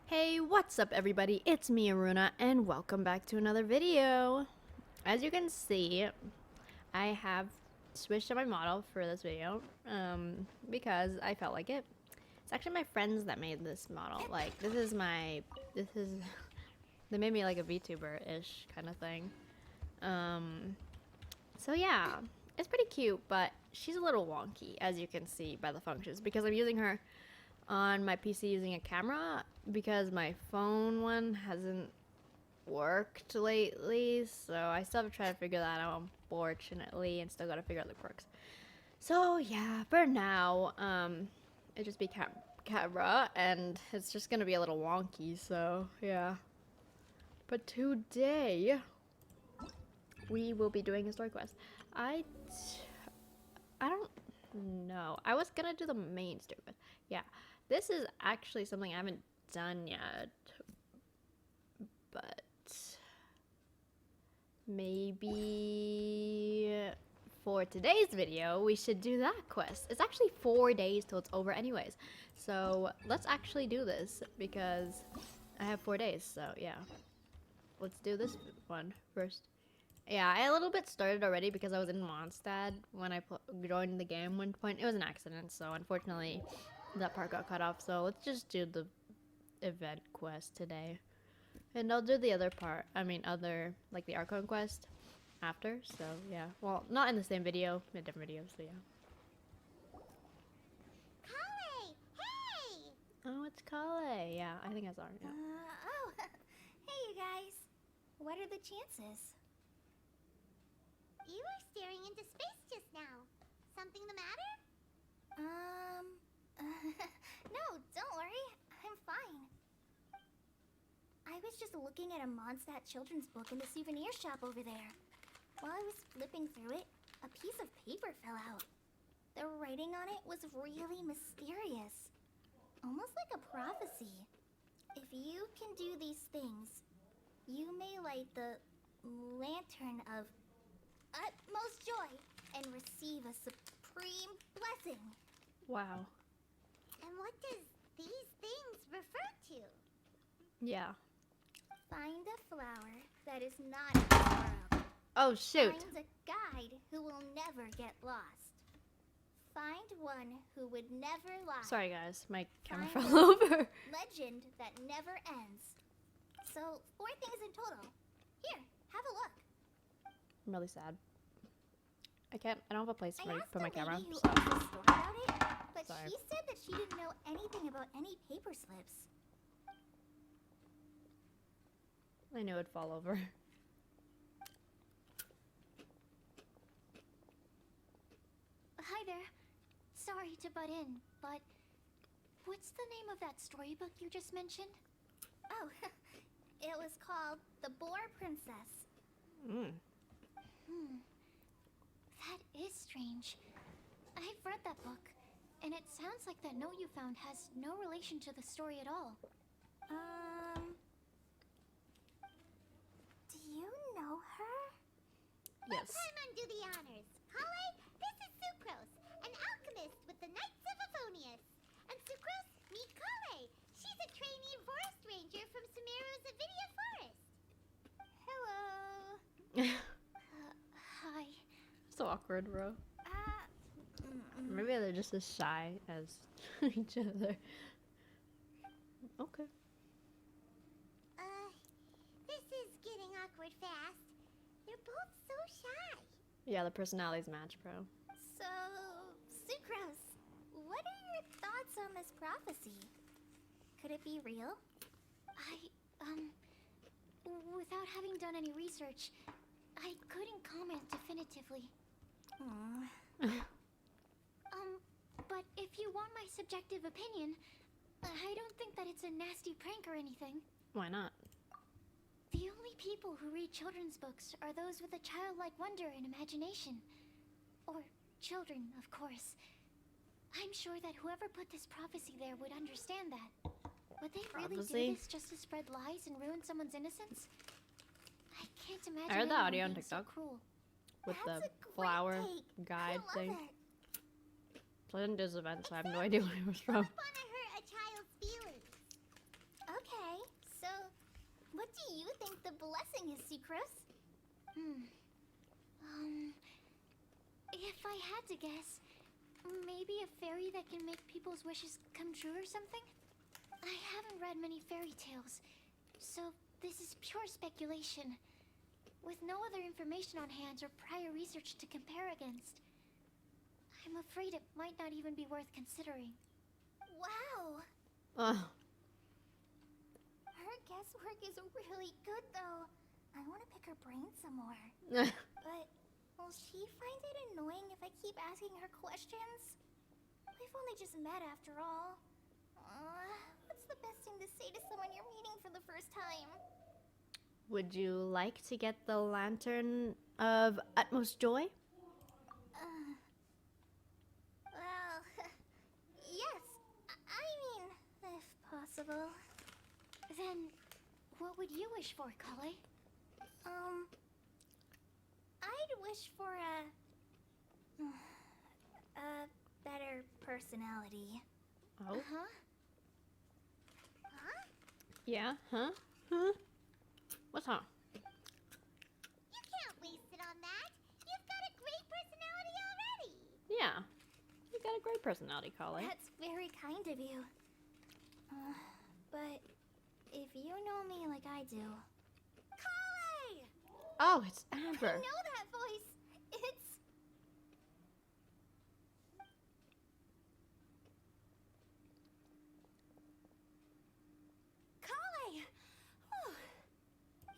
Hey, what's up everybody? It's me, Aruna, and welcome back to another video. As you can see, I have switched to my model for this video, because I felt like it. It's actually my friends that made this model. Like, they made me like a VTuber-ish kind of thing. So yeah, it's pretty cute, but she's a little wonky, as you can see by the functions, because I'm using her on my PC using a camera because my phone one hasn't worked lately, so I still have to try to figure that out, unfortunately, and still gotta figure out the quirks. So yeah, for now, it just be camera, and it's just gonna be a little wonky, so yeah. But today, we will be doing a story quest. I don't know. I was gonna do the main story quest. Yeah. This is actually something I haven't done yet, but maybe for today's video, we should do that quest. It's actually 4 days till it's over anyways. So let's actually do this because I have 4 days, so yeah. Let's do this one first. Yeah, I a little bit started already because I was in Mondstadt when I joined the game one point. It was an accident, so unfortunately that part got cut off. So let's just do the event quest today. And I'll do the other part, like the Archon quest after, so yeah. Well, not in the same video, in a different video, so yeah. Kale! Hey! Oh, it's Kale. Yeah, I think I saw her, yeah. Hey you guys. What are the chances? You were staring into space just now. Something the matter? No, don't worry. I'm fine. I was just looking at a Mondstadt children's book in the souvenir shop over there. While I was flipping through it, a piece of paper fell out. The writing on it was really mysterious. Almost like a prophecy. If you can do these things, you may light the lantern of utmost joy and receive a supreme blessing. Wow. And what does these things refer to? Yeah. Find a flower that is not in this world. Oh, shoot. Find a guide who will never get lost. Find one who would never lie. Sorry, guys. My camera Find fell over. Legend that never ends. So, 4 things in total. Here, have a look. I'm really sad. I don't have a place I to asked put my the camera, lady who so. owns the store about it, but Sorry. she said that she didn't know anything about any paper slips. I knew it'd fall over. Hi there. Sorry to butt in, but what's the name of that storybook you just mentioned? Oh, it was called The Boar Princess. That is strange. I've read that book, and it sounds like that note you found has no relation to the story at all. Do you know her? Yes. Let Paimon do the honors. Kale, this is Sucrose, an alchemist with the Knights of Aphonius. And Sucrose, meet Kale. She's a trainee forest ranger from Sumeru's Avidia Forest. Hello. Hi. So awkward, bro. Maybe they're just as shy as each other. Okay. This is getting awkward fast. They're both so shy. Yeah, the personalities match, bro. So, Sucrose, what are your thoughts on this prophecy? Could it be real? Without having done any research, I couldn't comment definitively. But if you want my subjective opinion, I don't think that it's a nasty prank or anything. Why not? The only people who read children's books are those with a childlike wonder and imagination. Or children, of course. I'm sure that whoever put this prophecy there would understand that. Would they really do this just to spread lies and ruin someone's innocence? I can't imagine. I heard the anyone audio on being so TikTok cruel. with That's the a great flower take. guide I love thing. it. So I didn't do this event, so I have no idea where it was from. Don't want to hurt a child's feelings. Okay. guessing is, Sucrose? If I had to guess, maybe a fairy that can make people's wishes come true or something? I haven't read many fairy tales, so this is pure speculation. With no other information on hand or prior research to compare against, I'm afraid it might not even be worth considering. Wow! Oh. Her guesswork is really good, though. I want to pick her brain some more. But will she find it annoying if I keep asking her questions? We've only just met after all. What's the best thing to say to someone you're meeting for the first time? Would you like to get the Lantern of Utmost Joy? Well, yes. I mean, if possible. Then, what would you wish for, Kale? I'd wish for a better personality. Oh. Huh? Yeah, huh? Huh? What's wrong? You can't waste it on that. You've got a great personality already. Yeah. You got a great personality, Kale. That's very kind of you. But if you know me like I do... Kale! Oh, it's I Amber. know that voice. It's... Kale! Oh,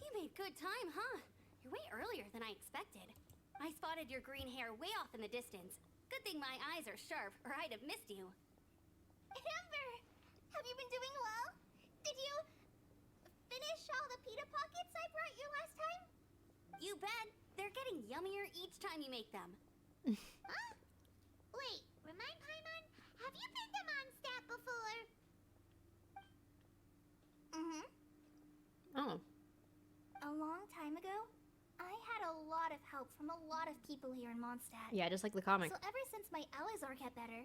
you made good time, huh? You're way earlier than I expected. I spotted your green hair way off in the distance. Good thing my eyes are sharp, or I'd have missed you. Amber! Have you been doing well? Did you finish all the pita pockets I brought you last time? You bet. They're getting yummier each time you make them. Huh? Wait, remind Paimon, have you been to Mondstadt before? Mm-hmm. Oh. A long time ago, I had a lot of help from a lot of people here in Mondstadt. Yeah, just like the comic. So ever since my Alizar got better,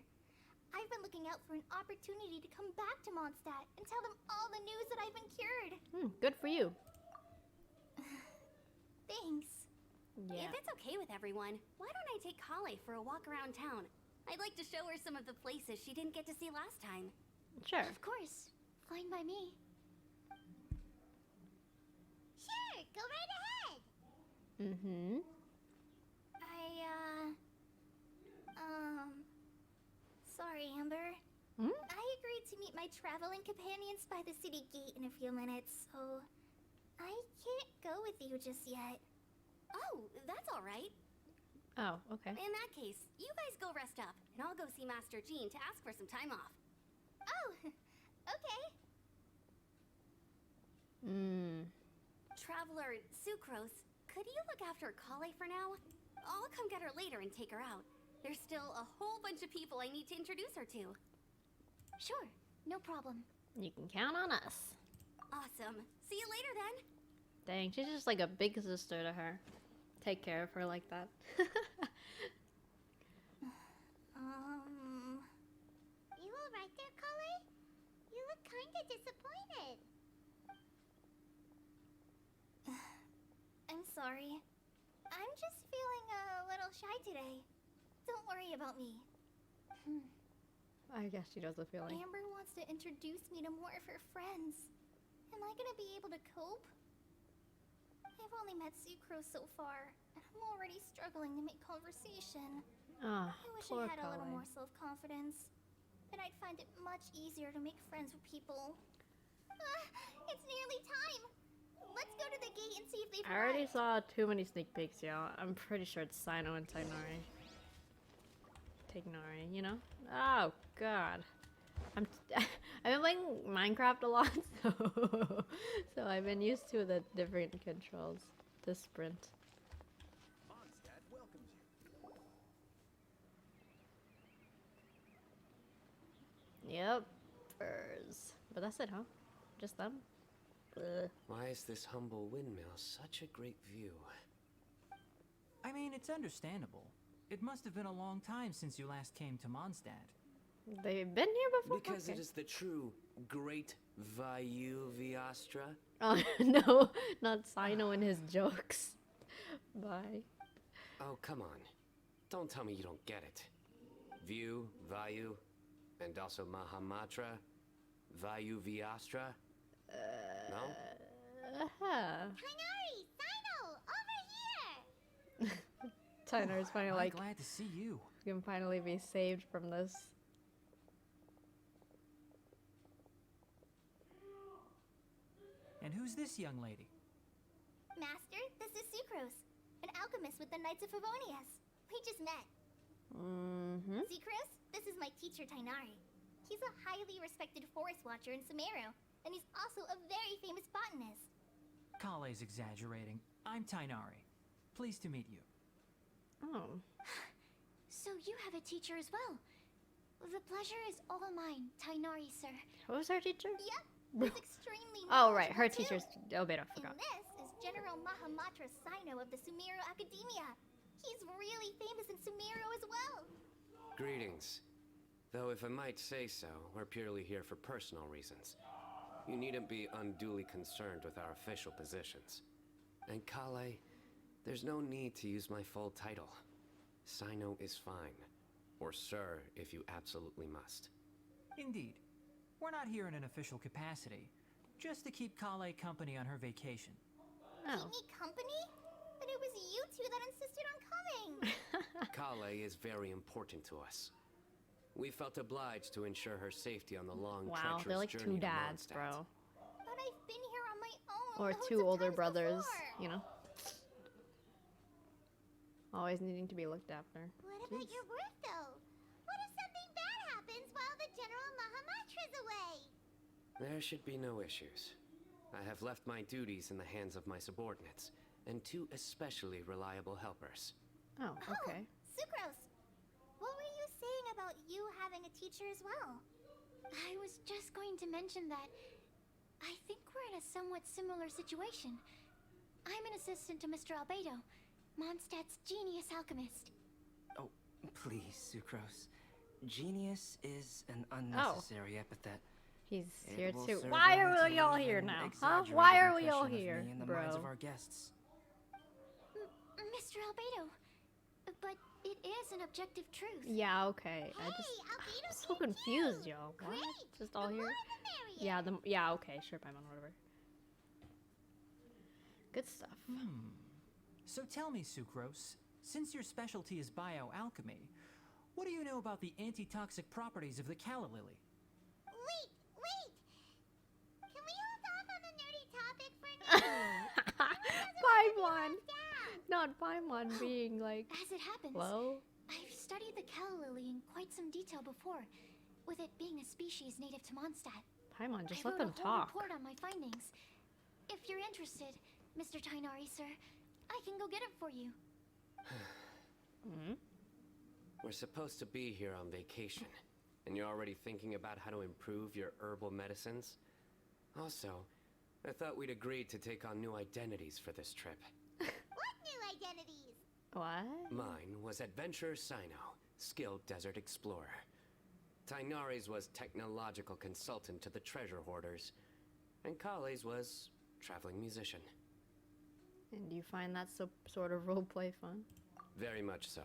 I've been looking out for an opportunity to come back to Mondstadt and tell them all the news that I've been cured. Good for you. Thanks. Yeah. If it's okay with everyone, why don't I take Kale for a walk around town? I'd like to show her some of the places she didn't get to see last time. Sure. Of course. Fine by me. Sure, go right ahead. Mm-hmm. Sorry, Amber. Hmm? I agreed to meet my traveling companions by the city gate in a few minutes, so I can't go with you just yet. Oh, that's all right. Oh, okay. In that case, you guys go rest up, and I'll go see Master Jean to ask for some time off. Oh, okay. Traveler Sucrose, could you look after Kale for now? I'll come get her later and take her out. There's still a whole bunch of people I need to introduce her to. Sure, no problem. You can count on us. Awesome. See you later then. Dang, she's just like a big sister to her. Take care of her like that. You alright there, Kale? You look kinda disappointed. I'm sorry. I'm just feeling a little shy today. Don't worry about me. I guess she does the feeling. Amber wants to introduce me to more of her friends. Am I gonna be able to cope? I've only met Sucrose so far, and I'm already struggling to make conversation. Ah, I wish poor I had a little Kale. more self-confidence. Then I'd find it much easier to make friends with people. It's nearly time! Let's go to the gate and see if they've I already arrived. saw too many sneak peeks, y'all. I'm pretty sure it's Sino and Tainari. Tainari, you know? Oh, God. I've been playing Minecraft a lot, so I've been used to the different controls to sprint. Mondstadt welcomes you. Yep, furs. But that's it, huh? Just them? Ugh. Why is this humble windmill such a great view? I mean, it's understandable. It must have been a long time since you last came to Mondstadt. They've been here before? Because Okay. it is the true great Vayu Viastra? Oh, no, not Sino and his jokes. Bye. Oh, come on. Don't tell me you don't get it. View, Vayu, and also Mahamatra, Vayu Viastra? No? Kainari! Sino! Over here! Tyner's finally I'm like, glad to see you. you can finally be saved from this. And who's this young lady? Master, this is Sucrose, an alchemist with the Knights of Favonius. We just met. Mm-hmm. Sucrose, this is my teacher Tainari. He's a highly respected forest watcher in Sumeru, and he's also a very famous botanist. Kale's exaggerating. I'm Tainari. Pleased to meet you. Oh. So you have a teacher as well. The pleasure is all mine, Tainari, sir. Who was her teacher? Yep, he's extremely Oh, right. Her knowledgeable, teacher's. too. Oh, wait, I And forgot. this is General Mahamatra Sino of the Sumeru Academia. He's really famous in Sumeru as well. Greetings. Though if I might say so, we're purely here for personal reasons. You needn't be unduly concerned with our official positions. And Kale, there's no need to use my full title. Sino is fine. Or sir, if you absolutely must. Indeed. We're not here in an official capacity. Just to keep Kale company on her vacation. Oh. Keep me company? But it was you two that insisted on coming. Kale is very important to us. We felt obliged to ensure her safety on the long, Wow, treacherous they're like journey two to dads, Mondstadt. bro. But I've been here on my own. Or loads two of older times brothers, before. you know? Always needing to be looked after. What about your work, though? What if something bad happens while the General Mahamatra's away? There should be no issues. I have left my duties in the hands of my subordinates, and two especially reliable helpers. Oh, okay. Sucrose, what were you saying about you having a teacher as well? I was just going to mention that I think we're in a somewhat similar situation. I'm an assistant to Mr. Albedo, Mondstadt's genius alchemist. Oh, please, Sucrose. Genius is an unnecessary epithet. He's It here will too. serve Why only are to we all leave here an now? Huh? exaggerated Why are we all impression of here, me in the bro? minds of our guests. Mr. Albedo, but it is an objective truth. Yeah, okay. Hey, I'm Albedo's so here confused, too. y'all. What? Great. Just all The here? more the Yeah, merrier. yeah, okay, sure, Paimon, whatever. Good stuff. So tell me, Sucrose, since your specialty is bioalchemy, what do you know about the antitoxic properties of the calla lily? Wait! Can we hold off on the nerdy topic for now? Paimon! Not Paimon being like, As it happens, hello? I've studied the calla lily in quite some detail before, with it being a species native to Mondstadt. Paimon, just I let wrote them a whole talk. report on my findings. If you're interested, Mr. Tainari, sir, I can go get it for you. Hmm? We're supposed to be here on vacation, and you're already thinking about how to improve your herbal medicines? Also, I thought we'd agreed to take on new identities for this trip. What new identities? What? Mine was Adventurer Sino, skilled desert explorer. Tainari's was technological consultant to the treasure hoarders, and Kale's was traveling musician. And do you find that sort of roleplay fun? Very much so.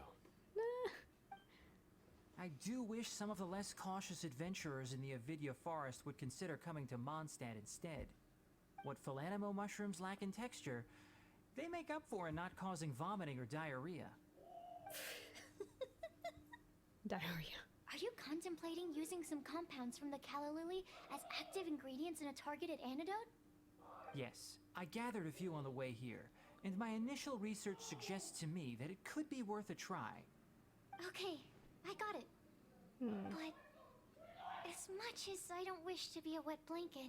I do wish some of the less cautious adventurers in the Avidya forest would consider coming to Mondstadt instead. What Philanimo mushrooms lack in texture, they make up for in not causing vomiting or diarrhea. Diarrhea. Are you contemplating using some compounds from the calla lily as active ingredients in a targeted antidote? Yes, I gathered a few on the way here, and my initial research suggests to me that it could be worth a try. Okay, I got it. But as much as I don't wish to be a wet blanket,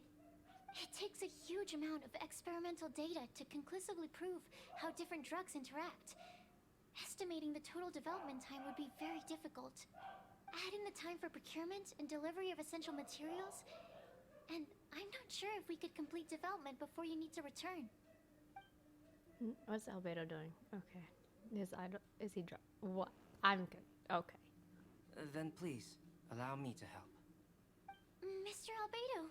it takes a huge amount of experimental data to conclusively prove how different drugs interact. Estimating the total development time would be very difficult. Add in the time for procurement and delivery of essential materials, and I'm not sure if we could complete development before you need to return. What's Albedo doing? Okay. Is he what? I'm good. Okay. Then please, allow me to help. Mr. Albedo,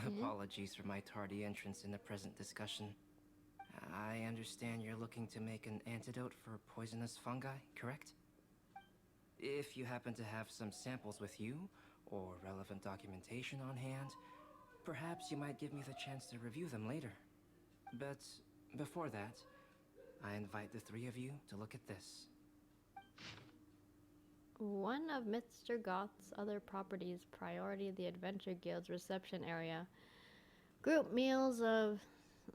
Apologies for my tardy entrance in the present discussion. I understand you're looking to make an antidote for poisonous fungi, correct? If you happen to have some samples with you, or relevant documentation on hand, perhaps you might give me the chance to review them later. But before that, I invite the three of you to look at this. One of Mr. Goth's other properties, priority the Adventure Guild's reception area. Group meals of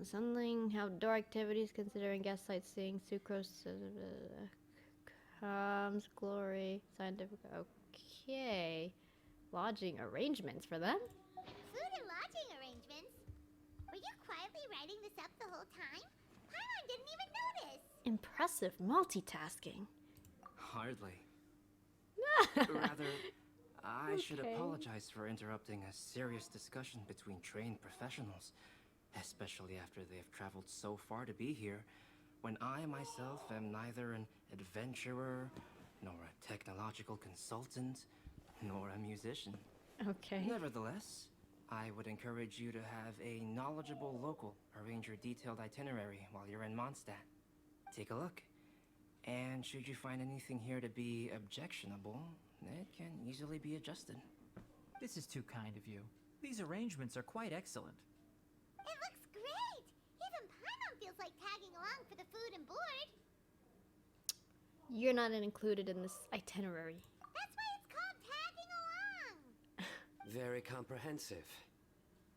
something, outdoor activities considering guest sightseeing, sucrose, comes, glory, scientific, okay. Lodging arrangements for them? Food and lodging arrangements? Were you quietly writing this up the whole time? Paimon didn't even notice. Impressive multitasking. Hardly. Rather, I should Okay. apologize for interrupting a serious discussion between trained professionals, especially after they have traveled so far to be here, when I myself am neither an adventurer, nor a technological consultant, nor a musician. Okay. Nevertheless, I would encourage you to have a knowledgeable local arrange your detailed itinerary while you're in Mondstadt. Take a look. And should you find anything here to be objectionable, it can easily be adjusted. This is too kind of you. These arrangements are quite excellent. It looks great! Even Paimon feels like tagging along for the food and board. You're not included in this itinerary. That's why it's called tagging along. Very comprehensive.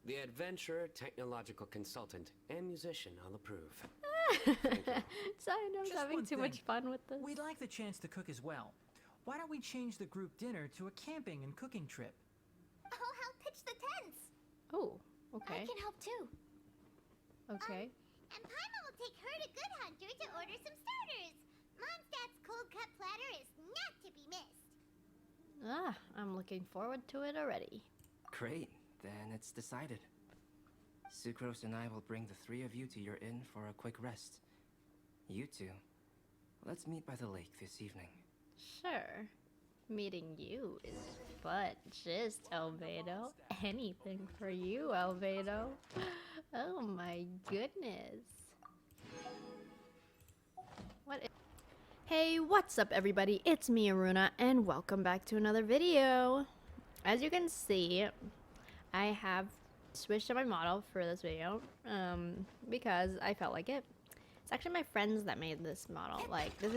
The adventurer, technological consultant, and musician all approve. So I know I'm Just having one too thing. much fun with this. We'd like the chance to cook as well. Why don't we change the group dinner to a camping and cooking trip? I'll help pitch the tents. Oh, I okay. can help too. Okay. And Paimon will take her to Good Hunter to order some starters. Mondstadt's cold cut platter is not to be missed. Ah, I'm looking forward to it already. Great, then it's decided. Sucrose and I will bring the three of you to your inn for a quick rest. You two, let's meet by the lake this evening. Sure. Meeting you is but just Albedo. Anything for you, Albedo. Oh my goodness. Hey, what's up everybody? It's me, Aruna, and welcome back to another video. As you can see, I have switched to my model for this video because I felt like it. It's actually my friends that made this model. Like, they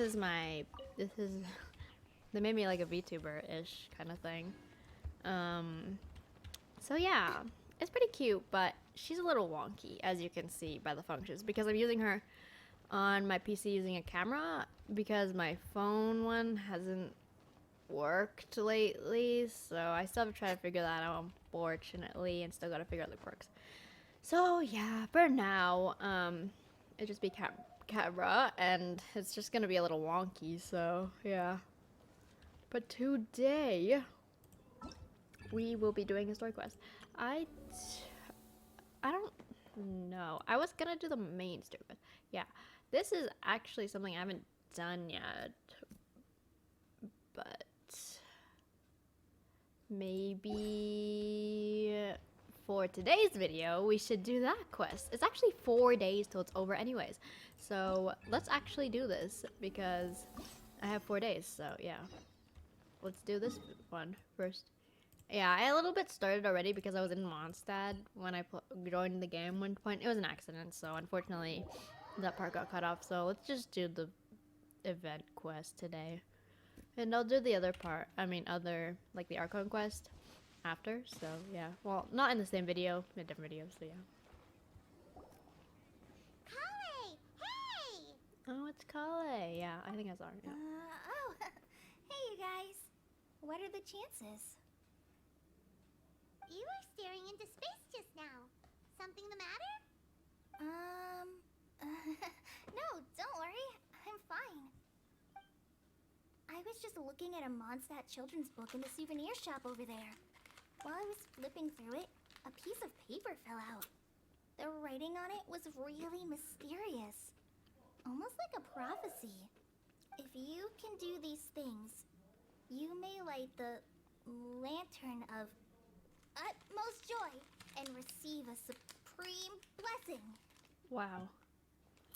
made me like a VTuber-ish kind of thing. So yeah, it's pretty cute, but she's a little wonky, as you can see by the functions, because I'm using her on my PC using a camera because my phone one hasn't worked lately, so I still have to try to figure that out, unfortunately, and still gotta figure out the quirks. So yeah, for now, it just be camera, and it's just gonna be a little wonky, so yeah. But today, we will be doing a story quest. I don't know. I was gonna do the main story quest. Yeah, this is actually something I haven't done yet, but maybe for today's video we should do that quest. It's actually 4 days till it's over anyways, so let's actually do this because I have 4 days. So yeah, let's do this one first. Yeah, I a little bit started already because I was in Mondstadt when I joined the game one point. It was an accident, so unfortunately that part got cut off. So let's just do the event quest today. And I'll do the other part, like the Archon quest after, so yeah. Well, not in the same video, in a different video, so yeah. Kale! Hey! Oh, it's Kale. Yeah, I think I saw her, yeah. Hey you guys. What are the chances? You were staring into space just now. Something the matter? No, don't worry. I'm fine. I was just looking at a Mondstadt children's book in the souvenir shop over there. While I was flipping through it, a piece of paper fell out. The writing on it was really mysterious. Almost like a prophecy. If you can do these things, you may light the lantern of utmost joy and receive the supreme blessing. Wow.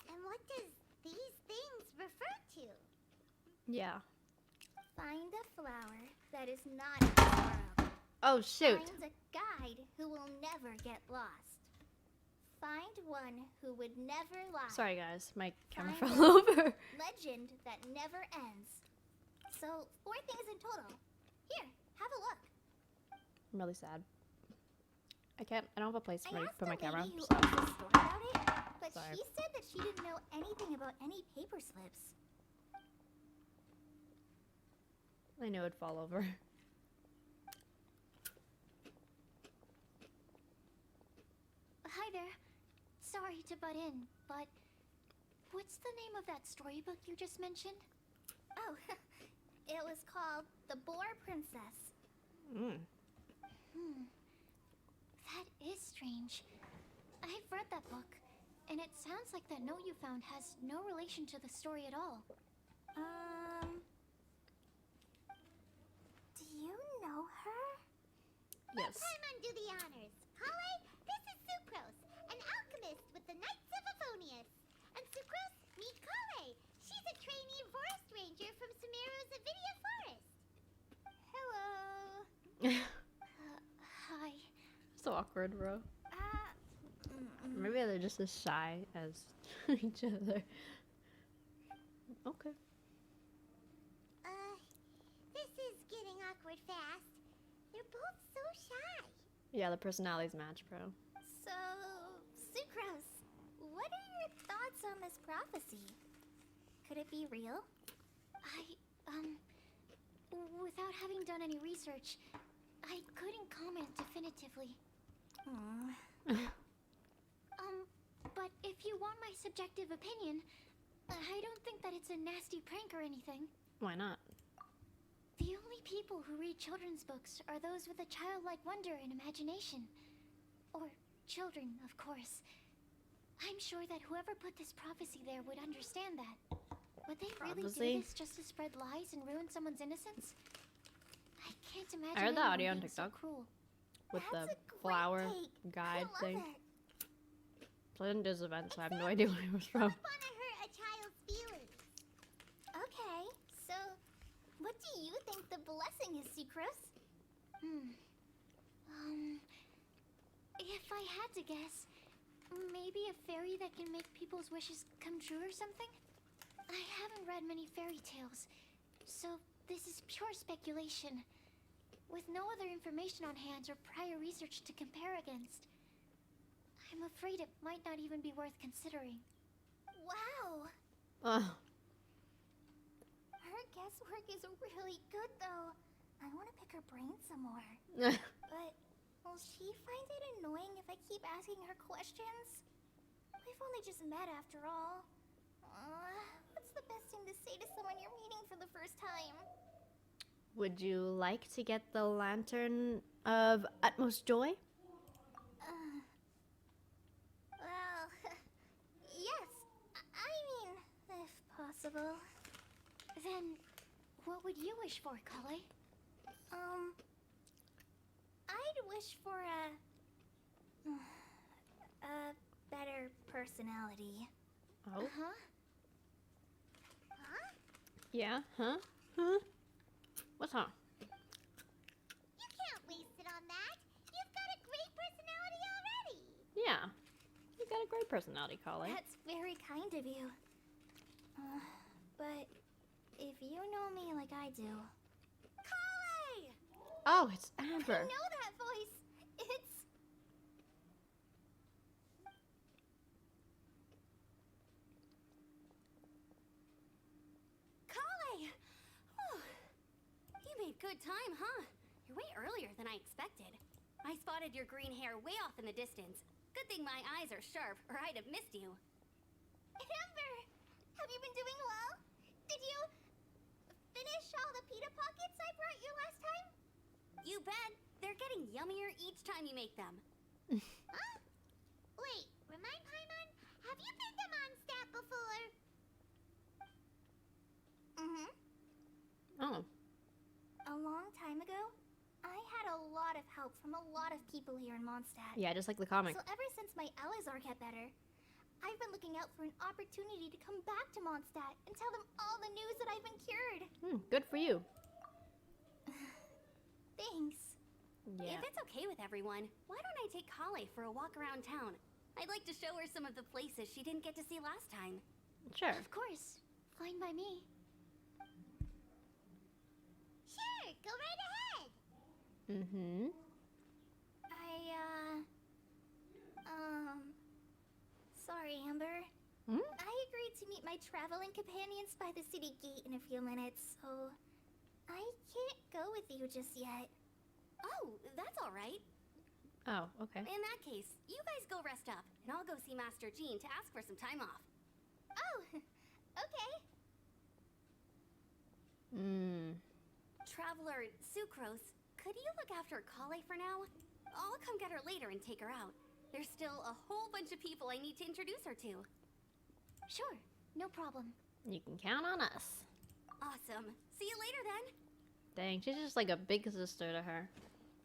And what does these things refer to? Yeah. Find a flower that is not sorrow. Oh, shoot. Find a guide who will never get lost. Find one who would never lie. Sorry, guys. My camera Find fell over. Legend that never ends. So, 4 things in total. Here, have a look. I'm really sad. I don't have a place I to asked put my the camera. lady who So. owns the store about it, but Sorry. she said that she didn't know anything about any paper slips. I knew it'd fall over. Hi there. Sorry to butt in, but what's the name of that storybook you just mentioned? Oh, it was called The Boar Princess. Mm. That is strange. I've read that book, and it sounds like that note you found has no relation to the story at all. Do you know her? Yes. Paimon, do the honors. Kale, this is Sucrose, an alchemist with the Knights of Aphonius. And Sucrose, meet Kale. She's a trainee forest ranger from Sumeru's Avidia Forest. Hello. Hi. So awkward, bro. Maybe they're just as shy as each other. Okay. This is getting awkward fast. They're both so shy. Yeah, the personalities match, bro. So, Sucrose, what are your thoughts on this prophecy? Could it be real? Without having done any research, I couldn't comment definitively. But if you want my subjective opinion, I don't think that it's a nasty prank or anything. Why not? The only people who read children's books are those with a childlike wonder and imagination. Or children, of course. I'm sure that whoever put this prophecy there would understand that. Would they really Prophecy? do this just to spread lies and ruin someone's innocence? I can't imagine I heard that anyone audio on being so TikTok. cruel. With That's the a great flower take. guide I love thing. it. So I didn't do this event, so I have no idea where it was from. Want to hurt a child's feelings. Okay, so what do you think the blessing is, Sucrose? If I had to guess, maybe a fairy that can make people's wishes come true or something? I haven't read many fairy tales, so this is pure speculation. With no other information on hand or prior research to compare against, I'm afraid it might not even be worth considering. Wow! Her guesswork is really good, though. I want to pick her brain some more. But will she find it annoying if I keep asking her questions? We've only just met after all. What's the best thing to say to someone you're meeting for the first time? Would you like to get the Lantern of Utmost Joy? Well, yes. I mean, if possible. Then, what would you wish for, Kale? I'd wish for a better personality. Oh? Huh? Yeah? Huh? Huh? What's wrong? You can't waste it on that. You've got a great personality already. Yeah. You got a great personality, Kale. That's very kind of you. But if you know me like I do... Kale! Oh, it's I Amber. know that voice. It's... Kale! Oh, you made good time, huh? You're way earlier than I expected. I spotted your green hair way off in the distance. Good thing my eyes are sharp, or I'd have missed you. Amber! Have you been doing well? Did you finish all the pita pockets I brought you last time? You bet. They're getting yummier each time you make them. Huh? Wait, remind Paimon, have you been to Mondstadt before? Mm-hmm. Oh. A long time ago, I had a lot of help from a lot of people here in Mondstadt. Yeah, just like the comic. So ever since my Elizar got better, I've been looking out for an opportunity to come back to Mondstadt and tell them all the news that I've been cured. Good for you. Thanks. Yeah. If it's okay with everyone, why don't I take Kale for a walk around town? I'd like to show her some of the places she didn't get to see last time. Sure. Of course. Fine by me. Sure, go right ahead. Sorry, Amber. I agreed to meet my traveling companions by the city gate in a few minutes, so I can't go with you just yet. Oh, that's all right. Oh, okay. In that case, you guys go rest up, and I'll go see Master Jean to ask for some time off. Oh, okay. Traveler Sucrose, could you look after Kale for now? I'll come get her later and take her out. There's still a whole bunch of people I need to introduce her to. Sure, no problem. You can count on us. Awesome. See you later then. Dang, she's just like a big sister to her.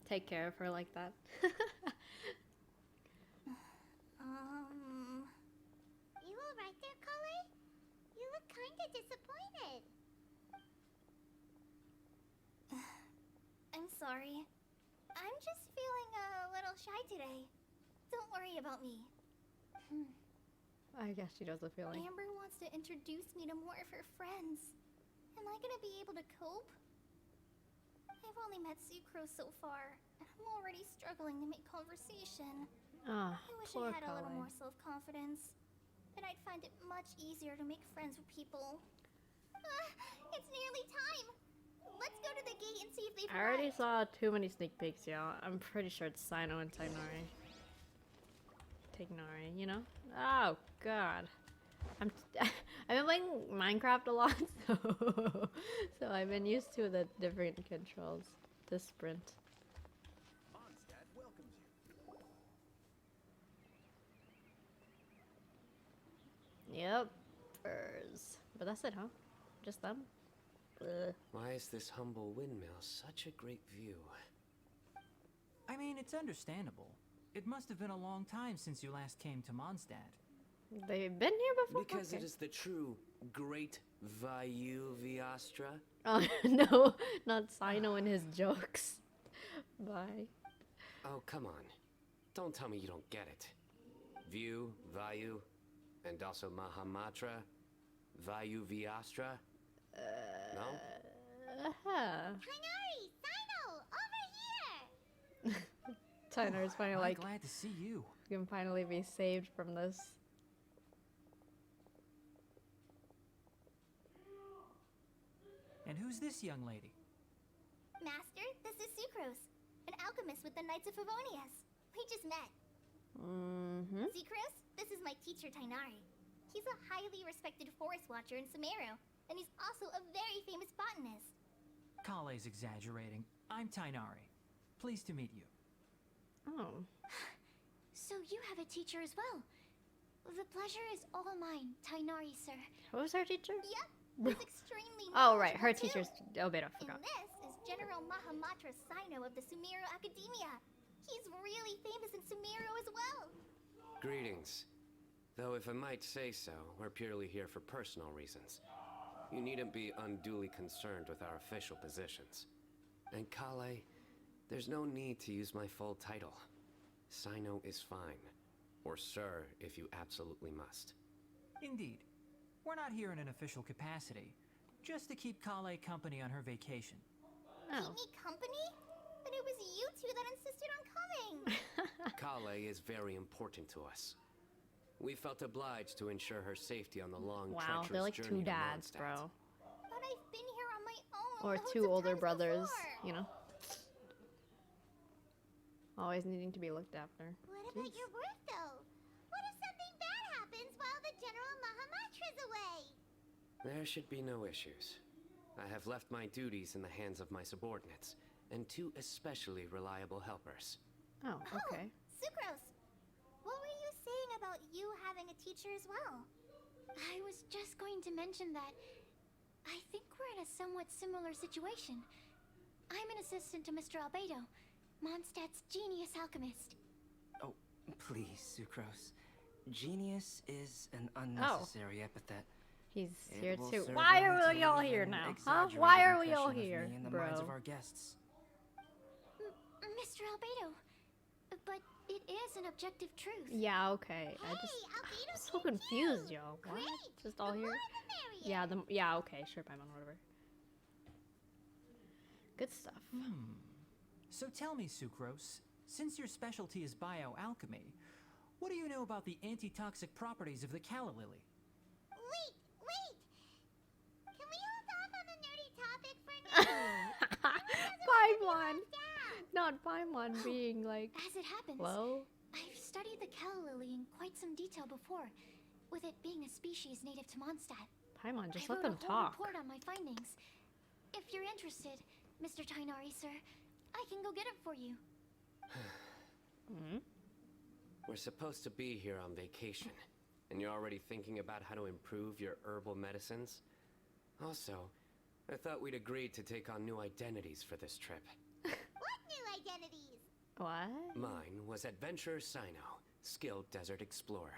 Take care of her like that. You alright there, Kale? You look kinda disappointed. I'm sorry. I'm just feeling a little shy today. Don't worry about me. I guess she doesn't feel like. Amber wants to introduce me to more of her friends. Am I gonna be able to cope? I've only met Sucrose so far, and I'm already struggling to make conversation. Ah, I wish poor I had a little Kale. more self-confidence. Then I'd find it much easier to make friends with people. It's nearly time! Let's go to the gate and see if they've I already arrived. saw too many sneak peeks, y'all. I'm pretty sure it's Sino and Tainari. Tainari, you know? Oh god. I've been playing Minecraft a lot, so I've been used to the different controls. The sprint. Mondstadt welcomes you. Yep. Birds. But that's it, huh? Just them? Ugh. Why is this humble windmill such a great view? I mean, it's understandable. It must have been a long time since you last came to Mondstadt. They've been here before? Because Okay. it is the true Great Vayu Viastra. Oh, no. Not Sino and his jokes. Bye. Oh, come on. Don't tell me you don't get it. View, Vayu, and also Mahamatra, Vayu Viastra. No? Tainari! Sino! Over here! Tainari's finally I'm like, glad to see you. you can finally be saved from this. And who's this young lady? Master, this is Sucrose, an alchemist with the Knights of Favonius. We just met. Sucrose, this is my teacher Tainari. He's a highly respected forest watcher in Sumeru, and he's also a very famous botanist. Kale's exaggerating. I'm Tainari. Pleased to meet you. Oh. So you have a teacher as well. The pleasure is all mine, Tainari, sir. Who was her teacher? Yep, he's extremely Oh, right. Her knowledgeable, too. teacher's. Oh, wait, I And forgot. this is General Mahamatra Sino of the Sumeru Academia. He's really famous in Sumeru as well. Greetings. Though if I might say so, we're purely here for personal reasons. You needn't be unduly concerned with our official positions. And Kale, there's no need to use my full title. Sino is fine. Or sir, if you absolutely must. Indeed. We're not here in an official capacity. Just to keep Kale company on her vacation. Oh. Keep me company? But it was you two that insisted on coming. Kale is very important to us. We felt obliged to ensure her safety on the long, Wow, treacherous they're like journey two to dads, Mondstadt. bro. But I've been here on my own. Or loads two of older times brothers, before. you know? Always needing to be looked after. What about your work, though? What if something bad happens while the General Mahamatra's away? There should be no issues. I have left my duties in the hands of my subordinates, and two especially reliable helpers. Oh, okay. Sucrose, what were you saying about you having a teacher as well? I was just going to mention that I think we're in a somewhat similar situation. I'm an assistant to Mr. Albedo, Mondstadt's genius alchemist. Oh, please, Sucrose. Genius is an unnecessary epithet. He's It here will too. serve Why only are to we all leave here an now? Huh? exaggerated Why are we all impression of here, me in the bro? minds of our guests. Mr. Albedo. But it is an objective truth. Yeah, okay. I'm so confused, yo. What? Great. Just all The here? more the merrier. Yeah, yeah, okay, sure, Paimon, whatever. Good stuff. So tell me, Sucrose, since your specialty is bioalchemy, what do you know about the antitoxic properties of the calla lily? Wait! Can we hold off on the nerdy topic for now? Paimon! Not Paimon being like, As it happens, hello? I've studied the calla lily in quite some detail before, with it being a species native to Mondstadt. Paimon, just I let wrote them a whole talk. report on my findings. If you're interested, Mr. Tainari, sir, I can go get it for you. We're supposed to be here on vacation, and you're already thinking about how to improve your herbal medicines? Also, I thought we'd agreed to take on new identities for this trip. What new identities? What? Mine was Adventurer Sino, skilled desert explorer.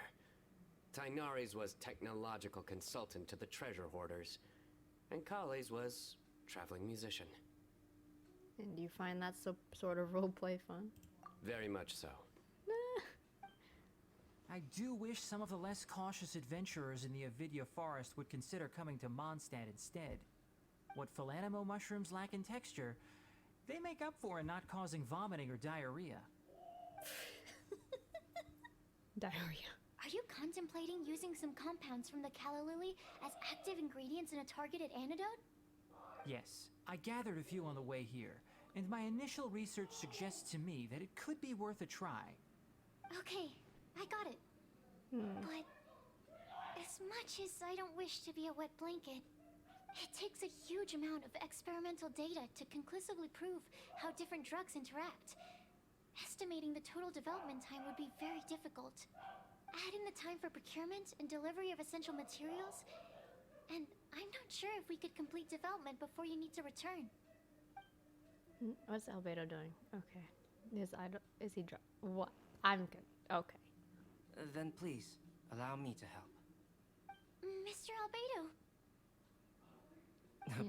Tainari's was technological consultant to the treasure hoarders, and Kale's was traveling musician. And do you find that sort of roleplay fun? Very much so. I do wish some of the less cautious adventurers in the Avidya forest would consider coming to Mondstadt instead. What Philanimo mushrooms lack in texture, they make up for in not causing vomiting or diarrhea. Diarrhea. Are you contemplating using some compounds from the calla lily as active ingredients in a targeted antidote? Yes, I gathered a few on the way here, and my initial research suggests to me that it could be worth a try. Okay, I got it. But as much as I don't wish to be a wet blanket, it takes a huge amount of experimental data to conclusively prove how different drugs interact. Estimating the total development time would be very difficult. Add in the time for procurement and delivery of essential materials, and I'm not sure if we could complete development before you need to return. What's Albedo doing? Okay. Is he what? I'm good. Okay. Then please, allow me to help. Mr. Albedo.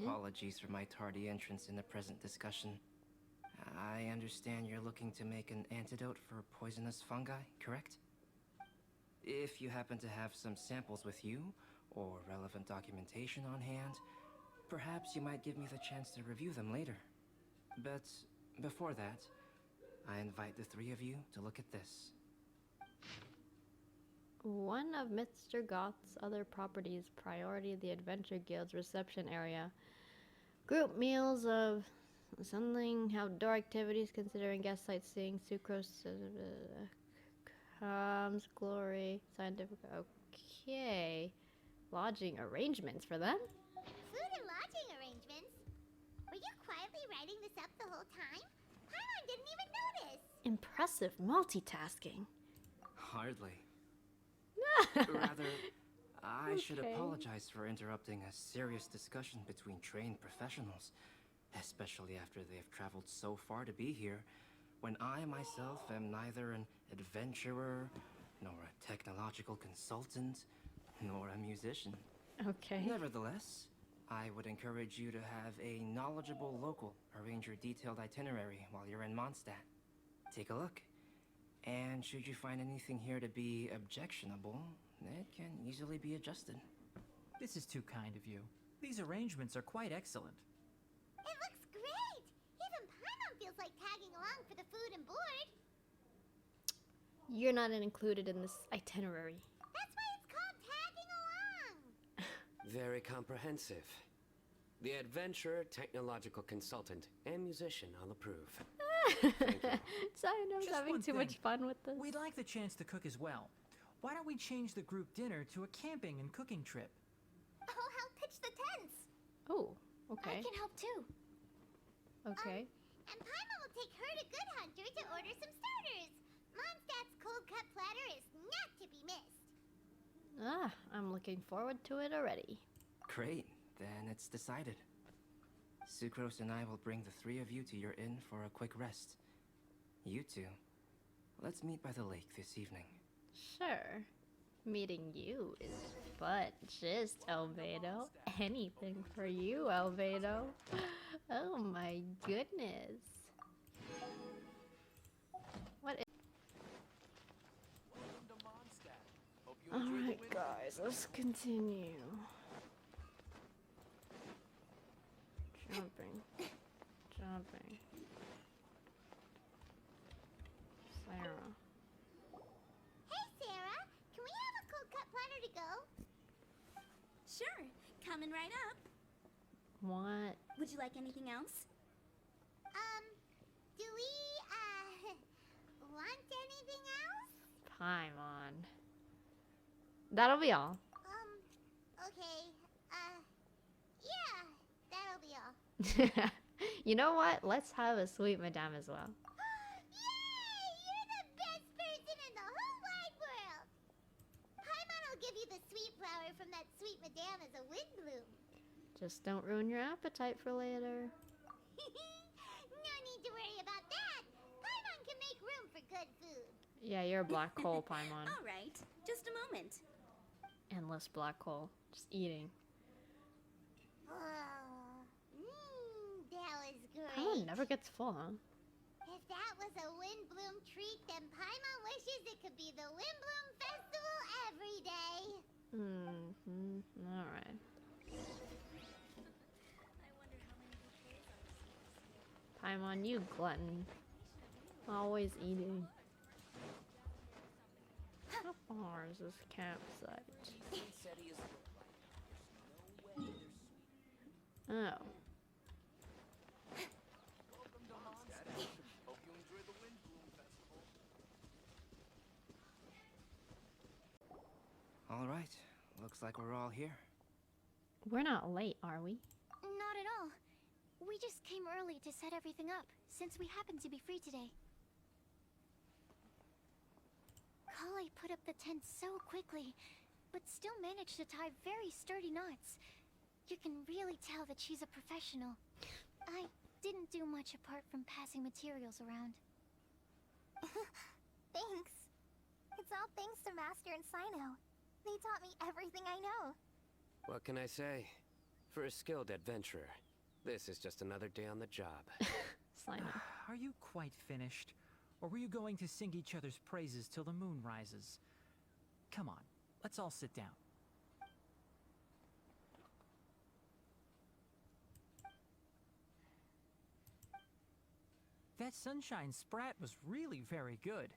Apologies for my tardy entrance in the present discussion. I understand you're looking to make an antidote for poisonous fungi, correct? If you happen to have some samples with you, or relevant documentation on hand, perhaps you might give me the chance to review them later. But before that, I invite the three of you to look at this. One of Mr. Goth's other properties, priority the Adventure Guild's reception area. Group meals of something, outdoor activities considering guest sightseeing, sucrose, comes, glory, scientific, okay. Lodging arrangements for them? Food and lodging arrangements? Were you quietly writing this up the whole time? Paimon didn't even notice. Impressive multitasking. Hardly. Rather, I should Okay. apologize for interrupting a serious discussion between trained professionals, especially after they have traveled so far to be here, when I myself am neither an adventurer, nor a technological consultant, nor a musician. Okay. Nevertheless, I would encourage you to have a knowledgeable local arrange your detailed itinerary while you're in Mondstadt. Take a look. And should you find anything here to be objectionable, it can easily be adjusted. This is too kind of you. These arrangements are quite excellent. It looks great! Even Paimon feels like tagging along for the food and board. You're not included in this itinerary. That's why it's called tagging along. Very comprehensive. The adventurer, technological consultant, and musician all approve. Thank you. Sino's Just having one too thing. much fun with this. We'd like the chance to cook as well. Why don't we change the group dinner to a camping and cooking trip? I'll help pitch the tents. Oh, I okay. can help too. Okay. And Paimon will take her to Good Hunter to order some starters. Mondstadt's cold cut platter is not to be missed. Ah, I'm looking forward to it already. Great, then it's decided. Sucrose and I will bring the three of you to your inn for a quick rest. You two. Let's meet by the lake this evening. Sure. Meeting you is but just Albedo. Anything for you, Albedo. Oh my goodness. What is... Welcome to Mondstadt. Hope you enjoy the Alright wind. guys, let's continue. Jumping. Jumping. Sarah. Hey, Sarah! Can we have a cold cut platter to go? Sure, coming right up. What? Would you like anything else? Do we, want anything else? Paimon. That'll be all. Okay, yeah, that'll be all. You know what? Let's have a sweet madame as well. Yay! You're the best person in the whole wide world! Paimon will give you the sweet flower from that sweet madame as a Windblume. Just don't ruin your appetite for later. No need to worry about that. Paimon can make room for good food. Yeah, you're a black hole, Paimon. All right, just a moment. Endless black hole. Just eating. That was great. Paimon never gets full, huh? If that was a Windblume treat, then Paimon wishes it could be the Windblume Festival every day. Alright. Paimon, you glutton. Always eating. How far is this campsite? Oh. Welcome to Mondstadt. Hope you enjoy the Windblume Festival. All right. Looks like we're all here. We're not late, are we? Not at all. We just came early to set everything up, since we happen to be free today. Kale put up the tent so quickly, but still managed to tie very sturdy knots. You can really tell that she's a professional. I didn't do much apart from passing materials around. Thanks. It's all thanks to Master and Sino. They taught me everything I know. What can I say? For a skilled adventurer, this is just another day on the job. Sign up. Are you quite finished? Or were you going to sing each other's praises till the moon rises? Come on, let's all sit down. That sunshine sprat was really very good.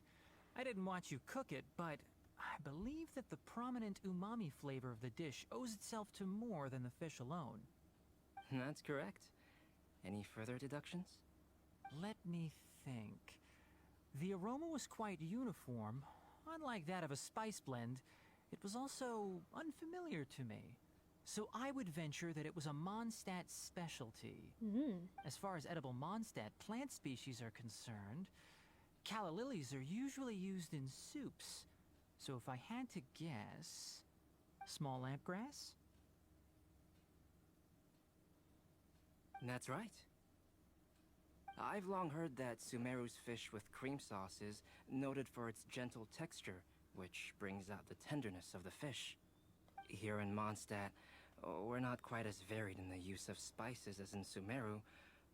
I didn't watch you cook it, but I believe that the prominent umami flavor of the dish owes itself to more than the fish alone. That's correct. Any further deductions? Let me think. The aroma was quite uniform. Unlike that of a spice blend, it was also unfamiliar to me. So I would venture that it was a Mondstadt specialty. As far as edible Mondstadt plant species are concerned, calla lilies are usually used in soups. So if I had to guess, small lampgrass? That's right. I've long heard that Sumeru's fish with cream sauce is noted for its gentle texture, which brings out the tenderness of the fish. Here in Mondstadt, we're not quite as varied in the use of spices as in Sumeru,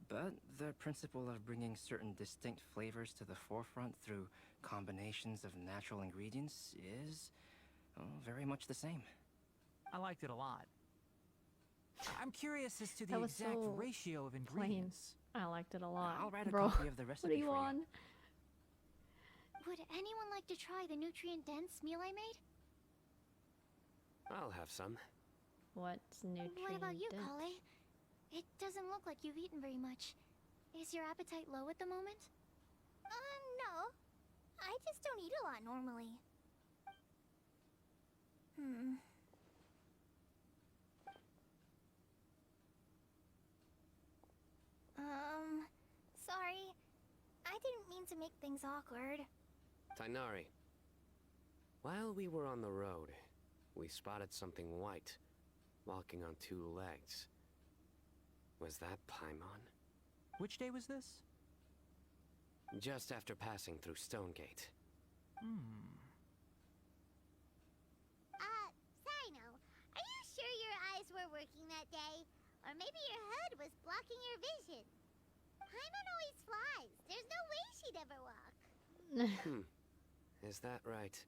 but the principle of bringing certain distinct flavors to the forefront through combinations of natural ingredients is very much the same. I liked it a lot. I'm curious as to the That was exact so ratio of plain. ingredients. I liked it a lot. I'll write a Bro, copy of the what recipe are you for you. on? Would anyone like to try the nutrient-dense meal I made? I'll have some. What's nutrient What about you, dense? Kale? It doesn't look like you've eaten very much. Is your appetite low at the moment? No. I just don't eat a lot normally. Sorry. I didn't mean to make things awkward. Tainari. While we were on the road, we spotted something white, walking on two legs. Was that Paimon? Which day was this? just after passing through Stonegate. Sino, are you sure your eyes were working that day? Or maybe your hood was blocking your vision? Paimon always flies. There's no way she'd ever walk. Is that right?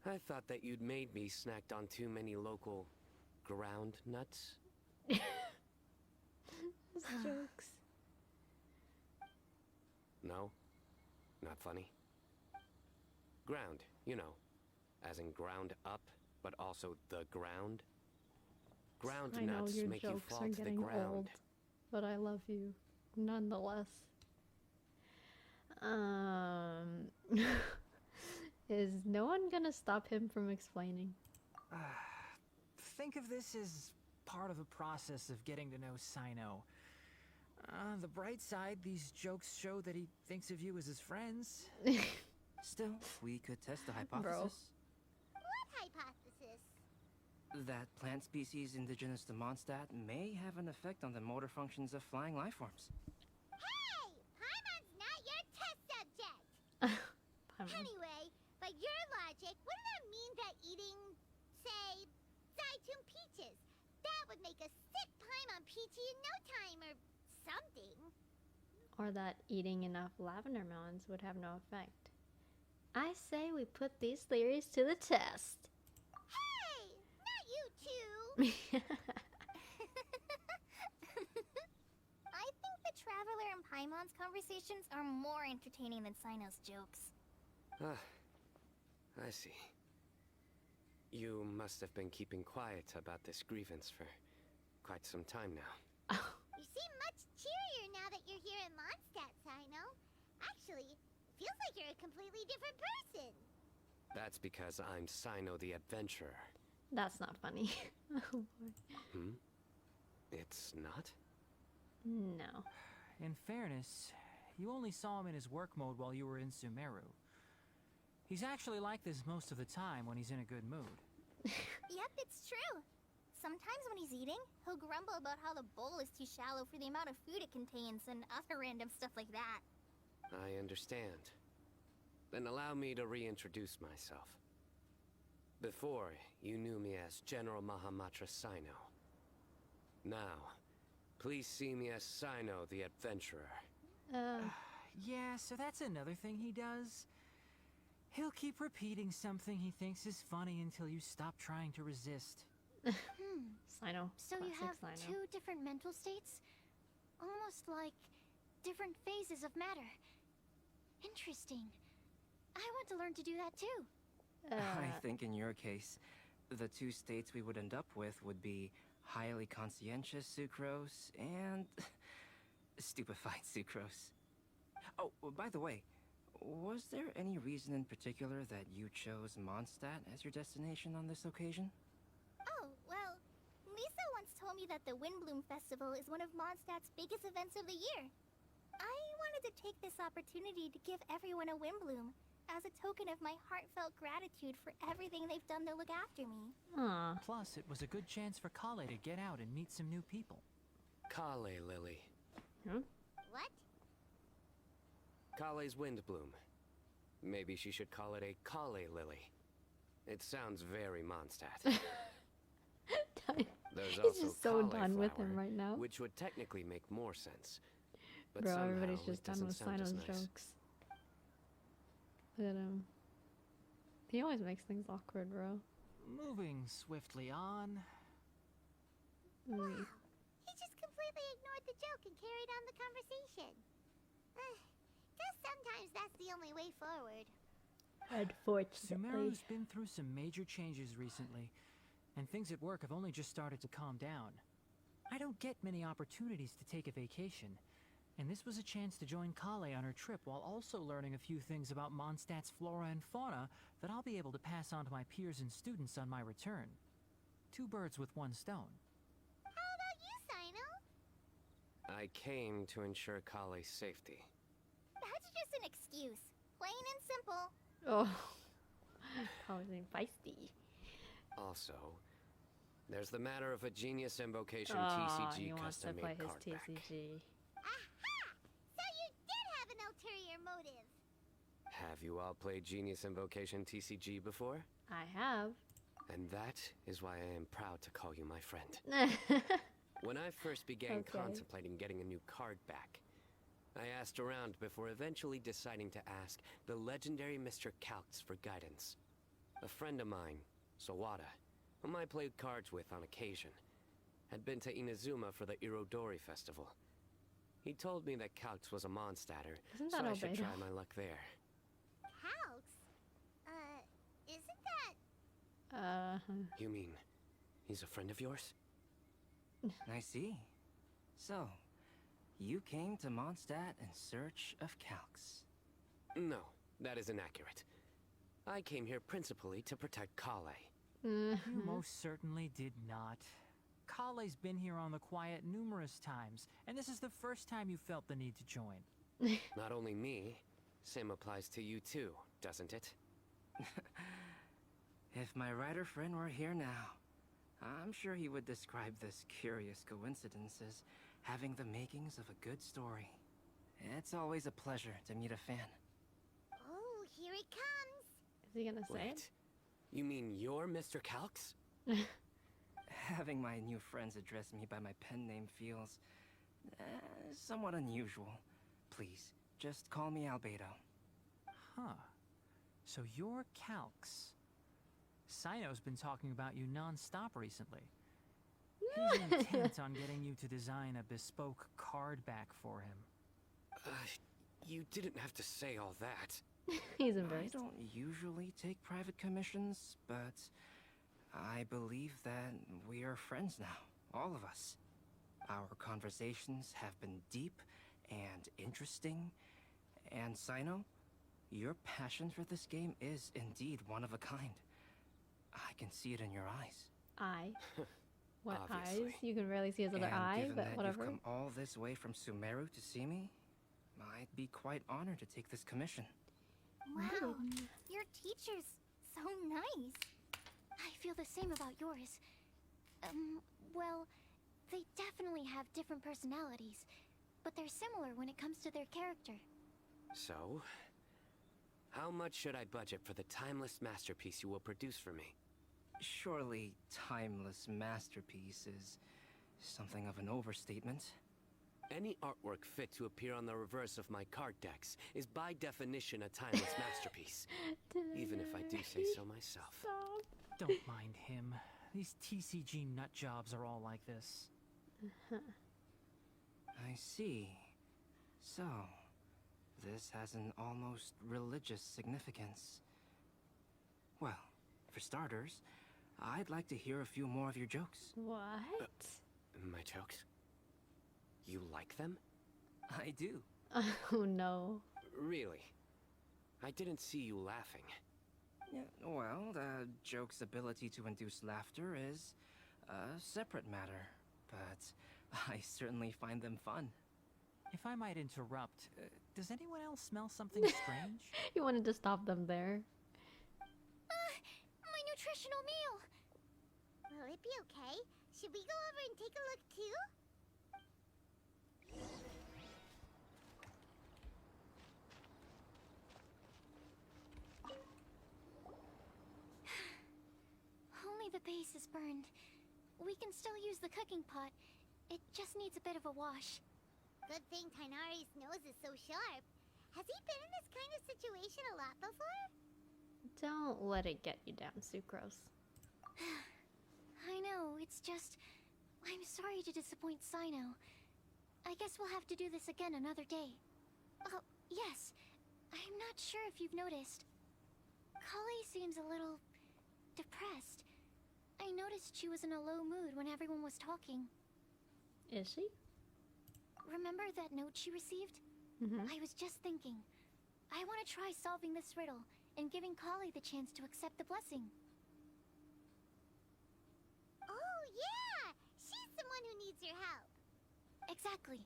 I thought that you'd made me snacked on too many local ground nuts. Jokes. No? Not funny? Ground, you know. As in ground up, but also the ground. Ground I know nuts your make you jokes fall are to the getting ground. old, but I love you nonetheless. Is no one gonna stop him from explaining? Think of this as part of the process of getting to know Sino. On the bright side, these jokes show that he thinks of you as his friends. Still, we could test the hypothesis. What hypothesis? That plant species indigenous to Mondstadt may have an effect on the motor functions of flying life forms. Hey! Paimon's not your test subject! Paimon. Anyway, by your logic, wouldn't that mean that eating, say, Zaitun peaches, that would make a sick Paimon peachy in no time or something? Or that eating enough lavender melons would have no effect. I say we put these theories to the test. Hey! Not you two! I think the Traveler and Paimon's conversations are more entertaining than Sino's jokes. I see. You must have been keeping quiet about this grievance for quite some time now. You seem much cheerier now that you're here in Mondstadt, Sino. Actually, feels like you're a completely different person. That's because I'm Sino the Adventurer. That's not funny. Oh boy. It's not? No. In fairness, you only saw him in his work mode while you were in Sumeru. He's actually like this most of the time when he's in a good mood. Yep, it's true. Sometimes when he's eating, he'll grumble about how the bowl is too shallow for the amount of food it contains and other random stuff like that. I understand. Then allow me to reintroduce myself. Before, you knew me as General Mahamatra Sino. Now, please see me as Sino the Adventurer. Yeah, so that's another thing he does. He'll keep repeating something he thinks is funny until you stop trying to resist. Sino. So you have Classic Sino. two different mental states? Almost like different phases of matter. Interesting. I want to learn to do that too. I think in your case, the two states we would end up with would be highly conscientious sucrose and stupefied sucrose. Oh, by the way, was there any reason in particular that you chose Mondstadt as your destination on this occasion? Oh, well, Lisa once told me that the Windblume Festival is one of Mondstadt's biggest events of the year. I wanted to take this opportunity to give everyone a Windblume as a token of my heartfelt gratitude for everything they've done to look after me. Aw. Plus, it was a good chance for Kale to get out and meet some new people. Kale Lily. What? Kale's Windblume. Maybe she should call it a Kale Lily. It sounds very Mondstadt. There's He's also just so done with him cauliflower, right now. which would technically make more sense. But Bro, somehow everybody's it just done doesn't with sound as Sino's nice. jokes. Look at him. He always makes things awkward, bro. Moving swiftly on. Mm. He just completely ignored the joke and carried on the conversation. Guess sometimes that's the only way forward. Unfortunately. Sumeru's been through some major changes recently, and things at work have only just started to calm down. I don't get many opportunities to take a vacation, and this was a chance to join Kale on her trip while also learning a few things about Mondstadt's flora and fauna that I'll be able to pass on to my peers and students on my return. Two birds with one stone. How about you, Sino? I came to ensure Kale's safety. That's just an excuse. Plain and simple. Oh. Calling him feisty. Also, there's the matter of a genius invocation Oh, TCG he wants to custom play made his card back. TCG. Aha! So motive. Have you all played Genius Invocation TCG before? I have. And that is why I am proud to call you my friend. When I first began Okay. contemplating getting a new card back, I asked around before eventually deciding to ask the legendary Mr. Calx for guidance. A friend of mine, Sawada, whom I played cards with on occasion, had been to Inazuma for the Irodori festival. He told me that Calx was a Mondstatter, Isn't so that I should Albedo? try my luck there. Calx? Isn't that... You mean, he's a friend of yours? I see. So, you came to Mondstadt in search of Calx. No, that is inaccurate. I came here principally to protect Kale. You most certainly did not. Kale's been here on the quiet numerous times, and this is the first time you felt the need to join. Not only me, same applies to you too, doesn't it? If my writer friend were here now, I'm sure he would describe this curious coincidence as having the makings of a good story. It's always a pleasure to meet a fan. Oh, here it comes. Is he gonna say it? Wait, you mean you're Mr. Calx? Having my new friends address me by my pen name feels somewhat unusual. Please, just call me Albedo. Huh. So you're Calx. Sino's been talking about you non-stop recently. He's intent on getting you to design a bespoke card back for him. You didn't have to say all that. He's I embarrassed. don't usually take private commissions, but I believe that we are friends now, all of us. Our conversations have been deep and interesting, and Sino, your passion for this game is indeed one of a kind. I can see it in your eyes. Eye. What Obviously. eyes? You can barely see his other And eye, given but that whatever. you've come all this way from Sumeru to see me, I'd be quite honored to take this commission. Wow, your teacher's so nice. I feel the same about yours. Well, they definitely have different personalities, but they're similar when it comes to their character. So, how much should I budget for the timeless masterpiece you will produce for me? Surely, timeless masterpiece is something of an overstatement. Any artwork fit to appear on the reverse of my card decks is by definition a timeless masterpiece. Even if I do say so myself. Stop. Don't mind him. These TCG nut jobs are all like this. I see. So, this has an almost religious significance. Well, for starters, I'd like to hear a few more of your jokes. What? My jokes? You like them? I do. Oh no. Really? I didn't see you laughing. Yeah, well, the joke's ability to induce laughter is a separate matter, but I certainly find them fun. If I might interrupt, does anyone else smell something strange? You wanted to stop them there. My nutritional meal! Will it be okay? Should we go over and take a look too? Only the base is burned. We can still use the cooking pot. It just needs a bit of a wash. Good thing Tainari's nose is so sharp. Has he been in this kind of situation a lot before? Don't let it get you down, Sucrose. I know, it's just... I'm sorry to disappoint Sino. I guess we'll have to do this again another day. Oh, yes. I'm not sure if you've noticed. Kale seems a little... depressed. I noticed she was in a low mood when everyone was talking. Is she? Remember that note she received? I was just thinking. I want to try solving this riddle and giving Kale the chance to accept the blessing. Oh, yeah! She's the one who needs your help. Exactly.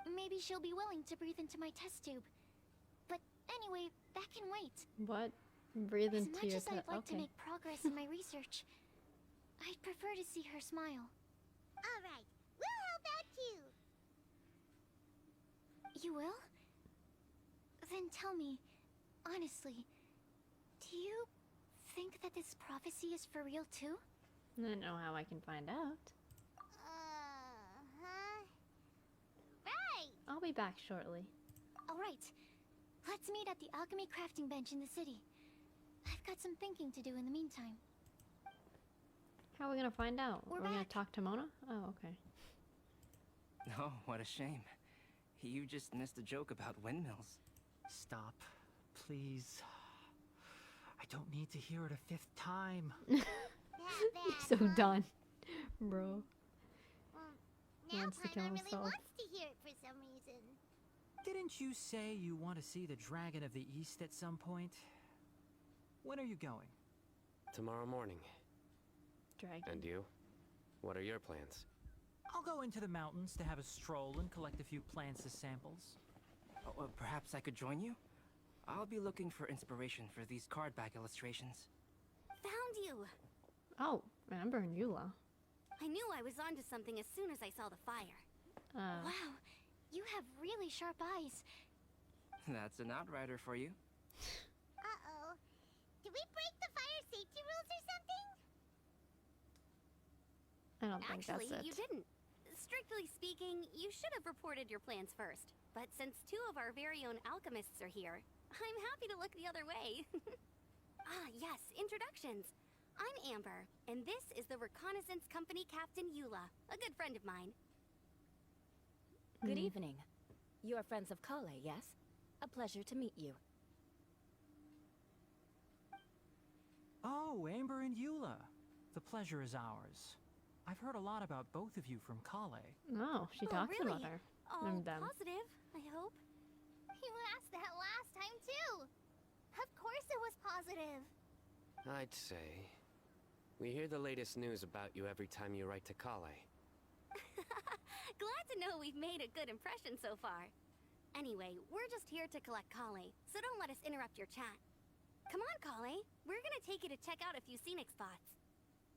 Maybe she'll be willing to breathe into my test tube. But anyway, that can wait. What? Breathe As into much your as I'd like to okay. make progress in my research, I'd prefer to see her smile. All right, we'll help out too. You will? Then tell me, honestly, do you think that this prophecy is for real too? I don't know how I can find out. Uh-huh. Right! I'll be back shortly. Alright, let's meet at the alchemy crafting bench in the city. I've got some thinking to do in the meantime. How are we gonna find out? We're gonna back. talk to Mona? Oh, okay. Oh, what a shame. You just missed a joke about windmills. Stop, please. I don't need to hear it a fifth time. That So bad, huh? done, bro. Well, now Wants to kill Paimon really himself. wants to hear it for some reason. Didn't you say you want to see the Dragon of the East at some point? When are you going? Tomorrow morning. Dragon. And you? What are your plans? I'll go into the mountains to have a stroll and collect a few plants as samples. Oh, perhaps I could join you? I'll be looking for inspiration for these card back illustrations. Found you! Oh, Amber and Eula. I knew I was onto something as soon as I saw the fire. Wow, you have really sharp eyes. That's an outrider for you. Uh-oh. Did we break the fire safety rules or something? I don't think Actually, that's it. you didn't. Strictly speaking, you should have reported your plans first. But since two of our very own alchemists are here, I'm happy to look the other way. Yes, introductions. I'm Amber, and this is the Reconnaissance Company Captain Eula, a good friend of mine. Good evening. You are friends of Kale, yes? A pleasure to meet you. Oh, Amber and Eula. The pleasure is ours. I've heard a lot about both of you from Kale. No, she Oh, talks really? about her. All And them. positive, I hope. You asked that last time too. Of course it was positive. I'd say. We hear the latest news about you every time you write to Kale. Glad to know we've made a good impression so far. Anyway, we're just here to collect Kale, so don't let us interrupt your chat. Come on, Kale. We're gonna take you to check out a few scenic spots.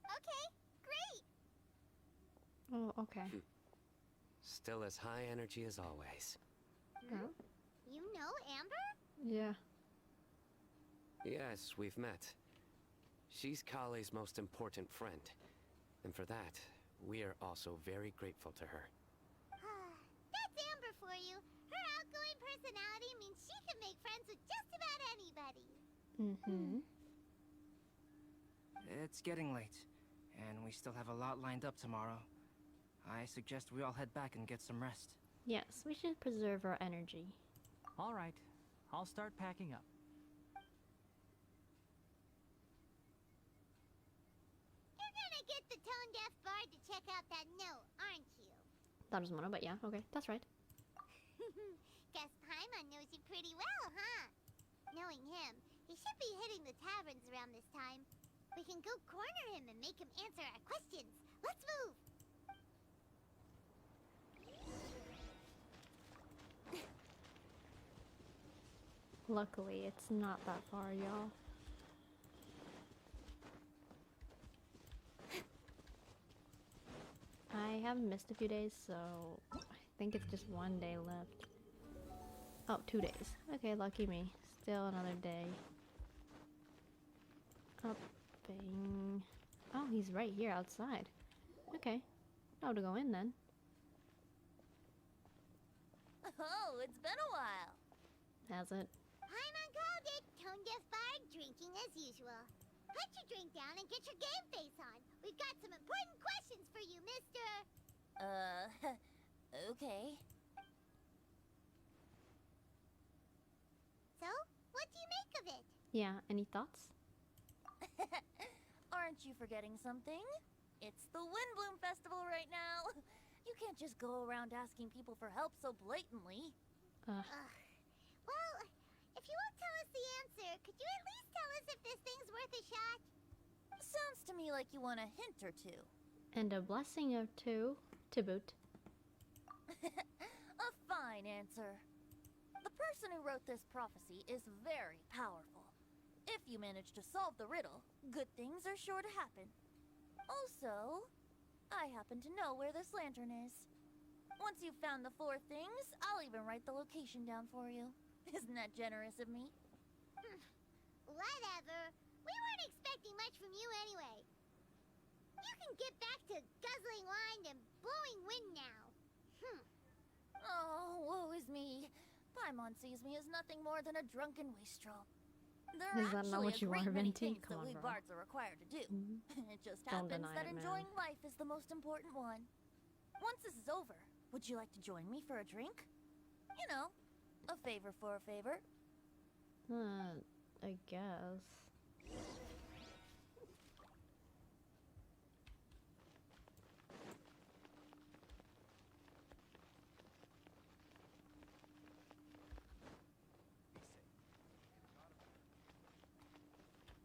Okay, great. Oh, okay. Still as high energy as always. Oh, You know Amber? yeah. Yes, we've met. She's Kale's most important friend. And for that, we are also very grateful to her. That's Amber for you. Her outgoing personality means she can make friends with just about anybody. Mm-hmm. It's getting late, and we still have a lot lined up tomorrow. I suggest we all head back and get some rest. Yes, we should preserve our energy. All right, I'll start packing up. You're gonna get the tone-deaf bard to check out that note, aren't you? That was Mona, but yeah, okay, that's right. Guess Paimon knows you pretty well, huh? Knowing him, he should be hitting the taverns around this time. We can go corner him and make him answer our questions. Let's move! Luckily, it's not that far, y'all. I haven't missed a few days, so I think it's just one day left. Oh, 2 days. Okay, lucky me. Still another day. Upping. Oh, he's right here outside. Okay. Now to go in then. Oh, it's been a while. Has it? Paimon called it, tone-deaf bard drinking as usual. Put your drink down and get your game face on. We've got some important questions for you, mister. Okay. So, what do you make of it? Yeah, any thoughts? Aren't you forgetting something? It's the Windblume Festival right now. You can't just go around asking people for help so blatantly. Well, if you won't tell us the answer, could you at least tell us if this thing's worth a shot? Sounds to me like you want a hint or two. And a blessing or two to boot. A fine answer. The person who wrote this prophecy is very powerful. If you manage to solve the riddle, good things are sure to happen. Also, I happen to know where this lantern is. Once you've found the 4 things, I'll even write the location down for you. Isn't that generous of me? Whatever. We weren't expecting much from you anyway. You can get back to guzzling wine and blowing wind now. Oh, woe is me. Paimon sees me as nothing more than a drunken wastrel. There Is are that not actually what a you great are, many Venti? things Come that on, we bro. bards are required to do. It just Don't happens deny that it, man. enjoying life is the most important one. Once this is over, would you like to join me for a drink? You know, a favor for a favor. I guess.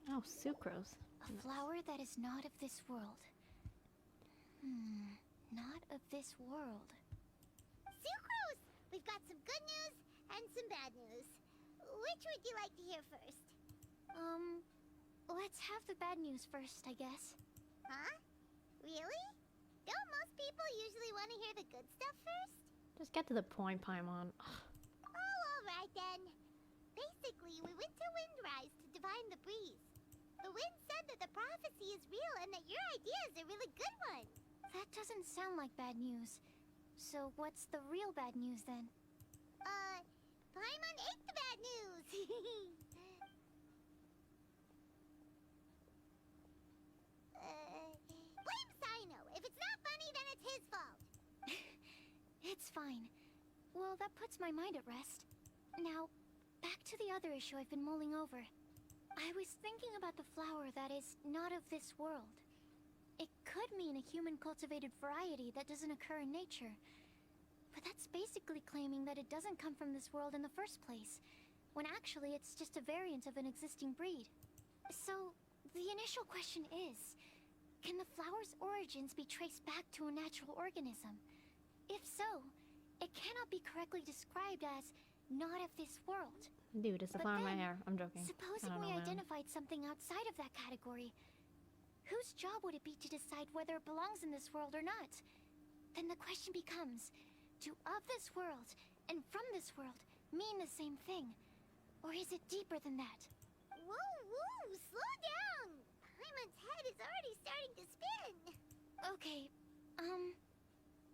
Oh, sucrose. A flower that is not of this world. Not of this world. Sucrose! We've got some good news and some bad news. Which would you like to hear first? Let's have the bad news first, I guess. Huh? Really? Don't most people usually want to hear the good stuff first? Just get to the point, Paimon. Oh, alright then. Basically, we went to Windrise to divine the breeze. The wind said that the prophecy is real and that your idea is a really good one. That doesn't sound like bad news. So what's the real bad news then? Paimon ate the bad news! Blame Sino. If it's not funny, then it's his fault. It's fine. Well, that puts my mind at rest. Now, back to the other issue I've been mulling over. I was thinking about the flower that is not of this world. It could mean a human-cultivated variety that doesn't occur in nature. But that's basically claiming that it doesn't come from this world in the first place, when actually it's just a variant of an existing breed. So, the initial question is, can the flower's origins be traced back to a natural organism? If so, it cannot be correctly described as not of this world. Dude, it's the But flower in my then, hair. I'm joking. Supposing I don't we know, man. identified something outside of that category, whose job would it be to decide whether it belongs in this world or not? Then the question becomes, do of this world and from this world mean the same thing? Or is it deeper than that? Whoa, whoa, slow down! Paimon's head is already starting to spin! Okay,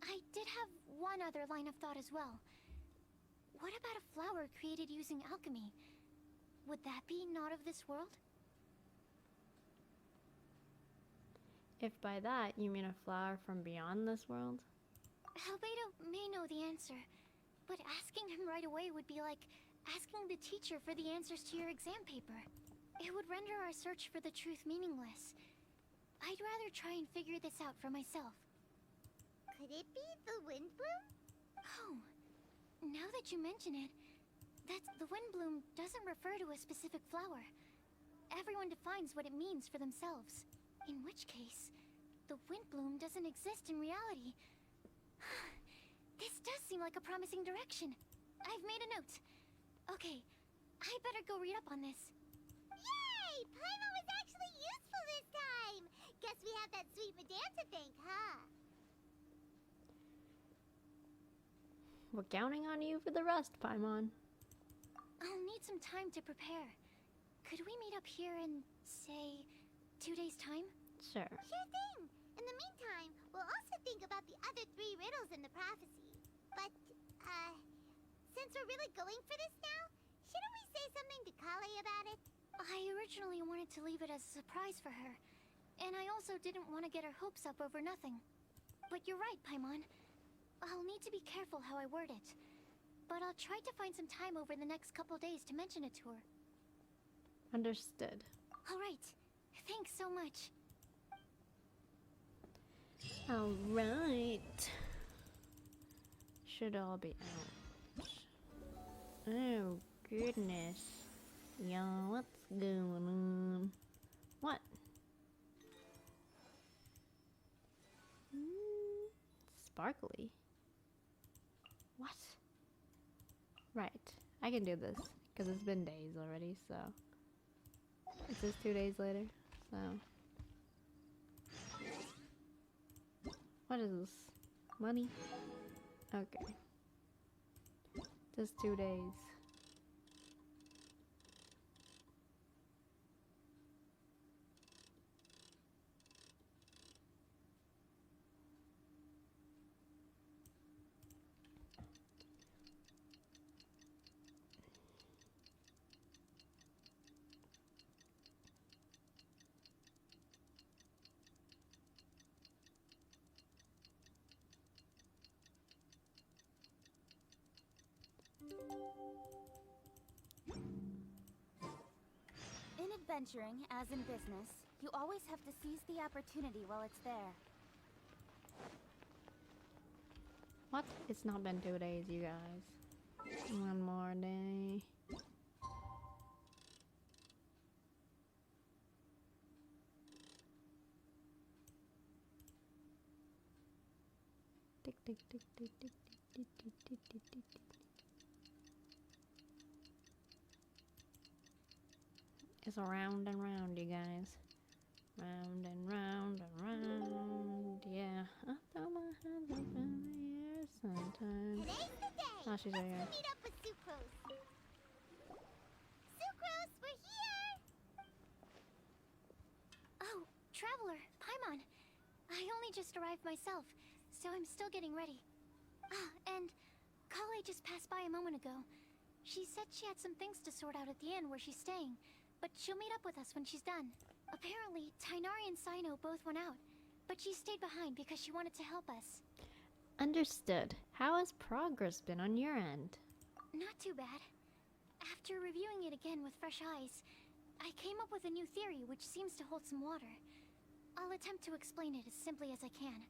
I did have one other line of thought as well. What about a flower created using alchemy? Would that be not of this world? If by that you mean a flower from beyond this world? Albedo may know the answer, but asking him right away would be like asking the teacher for the answers to your exam paper. It would render our search for the truth meaningless. I'd rather try and figure this out for myself. Could it be the Windblume? Oh, now that you mention it, the Windblume doesn't refer to a specific flower. Everyone defines what it means for themselves. In which case, the Windblume doesn't exist in reality. This does seem like a promising direction. I've made a note. Okay, I better go read up on this. Yay! Paimon was actually useful this time! Guess we have that sweet madame to thank, huh? We're counting on you for the rest, Paimon. I'll need some time to prepare. Could we meet up here in, say, 2 days' time? Sure. Sure thing! In the meantime, we'll also think about the other 3 riddles in the prophecy. But, since we're really going for this now, shouldn't we say something to Kale about it? I originally wanted to leave it as a surprise for her. And I also didn't want to get her hopes up over nothing. But you're right, Paimon. I'll need to be careful how I word it. But I'll try to find some time over the next couple days to mention it to her. Understood. Alright. Thanks so much. Alright. Should all be out. Oh, goodness. Yo, what's going on? What? Sparkly? What? Right. I can do this. Because it's been days already, so. It's just 2 days later, so. What is this? Money? Okay. Just 2 days. adventuring, as in business, you always have to seize the opportunity while it's there. What? It's not been 2 days, you guys. One more day. Tick tick tick tick tick tick tick tick tick tick tick. It's round and round, you guys. Round and round and round. Yeah. I throw my hands up in the air sometimes. Today's the day. Oh, she's right here. Let's meet up with Sucrose. Sucrose, we're here. Oh, Traveler, Paimon. I only just arrived myself, so I'm still getting ready. Ah, and Kale just passed by a moment ago. She said she had some things to sort out at the inn where she's staying, but she'll meet up with us when she's done. Apparently, Tainari and Sino both went out, but she stayed behind because she wanted to help us. Understood. How has progress been on your end? Not too bad. After reviewing it again with fresh eyes, I came up with a new theory which seems to hold some water. I'll attempt to explain it as simply as I can.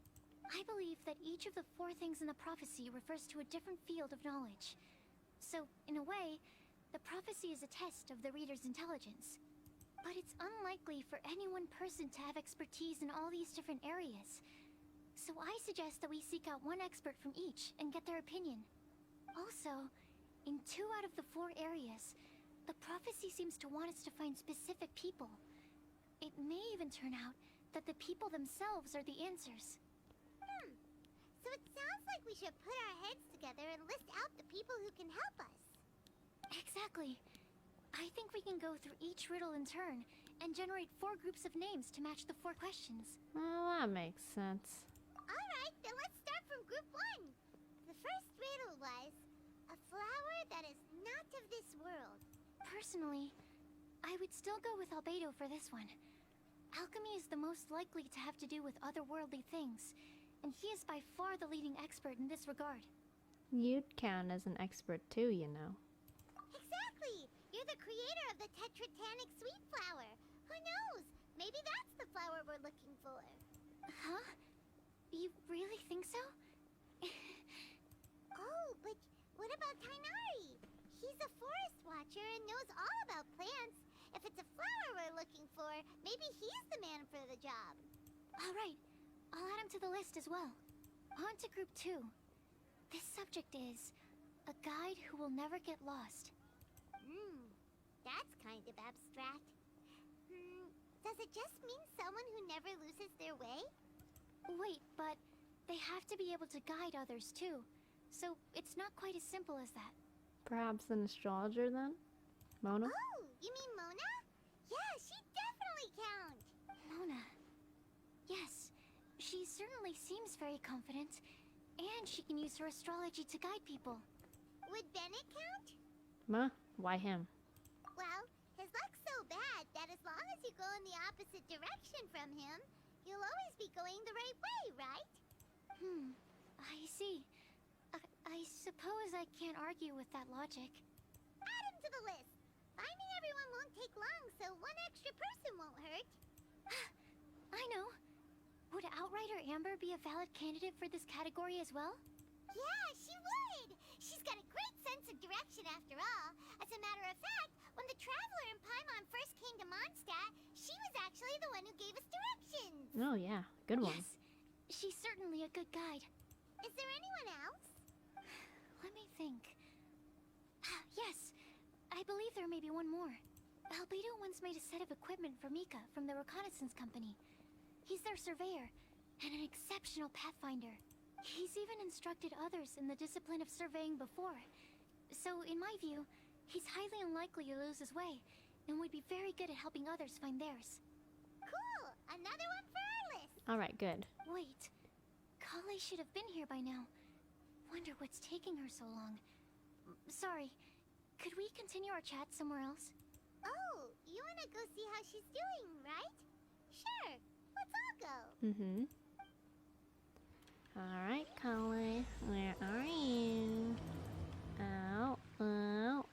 I believe that each of the 4 things in the prophecy refers to a different field of knowledge. So, in a way, the prophecy is a test of the reader's intelligence. But it's unlikely for any one person to have expertise in all these different areas. So I suggest that we seek out one expert from each and get their opinion. Also, in 2 out of the 4 areas, the prophecy seems to want us to find specific people. It may even turn out that the people themselves are the answers. So it sounds like we should put our heads together and list out the people who can help us. Exactly. I think we can go through each riddle in turn and generate 4 groups of names to match the 4 questions. Well, that makes sense. Alright, then let's start from group 1. The first riddle was, a flower that is not of this world. Personally, I would still go with Albedo for this one. Alchemy is the most likely to have to do with otherworldly things, and he is by far the leading expert in this regard. You'd count as an expert too, you know. Exactly! You're the creator of the Tetratanic sweet flower. Who knows? Maybe that's the flower we're looking for. Huh? You really think so? Oh, but what about Tainari? He's a forest watcher and knows all about plants. If it's a flower we're looking for, maybe he's the man for the job. Alright, I'll add him to the list as well. On to group 2. This subject is a guide who will never get lost. That's kind of abstract. Does it just mean someone who never loses their way? Wait, but they have to be able to guide others too. So it's not quite as simple as that. Perhaps an astrologer then? Mona? Oh, you mean Mona? Yeah, she definitely counts. Mona. Yes, she certainly seems very confident, and she can use her astrology to guide people. Would Bennett count? Ma? Why him? Well, his luck's so bad that as long as you go in the opposite direction from him, you'll always be going the right way, right? I see. I suppose I can't argue with that logic. Add him to the list. Finding everyone won't take long, so one extra person won't hurt. I know. Would Outrider Amber be a valid candidate for this category as well? Yeah, she would! She's got a great sense of direction after all. As a matter of fact, when the Traveler and Paimon first came to Mondstadt, she was actually the one who gave us directions. Oh yeah, good one. Yes, she's certainly a good guide. Is there anyone else? Let me think. Yes, I believe there may be one more. Albedo once made a set of equipment for Mika from the reconnaissance company. He's their surveyor, and an exceptional pathfinder. He's even instructed others in the discipline of surveying before. So, in my view, he's highly unlikely to lose his way, and would be very good at helping others find theirs. Cool! Another one for our list! Alright, good. Wait, Kale should have been here by now. Wonder what's taking her so long. Sorry, could we continue our chat somewhere else? Oh, you wanna go see how she's doing, right? Sure, let's all go. Alright, Kale. Where are you? Ow, ow,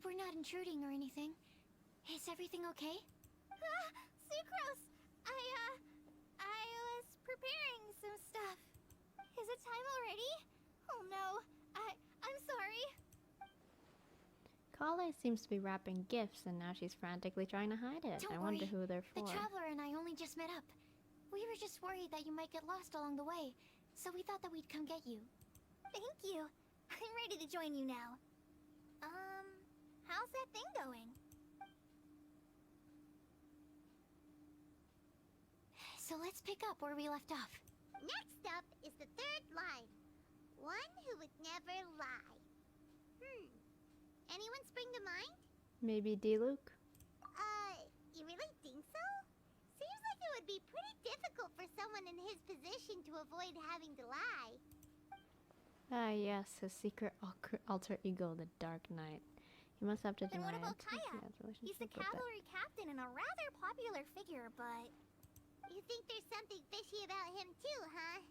we're not intruding or anything. Is everything okay? Sucrose! I was preparing some stuff. Is it time already? Oh no, I'm sorry. Kale seems to be wrapping gifts, and now she's frantically trying to hide it. Don't I wonder worry. who they're The for. Traveler and I only just met up. We were just worried that you might get lost along the way, so we thought that we'd come get you. Thank you. I'm ready to join you now. How's that thing going? So let's pick up where we left off. Next up is the third line. One who would never lie. Anyone spring to mind? Maybe D-Luke? You really think so? Seems like it would be pretty difficult for someone in his position to avoid having to lie. Ah, yes, his secret alter ego, the Dark Knight. He must have to Then deny what about it. Kaya? He's the Relationship with that. cavalry captain and a rather popular figure, but... You think there's something fishy about him too, huh?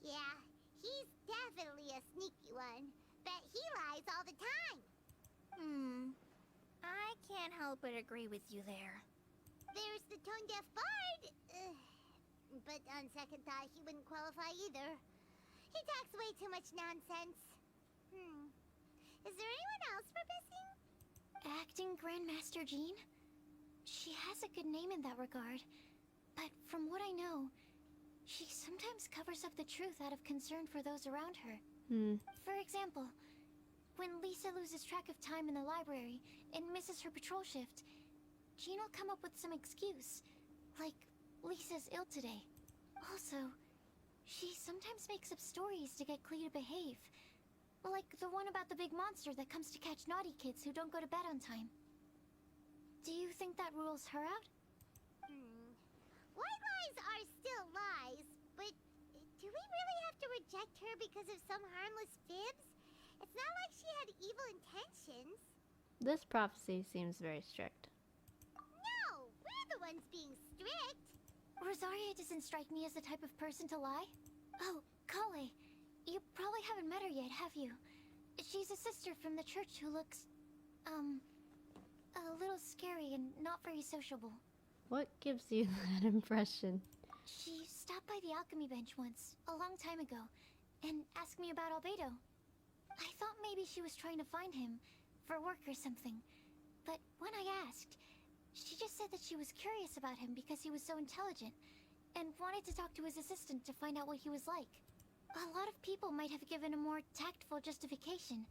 Yeah, he's definitely a sneaky one. Bet he lies all the time. I can't help but agree with you there. There's the tone-deaf bard. But on second thought, he wouldn't qualify either. He talks way too much nonsense. Is there anyone else we're missing? Acting Grandmaster Jean? She has a good name in that regard, but from what I know, she sometimes covers up the truth out of concern for those around her. For example, when Lisa loses track of time in the library and misses her patrol shift, Jean will come up with some excuse, like Lisa's ill today. Also, she sometimes makes up stories to get Klee to behave. Like the one about the big monster that comes to catch naughty kids who don't go to bed on time. Do you think that rules her out? White lies are still lies, but do we really have to reject her because of some harmless fibs? It's not like she had evil intentions. This prophecy seems very strict. No, we're the ones being strict. Rosaria doesn't strike me as the type of person to lie. Oh, Kale. You probably haven't met her yet, have you? She's a sister from the church who looks, a little scary and not very sociable. What gives you that impression? She stopped by the alchemy bench once, a long time ago, and asked me about Albedo. I thought maybe she was trying to find him, for work or something. But when I asked, she just said that she was curious about him because he was so intelligent, and wanted to talk to his assistant to find out what he was like. A lot of people might have given a more tactful justification,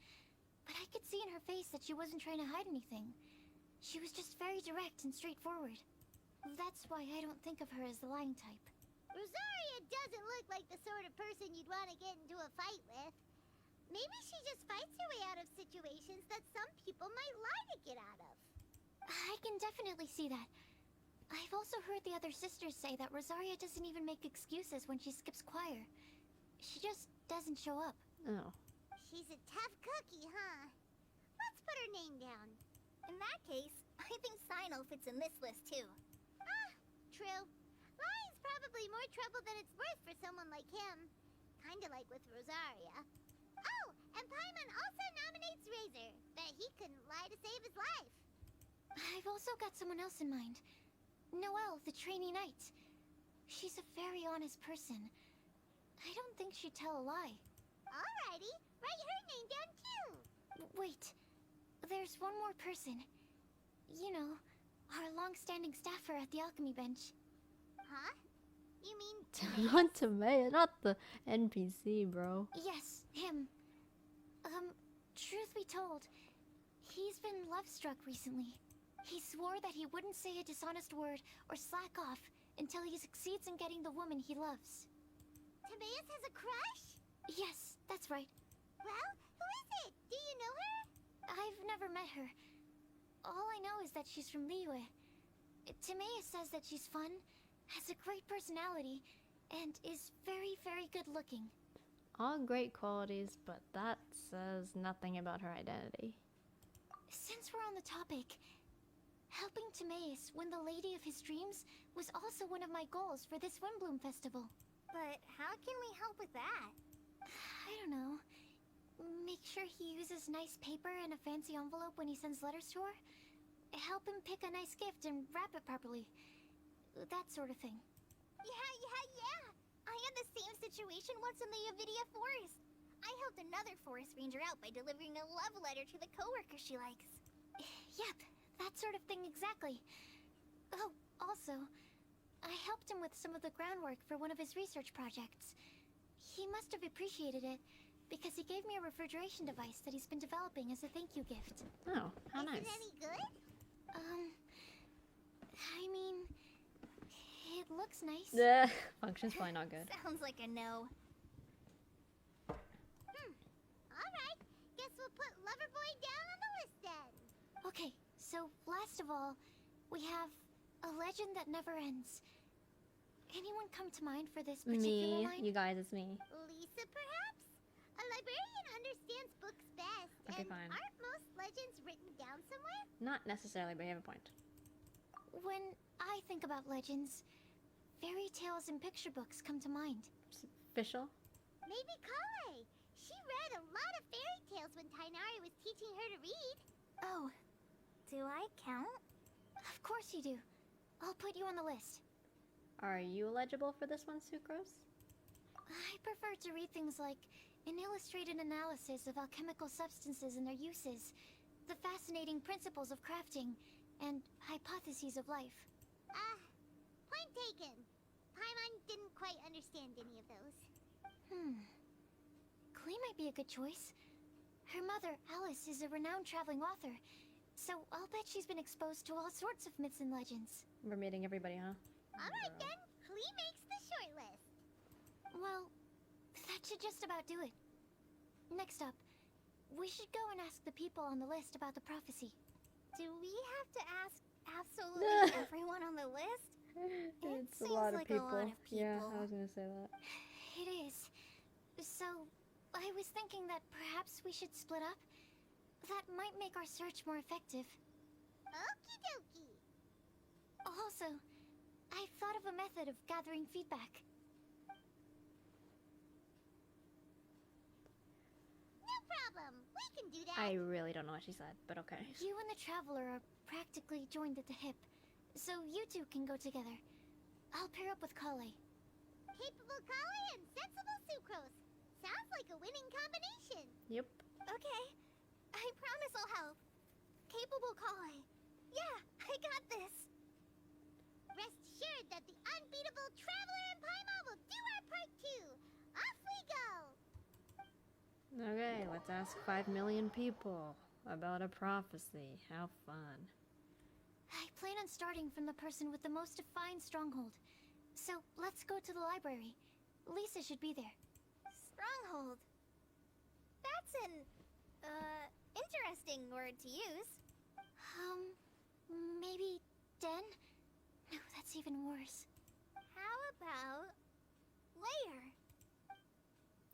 but I could see in her face that she wasn't trying to hide anything. She was just very direct and straightforward. That's why I don't think of her as the lying type. Rosaria doesn't look like the sort of person you'd want to get into a fight with. Maybe she just fights her way out of situations that some people might lie to get out of. I can definitely see that. I've also heard the other sisters say that Rosaria doesn't even make excuses when she skips choir. She just doesn't show up. Oh. She's a tough cookie, huh? Let's put her name down. In that case, I think Sino fits in this list too. True. Lying's probably more trouble than it's worth for someone like him. Kinda like with Rosaria. Oh, and Paimon also nominates Razor. Bet he couldn't lie to save his life. I've also got someone else in mind. Noelle, the trainee knight. She's a very honest person. I don't think she'd tell a lie. Alrighty, write her name down too. Wait, there's one more person. You know, our long-standing staffer at the alchemy bench. Huh? You mean Not Tomei, not the NPC, bro. Yes, him. Truth be told, he's been love-struck recently. He swore that he wouldn't say a dishonest word or slack off until he succeeds in getting the woman he loves. Timaeus has a crush? Yes, that's right. Well, who is it? Do you know her? I've never met her. All I know is that she's from Liyue. Timaeus says that she's fun, has a great personality, and is very, very good looking. All great qualities, but that says nothing about her identity. Since we're on the topic, helping Timaeus win the lady of his dreams was also one of my goals for this Windblume festival. But how can we help with that? I don't know. make sure he uses nice paper and a fancy envelope when he sends letters to her. Help him pick a nice gift and wrap it properly. That sort of thing. Yeah. I had the same situation once in the Avidia Forest. I helped another forest ranger out by delivering a love letter to the coworker she likes. Yep, that sort of thing exactly. Oh, also, I helped him with some of the groundwork for one of his research projects. He must have appreciated it, because he gave me a refrigeration device that he's been developing as a thank you gift. Oh, how Is nice. it any good? I mean, it looks nice. The function's probably not good. Sounds like a no. Alright, guess we'll put Loverboy down on the list then. Okay, so last of all, we have a legend that never ends. Anyone come to mind for this particular Me, line? you guys, it's me. Lisa, perhaps? A librarian understands books best. Okay, and fine. aren't most legends written down somewhere? Not necessarily, but you have a point. When I think about legends, fairy tales and picture books come to mind. Official? Maybe Kale. She read a lot of fairy tales when Tainari was teaching her to read. Oh, Do I count? of course you do. I'll put you on the list. Are you eligible for this one, Sucrose? I prefer to read things like an illustrated analysis of alchemical substances and their uses, the fascinating principles of crafting, and hypotheses of life. Point taken. Paimon didn't quite understand any of those. Klee might be a good choice. Her mother, Alice, is a renowned traveling author, so I'll bet she's been exposed to all sorts of myths and legends. We're meeting everybody, huh? Alright then, Klee makes the short list. Well, that should just about do it. Next up, we should go and ask the people on the list about the prophecy. Do we have to ask absolutely everyone on the list? It's seems a lot of like a people. lot of Yeah, people. I was gonna say that. It is. So, I was thinking that perhaps we should split up. That might make our search more effective. Okie dokie. Also, I've thought of a method of gathering feedback. No problem. We can do that. I really don't know what she said, but okay. You and the Traveler are practically joined at the hip, so you two can go together. I'll pair up with Kale. Capable Kale and sensible Sucrose. Sounds like a winning combination. Yep. Okay. I promise I'll help. Capable Kale. Yeah, I got this. Rest assured that the unbeatable Traveler and Paimon will do our part too. Off we go. Okay, let's ask 5 million people about a prophecy. How fun. I plan on starting from the person with the most defined stronghold. So, let's go to the library. Lisa should be there. Stronghold. That's an, interesting word to use. Maybe den? No, that's even worse. How about layer?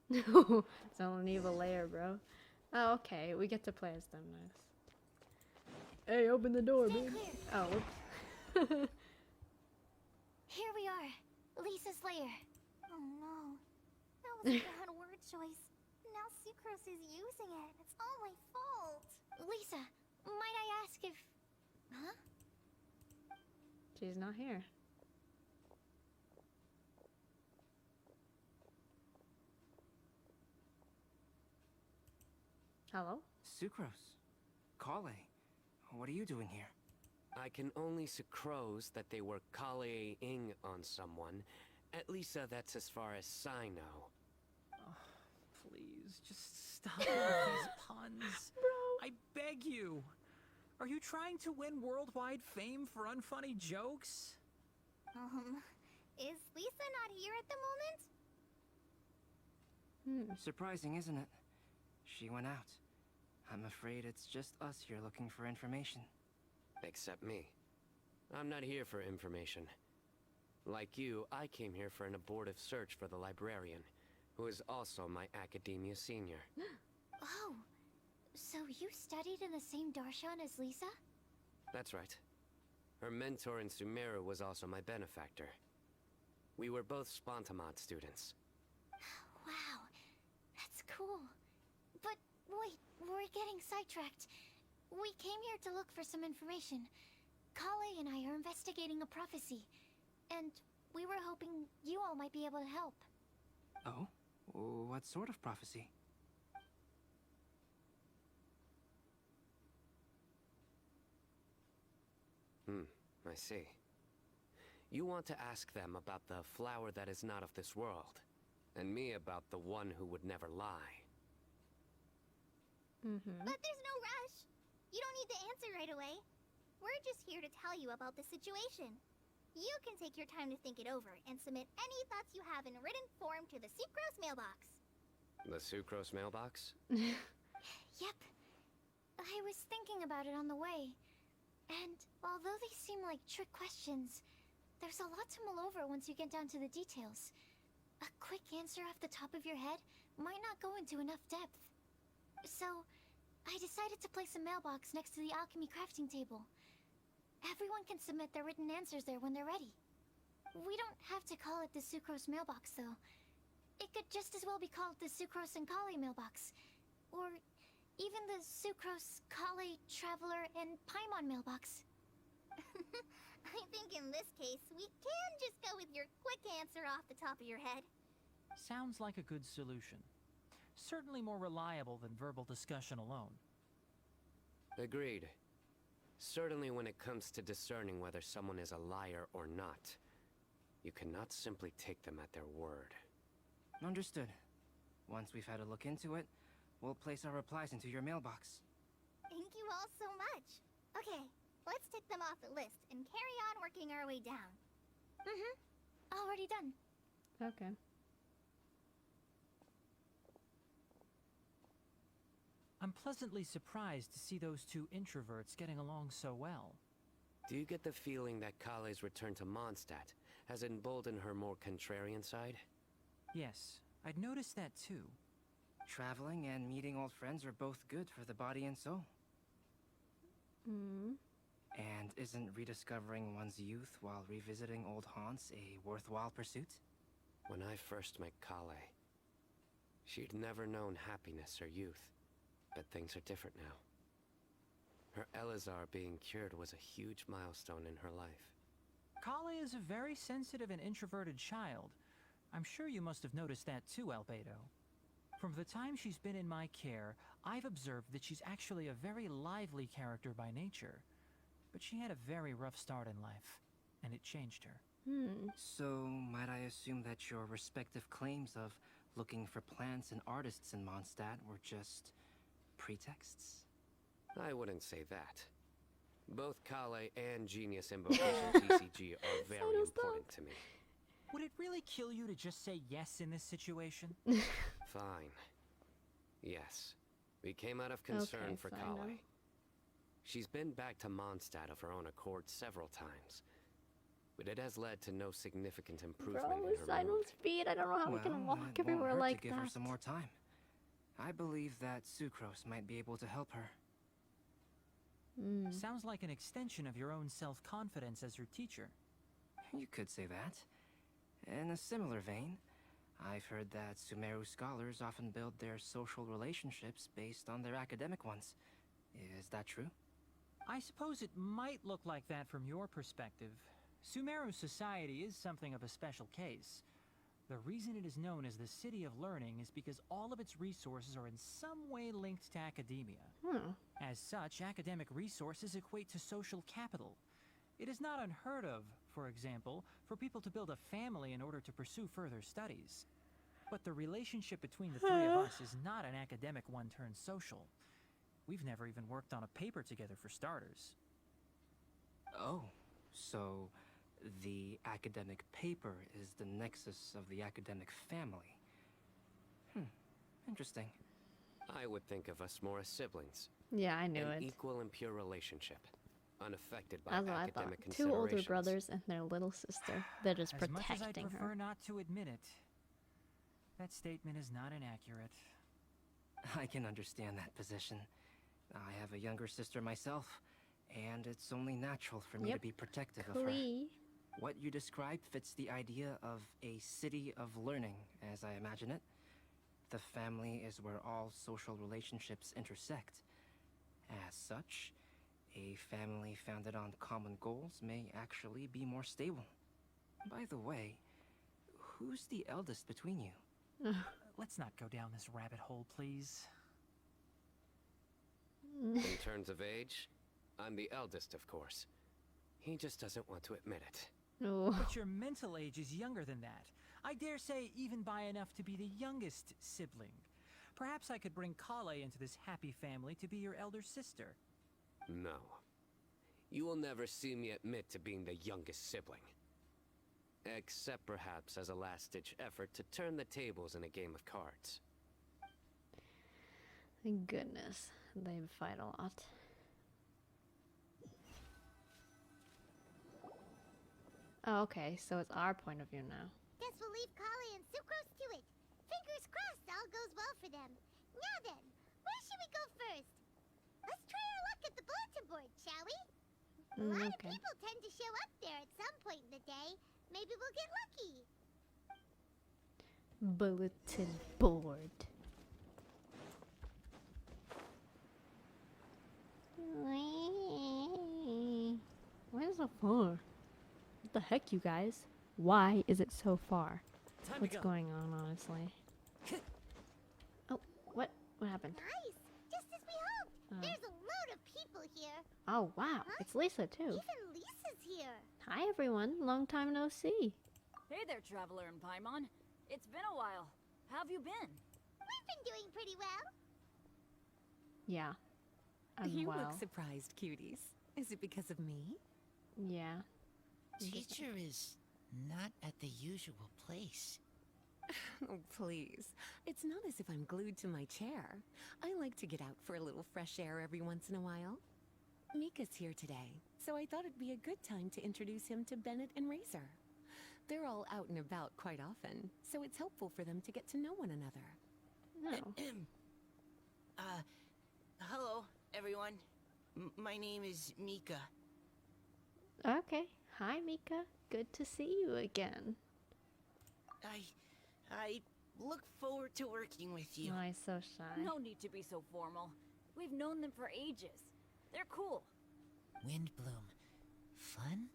No, it's not an evil layer, bro. Oh, okay, we get to play as them. Nice. Hey, open the door, Stay babe. clear. Oh, whoops. Here we are. Lisa's lair. Oh no. That was a bad word choice. Now Sucrose is using it. It's all my fault. Lisa, might I ask if... Huh? She's not here. Hello? Sucrose. Kale. What are you doing here? I can only sucrose that they were Kale-ing on someone. At least that's as far as I know. Please, just stop with these puns. Bro. I beg you. Are you trying to win worldwide fame for unfunny jokes? Is Lisa not here at the moment? Surprising, isn't it? She went out. I'm afraid it's just us here looking for information. Except me. I'm not here for information. Like you, I came here for an abortive search for the librarian, who is also my academia senior. Oh, so you studied in the same darshan as Lisa? That's right. Her mentor in Sumeru was also my benefactor. We were both Spontamod students. Wow, that's cool. But Wait, we're getting sidetracked. We came here to look for some information. Kale and I are investigating a prophecy, and we were hoping you all might be able to help. Oh? What sort of prophecy? I see. You want to ask them about the flower that is not of this world, and me about the one who would never lie. But there's no rush. You don't need to answer right away. We're just here to tell you about the situation. You can take your time to think it over and submit any thoughts you have in written form to the Sucrose mailbox. The Sucrose mailbox? Yep. I was thinking about it on the way. And although they seem like trick questions, there's a lot to mull over once you get down to the details. A quick answer off the top of your head might not go into enough depth. So, I decided to place a mailbox next to the alchemy crafting table. Everyone can submit their written answers there when they're ready. We don't have to call it the Sucrose mailbox, though. It could just as well be called the Sucrose and Kale mailbox. Or even the Sucrose, Kale, Traveler, and Paimon mailbox. I think in this case, we can just go with your quick answer off the top of your head. Sounds like a good solution. Certainly more reliable than verbal discussion alone. Agreed. Certainly when it comes to discerning whether someone is a liar or not, you cannot simply take them at their word. Understood. Once we've had a look into it, we'll place our replies into your mailbox. Thank you all so much. Okay, let's tick them off the list and carry on working our way down. Already done. Okay. I'm pleasantly surprised to see those two introverts getting along so well. Do you get the feeling that Kale's return to Mondstadt has emboldened her more contrarian side? Yes, I'd noticed that too. Traveling and meeting old friends are both good for the body and soul. And isn't rediscovering one's youth while revisiting old haunts a worthwhile pursuit? When I first met Kale, she'd never known happiness or youth. But things are different now. Her Elazar being cured was a huge milestone in her life. Kale is a very sensitive and introverted child. I'm sure you must have noticed that too, Albedo. From the time she's been in my care, I've observed that she's actually a very lively character by nature. But she had a very rough start in life, and it changed her. So, might I assume that your respective claims of looking for plants and artists in Mondstadt were just pretexts? I wouldn't say that. Both Kale and Genius Invocation TCG are very important to me. Would it really kill you to just say yes in this situation? Fine. Yes. We came out of concern Okay, for fine, Kale. no. She's been back to Mondstadt of her own accord several times. But it has led to no significant improvement Bro, in with her silent mood. speed, I don't know how we can walk it everywhere won't hurt like to give her that. some more time. I believe that Sucrose might be able to help her. Sounds like an extension of your own self-confidence as her teacher. You could say that. In a similar vein, I've heard that Sumeru scholars often build their social relationships based on their academic ones. Is that true? I suppose it might look like that from your perspective. Sumeru society is something of a special case. The reason it is known as the City of Learning is because all of its resources are in some way linked to academia. As such, academic resources equate to social capital. It is not unheard of, for example, for people to build a family in order to pursue further studies. But the relationship between the three of us is not an academic one turned social. We've never even worked on a paper together for starters. Oh, so the academic paper is the nexus of the academic family. Interesting. I would think of us more as siblings. Yeah, I knew An it. equal and pure relationship, unaffected by That's what I thought. academic Two older considerations. brothers and their little sister. They're just As much as I'd protecting prefer her. not to admit it, that statement is not inaccurate. I can understand that position. I have a younger sister myself, and it's only natural for me to Yep. be protective of her. Klee. What you described fits the idea of a city of learning, as I imagine it. The family is where all social relationships intersect. As such, a family founded on common goals may actually be more stable. By the way, who's the eldest between you? Let's not go down this rabbit hole, please. In terms of age, I'm the eldest, of course. He just doesn't want to admit it. No. But your mental age is younger than that. I dare say even by enough to be the youngest sibling. Perhaps I could bring Kale into this happy family to be your elder sister. No. You will never see me admit to being the youngest sibling. Except perhaps as a last-ditch effort to turn the tables in a game of cards. Thank goodness. They fight a lot. Oh, okay, so it's our point of view now. Guess we'll leave Kali and Sucrose to it. Fingers crossed all goes well for them. Now then, where should we go first? Let's try our luck at the bulletin board, shall we? A lot of Okay. people tend to show up there at some point in the day. Maybe we'll get lucky. Bulletin board. Why is it so far? What the heck, you guys? Why is it so far? What's going on, honestly? Oh, what? What happened? Nice! Just as we hoped. Oh. There's a load of people here. Oh, wow. Huh? It's Lisa, too. Even Lisa's here. Hi, everyone. Long time no see. Hey there, Traveler and Paimon. It's been a while. How have you been? We've been doing pretty well. Yeah. You well. look surprised, cuties. Is it because of me? Yeah. Teacher is not at the usual place. Oh, please. It's not as if I'm glued to my chair. I like to get out for a little fresh air every once in a while. Mika's here today, so I thought it'd be a good time to introduce him to Bennett and Razor. They're all out and about quite often, so it's helpful for them to get to know one another. No. Hello, everyone. My name is Mika. Okay. Hi, Mika. Good to see you again. I look forward to working with you. Oh, he's so shy. No need to be so formal. We've known them for ages. They're cool. Windblume. Fun?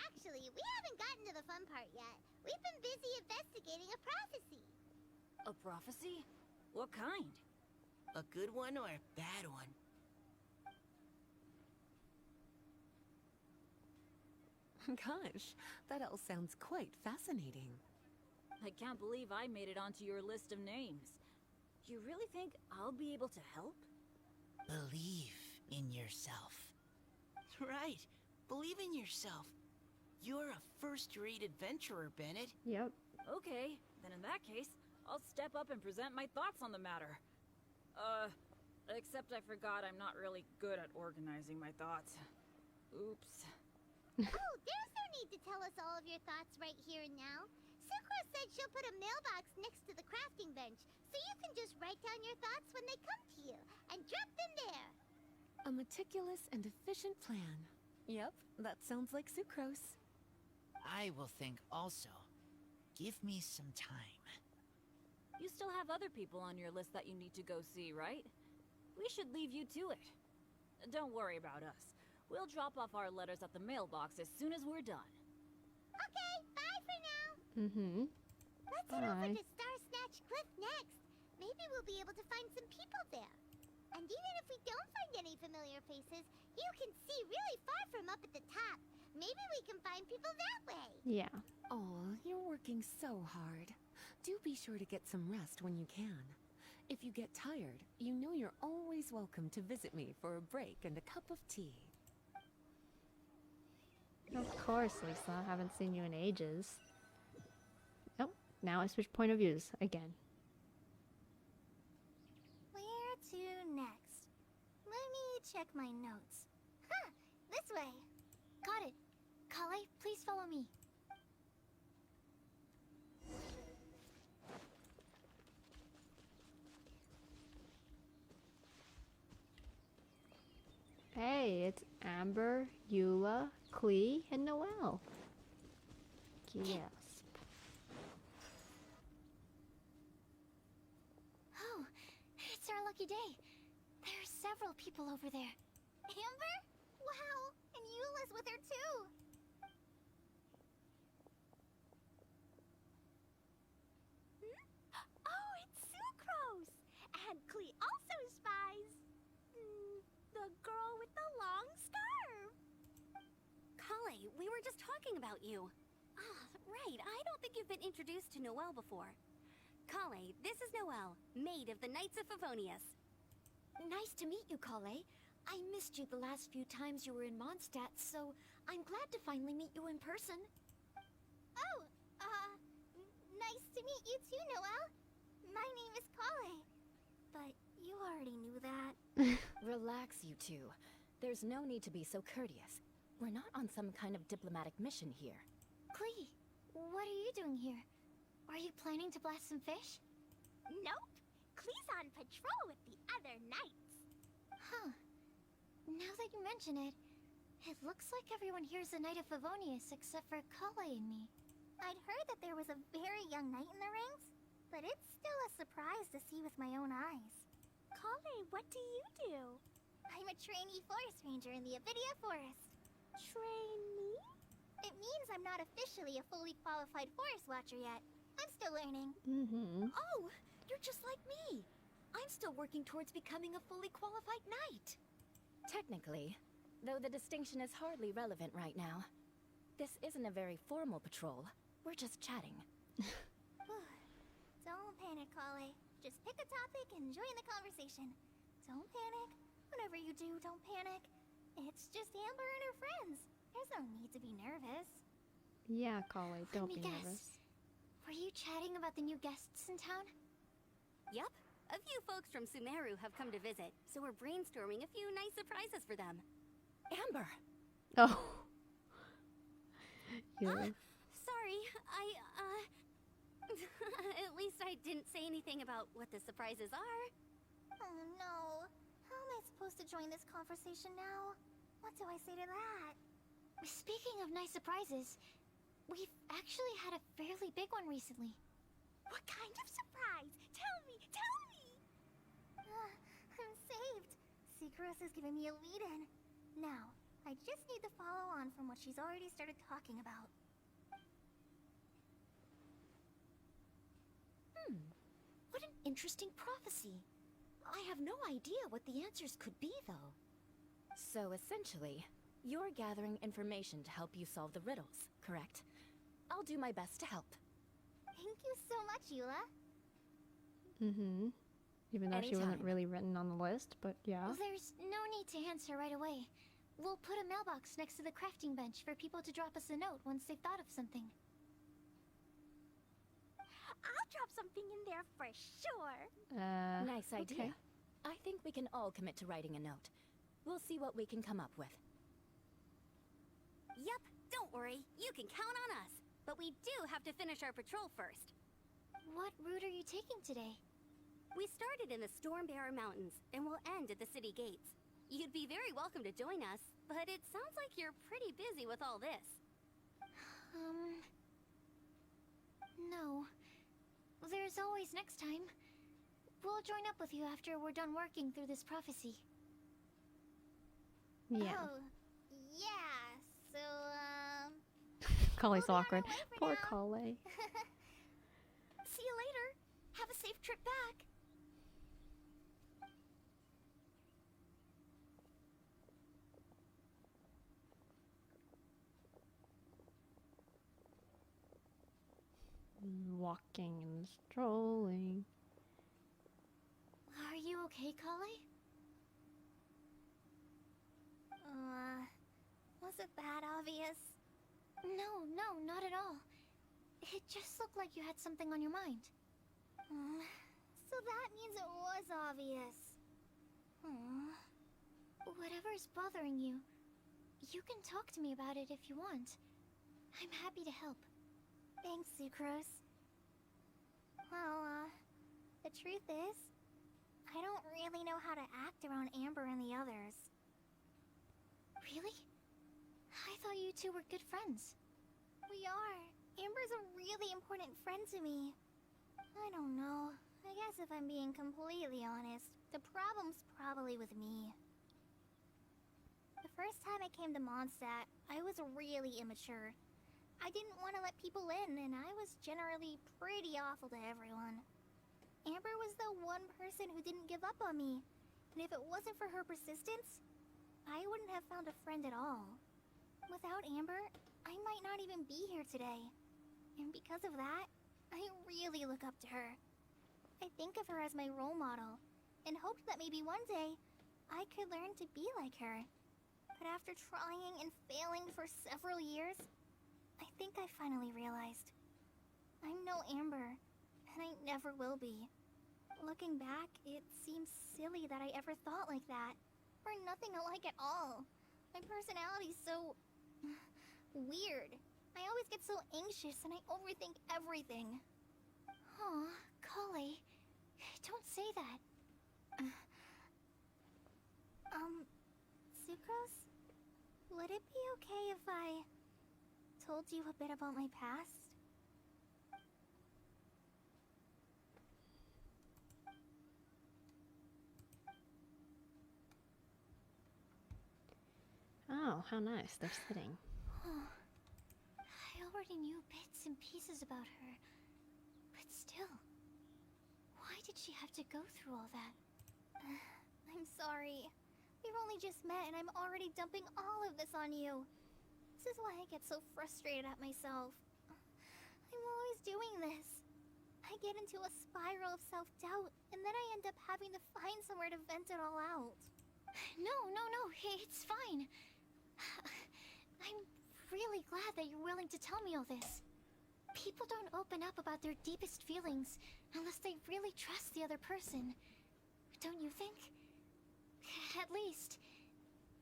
Actually, we haven't gotten to the fun part yet. We've been busy investigating a prophecy. A prophecy? What kind? A good one or a bad one? Gosh, that all sounds quite fascinating. I can't believe I made it onto your list of names. You really think I'll be able to help? Believe in yourself. Right. Believe in yourself. You're a first-rate adventurer, Bennett. Yep. Okay, then in that case, I'll step up and present my thoughts on the matter. Except I forgot I'm not really good at organizing my thoughts. Oops. Oh, there's no need to tell us all of your thoughts right here and now. Sucrose said she'll put a mailbox next to the crafting bench, so you can just write down your thoughts when they come to you, and drop them there. A meticulous and efficient plan. Yep, that sounds like sucrose. I will think also. Give me some time. You still have other people on your list that you need to go see, right? We should leave you to it. Don't worry about us. We'll drop off our letters at the mailbox as soon as we're done. Okay, bye for now. Mm-hmm. Let's head over Bye. to Star Snatch Cliff next. Maybe we'll be able to find some people there. And even if we don't find any familiar faces, you can see really far from up at the top. Maybe we can find people that way. Yeah. Oh, you're working so hard. Do be sure to get some rest when you can. If you get tired, you know you're always welcome to visit me for a break and a cup of tea. Of course, Lisa. Haven't seen you in ages. Oh, now I switch point of views again. Where to next? Let me check my notes. Huh, this way. Got it. Kale, please follow me. Hey, it's Amber, Eula, Klee, and Noelle. Gasp. our lucky day. There are several people over there. Amber? Wow, and Eula's with her too. Oh, it's Sucrose! And Klee also spies. The girl with the long scarf. Kale, we were just talking about you. Ah, right. I don't think you've been introduced to Noelle before. Kale, this is Noelle, maid of the Knights of Favonius. Nice to meet you, Kale. I missed you the last few times you were in Mondstadt, so I'm glad to finally meet you in person. Oh, nice to meet you too, Noelle. My name is Kale. But you already knew that. Relax, you two. There's no need to be so courteous. We're not on some kind of diplomatic mission here. Klee, what are you doing here? Are you planning to blast some fish? Nope. Klee's on patrol with the other knights. Huh. Now that you mention it, it looks like everyone here is a Knight of Favonius except for Kale and me. I'd heard that there was a very young knight in the ranks, but it's still a surprise to see with my own eyes. Kale, what do you do? I'm a trainee forest ranger in the Avidia Forest. Trainee? It means I'm not officially a fully qualified forest watcher yet. I'm still learning. Oh, you're just like me. I'm still working towards becoming a fully qualified knight. Technically, though the distinction is hardly relevant right now. This isn't a very formal patrol. We're just chatting. Don't panic, Kale. Just pick a topic and join the conversation. Don't panic. Whatever you do, don't panic. It's just Amber and her friends. There's no need to be nervous. Yeah, Kale, don't Let me be guess. nervous. Were you chatting about the new guests in town? Yup. A few folks from Sumeru have come to visit, so we're brainstorming a few nice surprises for them. Amber! Oh. Yeah. Sorry, at least I didn't say anything about what the surprises are. Oh no. How am I supposed to join this conversation now? What do I say to that? Speaking of nice surprises, we've actually had a fairly big one recently. What kind of surprise? Tell me, tell me! I'm saved. Sucrose is giving me a lead-in. Now, I just need to follow on from what she's already started talking about. What an interesting prophecy. I have no idea what the answers could be, though. So essentially, you're gathering information to help you solve the riddles, correct? I'll do my best to help. Thank you so much, Eula. Even though she wasn't Anytime. really written on the list, but yeah. There's no need to answer right away. We'll put a mailbox next to the crafting bench for people to drop us a note once they've thought of something. I'll drop something in there for sure. Nice idea. okay. I think we can all commit to writing a note. We'll see what we can come up with. Yup, don't worry, you can count on us. But we do have to finish our patrol first. What route are you taking today? We started in the Stormbearer Mountains, and we'll end at the city gates. You'd be very welcome to join us, but it sounds like you're pretty busy with all this. No. There's always next time. We'll join up with you after we're done working through this prophecy. Yeah. Oh, yeah. So, Kale's we'll be on our awkward. way for Poor now. Kale. See you later. Have a safe trip back. Walking and strolling. Are you okay, Kale? Was it that obvious? No, not at all. It just looked like you had something on your mind. So that means it was obvious. Whatever's bothering you, you can talk to me about it if you want. I'm happy to help. Thanks, Sucrose. Well, the truth is, I don't really know how to act around Amber and the others. Really? I thought you two were good friends. We are. Amber's a really important friend to me. I don't know. I guess if I'm being completely honest, the problem's probably with me. The first time I came to Mondstadt, I was really immature. I didn't want to let people in, and I was generally pretty awful to everyone. Amber was the one person who didn't give up on me, and if it wasn't for her persistence, I wouldn't have found a friend at all. Without Amber, I might not even be here today. And because of that, I really look up to her. I think of her as my role model, and hoped that maybe one day, I could learn to be like her. But after trying and failing for several years, I think I finally realized. I'm no Amber, and I never will be. Looking back, it seems silly that I ever thought like that. We're nothing alike at all. My personality's so... weird. I always get so anxious and I overthink everything. Aw, Kale, don't say that. Sucrose? Would it be okay if I told you a bit about my past? Oh, how nice. They're sitting. I already knew bits and pieces about her. But still, why did she have to go through all that? I'm sorry. We've only just met and I'm already dumping all of this on you. This is why I get so frustrated at myself. I'm always doing this. I get into a spiral of self-doubt, and then I end up having to find somewhere to vent it all out. No, it's fine. I'm really glad that you're willing to tell me all this. People don't open up about their deepest feelings unless they really trust the other person. Don't you think? At least,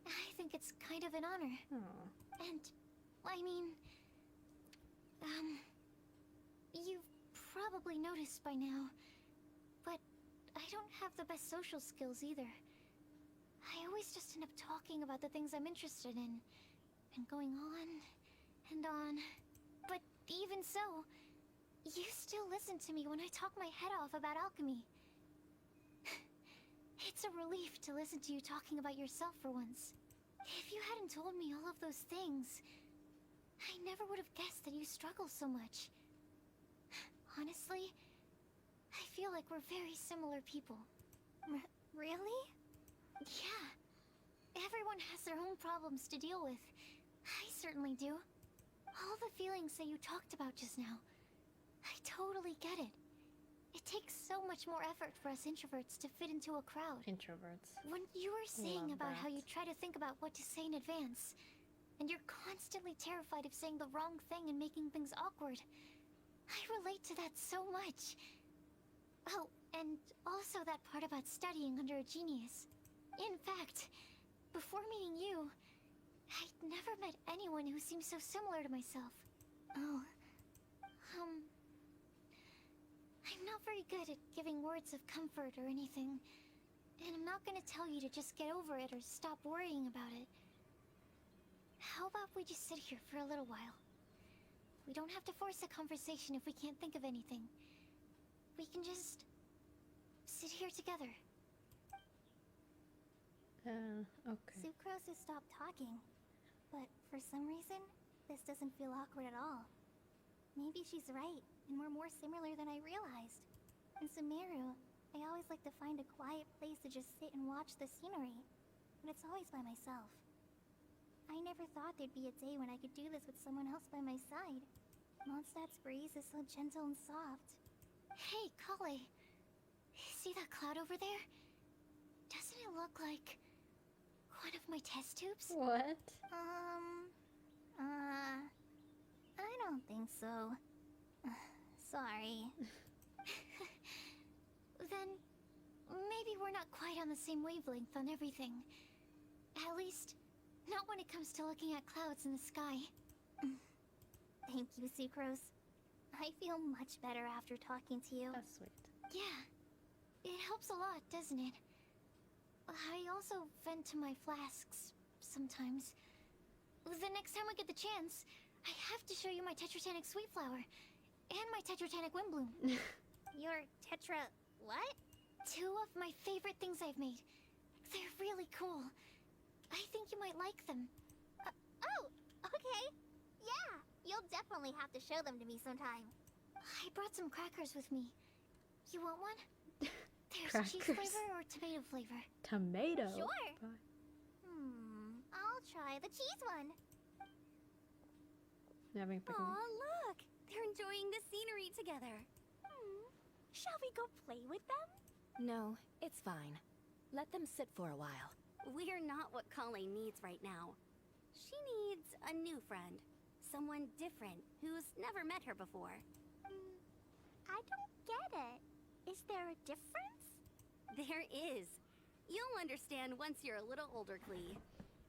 I think it's kind of an honor. And, I mean, you've probably noticed by now, but I don't have the best social skills either. I always just end up talking about the things I'm interested in, and going on and on. But even so, you still listen to me when I talk my head off about alchemy. It's a relief to listen to you talking about yourself for once. If you hadn't told me all of those things, I never would have guessed that you struggle so much. Honestly, I feel like we're very similar people. Really? Yeah. Everyone has their own problems to deal with. I certainly do. All the feelings that you talked about just now, I totally get it. It takes so much more effort for us introverts to fit into a crowd. Introverts. When you were saying Love about that. how you try to think about what to say in advance, and you're constantly terrified of saying the wrong thing and making things awkward, I relate to that so much. Oh, and also that part about studying under a genius. In fact, before meeting you, I'd never met anyone who seemed so similar to myself. Oh. I'm not very good at giving words of comfort or anything, and I'm not gonna tell you to just get over it or stop worrying about it. How about we just sit here for a little while? We don't have to force a conversation if we can't think of anything. We can just sit here together. Okay. Sucrose has stopped talking, but for some reason, this doesn't feel awkward at all. Maybe she's right, and we're more similar than I realized. In Sumeru, I always like to find a quiet place to just sit and watch the scenery, but it's always by myself. I never thought there'd be a day when I could do this with someone else by my side. Mondstadt's breeze is so gentle and soft. Hey, Kale. See that cloud over there? Doesn't it look like one of my test tubes? What? I don't think so. Sorry. Then maybe we're not quite on the same wavelength on everything. At least, not when it comes to looking at clouds in the sky. Thank you, Sucrose. I feel much better after talking to you. That's sweet. Yeah, it helps a lot, doesn't it? I also vent to my flasks sometimes. The next time I get the chance, I have to show you my Tetratanic Sweet Flower and my Tetratanic Windblume. Your What? 2 of my favorite things I've made. They're really cool. I think you might like them. Oh, okay. Yeah, you'll definitely have to show them to me sometime. I brought some crackers with me. You want one? There's cheese Crackers. flavor or tomato flavor? Tomato. Sure. Bye. I'll try the cheese one. Having a picnic. Aw, look! They're enjoying the scenery together. Shall we go play with them? No, it's fine. Let them sit for a while. We're not what Colleen needs right now. She needs a new friend. Someone different, who's never met her before. I don't get it. Is there a difference? There is. You'll understand once you're a little older, Klee.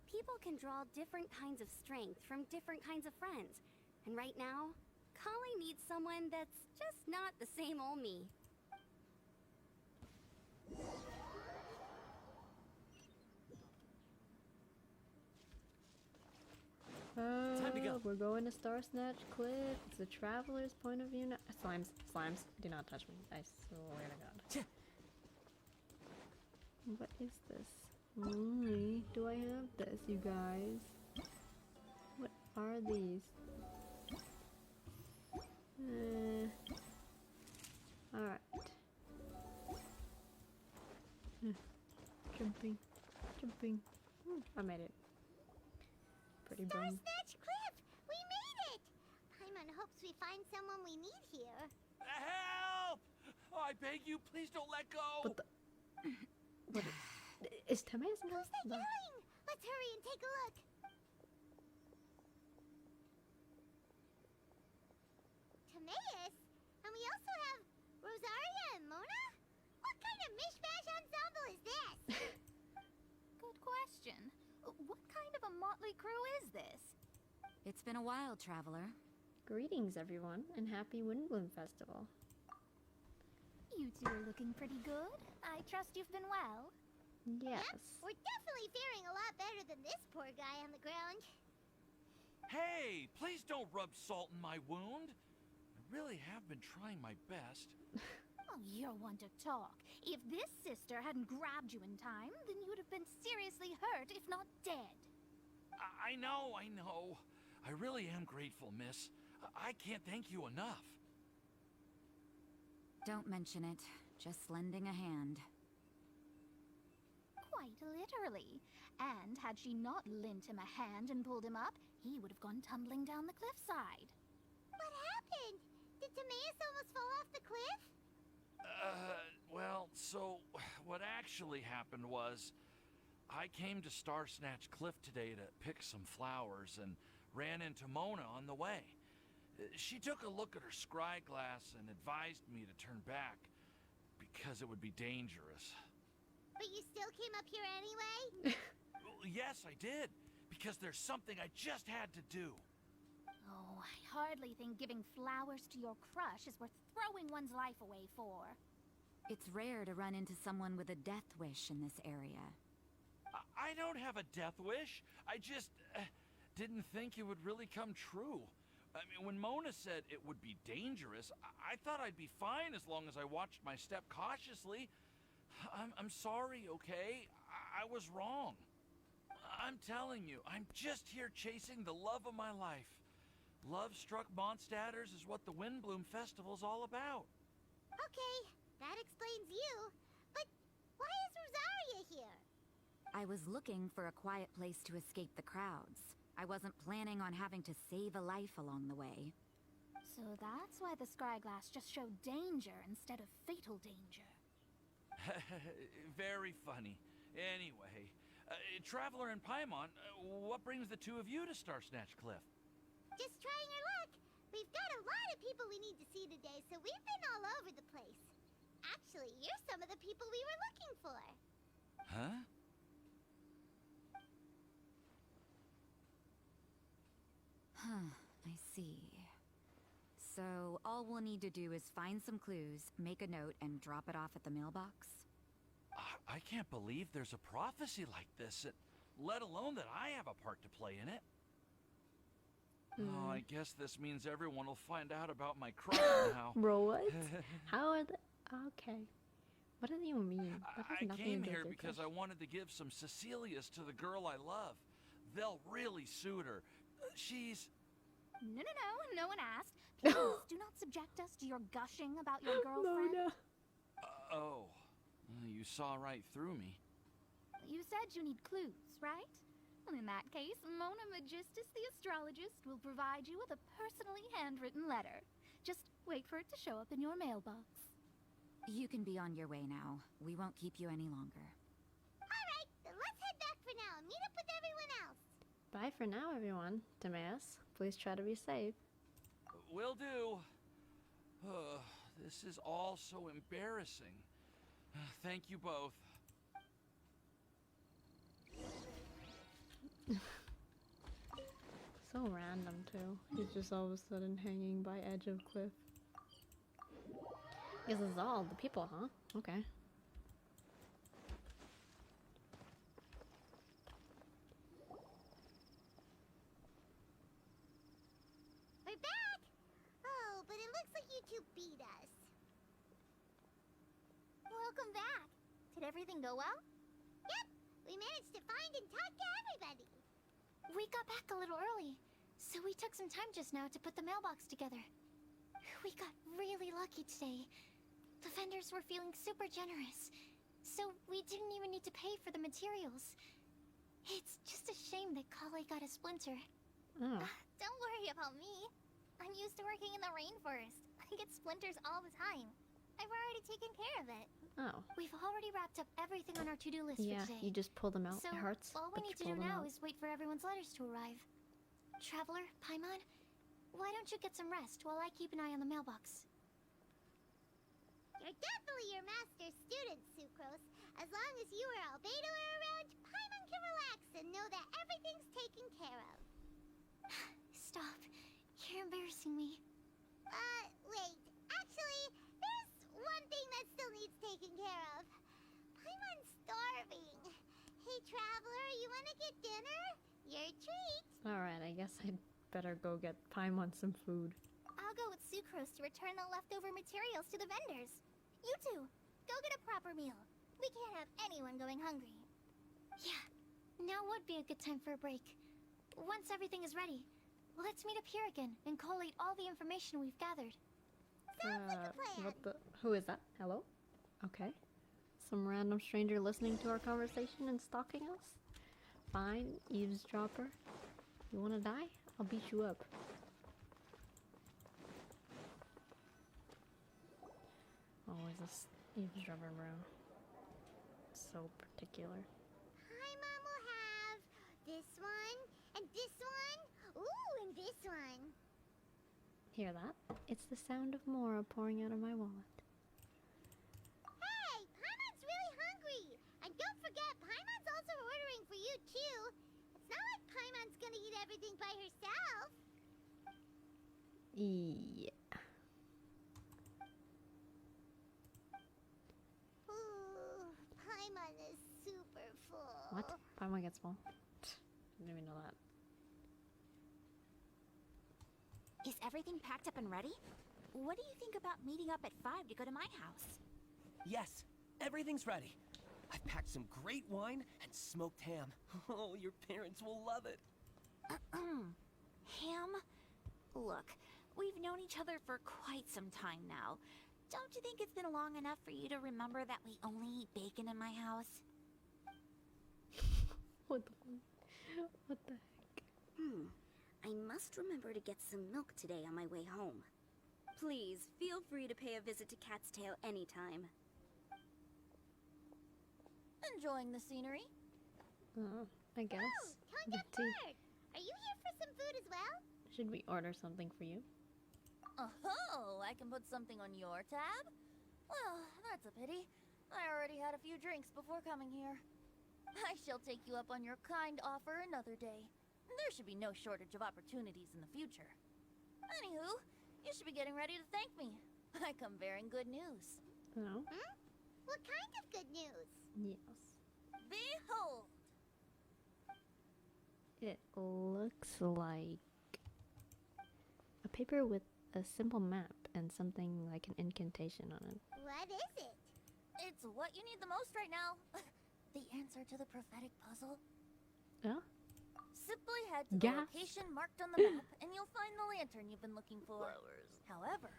People can draw different kinds of strength from different kinds of friends. And right now, Colleen needs someone that's just not the same old me. Time to go. We're going to Star Snatch Cliff. It's the traveler's point of view now. Slimes, do not touch me. I swear to God. What is this? Why do I have this, you guys? What are these? Alright. Jumping. I made it. Pretty Star bum. Snatch Cliff! We made it! Paimon hopes we find someone we need here. Help! Oh, I beg you, please don't let go. What the? What is Timaeus Who's they killing? Let's hurry and take a look. Timaeus? And we also have Rosaria and Mona? What kind of mishmash ensemble is this? Good question. What kind of a motley crew is this? It's been a while, traveler. Greetings, everyone, and happy Windblume Festival. You two are looking pretty good. I trust you've been well. Yes. We're definitely faring a lot better than this poor guy on the ground. Hey, please don't rub salt in my wound. I really have been trying my best. Oh, you're one to talk. If this sister hadn't grabbed you in time, then you would have been seriously hurt, if not dead. I know. I really am grateful, miss. I can't thank you enough. Don't mention it. Just lending a hand. Quite literally. And had she not lent him a hand and pulled him up, he would have gone tumbling down the cliffside. What happened? Did Timaeus almost fall off the cliff? Well, so what actually happened was I came to Star Snatch Cliff today to pick some flowers and ran into Mona on the way. She took a look at her scry glass and advised me to turn back because it would be dangerous. But you still came up here anyway? Yes, I did, because there's something I just had to do. Oh, I hardly think giving flowers to your crush is worth throwing one's life away for. It's rare to run into someone with a death wish in this area. I don't have a death wish. I just didn't think it would really come true. I mean, when Mona said it would be dangerous, I thought I'd be fine as long as I watched my step cautiously. I'm sorry, okay? I was wrong. I'm telling you, I'm just here chasing the love of my life. Love-struck Mondstadters is what the Windblume Festival's all about. Okay, that explains you. But why is Rosaria here? I was looking for a quiet place to escape the crowds. I wasn't planning on having to save a life along the way. So that's why the scryglass just showed danger instead of fatal danger. Very funny. Anyway, Traveler and Paimon, what brings the two of you to Star Snatch Cliff? Just trying our luck. We've got a lot of people we need to see today, so we've been all over the place. Actually, you're some of the people we were looking for. Huh? I see. So, all we'll need to do is find some clues, make a note, and drop it off at the mailbox? I can't believe there's a prophecy like this, let alone that I have a part to play in it. Oh, I guess this means everyone will find out about my crush now. Bro, what? How are they? Okay. What does it even mean? That has I nothing came to do here with because Crush. I wanted to give some Cecilias to the girl I love. They'll really suit her. She's... No, no one asked. Please do not subject us to your gushing about your girlfriend. No. Oh, you saw right through me. You said you need clues, right? Well, in that case, Mona Magistus the astrologist will provide you with a personally handwritten letter. Just wait for it to show up in your mailbox. You can be on your way now. We won't keep you any longer. Alright, then let's head back for now and meet up with everyone else. Bye for now, everyone. Timaeus, please try to be safe. Will do. This is all so embarrassing. Thank you both. So random, too. He's just all of a sudden hanging by edge of cliff. Guess it's all the people, huh? Okay. We're back! Oh, but it looks like you two beat us. Welcome back. Did everything go well? Yep, we managed to find and talk to everybody. We got back a little early, so we took some time just now to put the mailbox together. We got really lucky today. The vendors were feeling super generous, so we didn't even need to pay for the materials. It's just a shame that Kale got a splinter. Oh. Don't worry about me. I'm used to working in the rainforest. I get splinters all the time. I've already taken care of it. Oh. We've already wrapped up everything on our to-do list Yeah, for today. you just pull them out. So, It hurts. all we but need you to do pull them now out. is wait for everyone's letters to arrive. Traveler, Paimon, why don't you get some rest while I keep an eye on the mailbox? You're definitely your master's student, Sucrose. As long as you or Albedo are around, Paimon can relax and know that everything's taken care of. Stop. You're embarrassing me. Wait. Actually, there's one thing that still needs taken care of. Paimon's starving. Hey, Traveler, you wanna get dinner? Your treat. Alright, I guess I'd better go get Paimon some food. I'll go with Sucrose to return the leftover materials to the vendors. You two, go get a proper meal. We can't have anyone going hungry. Yeah, now would be a good time for a break. Once everything is ready, let's meet up here again and collate all the information we've gathered. Sounds like a plan. What the? Who is that? Hello? Okay. Some random stranger listening to our conversation and stalking us? Fine, eavesdropper. You wanna die? I'll beat you up. Always this eavesdropper, bro. So particular. Paimon will have this one, and this one, ooh, and this one. Hear that? It's the sound of Mora pouring out of my wallet. Hey, Paimon's really hungry. And don't forget, Paimon's also ordering for you, too. It's not like Paimon's gonna eat everything by herself. Yeah. Ooh, Paimon is super full. What? Paimon gets full. Didn't even know that. Is everything packed up and ready? What do you think about meeting up at 5 to go to my house? Yes, everything's ready. I've packed some great wine and smoked ham. Oh, your parents will love it. Ham? Look, we've known each other for quite some time now. Don't you think it's been long enough for you to remember that we only eat bacon in my house? What the heck? I must remember to get some milk today on my way home. Please, feel free to pay a visit to Cat's Tail anytime. Enjoying the scenery? I guess. Oh, Tonga The tea. Bird! Are you here for some food as well? Should we order something for you? Oh, I can put something on your tab? Well, that's a pity. I already had a few drinks before coming here. I shall take you up on your kind offer another day. There should be no shortage of opportunities in the future. Anywho, you should be getting ready to thank me. I come bearing good news. No? What kind of good news? Yes. Behold! It looks like a paper with a simple map and something like an incantation on it. What is it? It's what you need the most right now. The answer to the prophetic puzzle. Yeah? Simply head to the Gas. location marked on the map, and you'll find the lantern you've been looking for. However,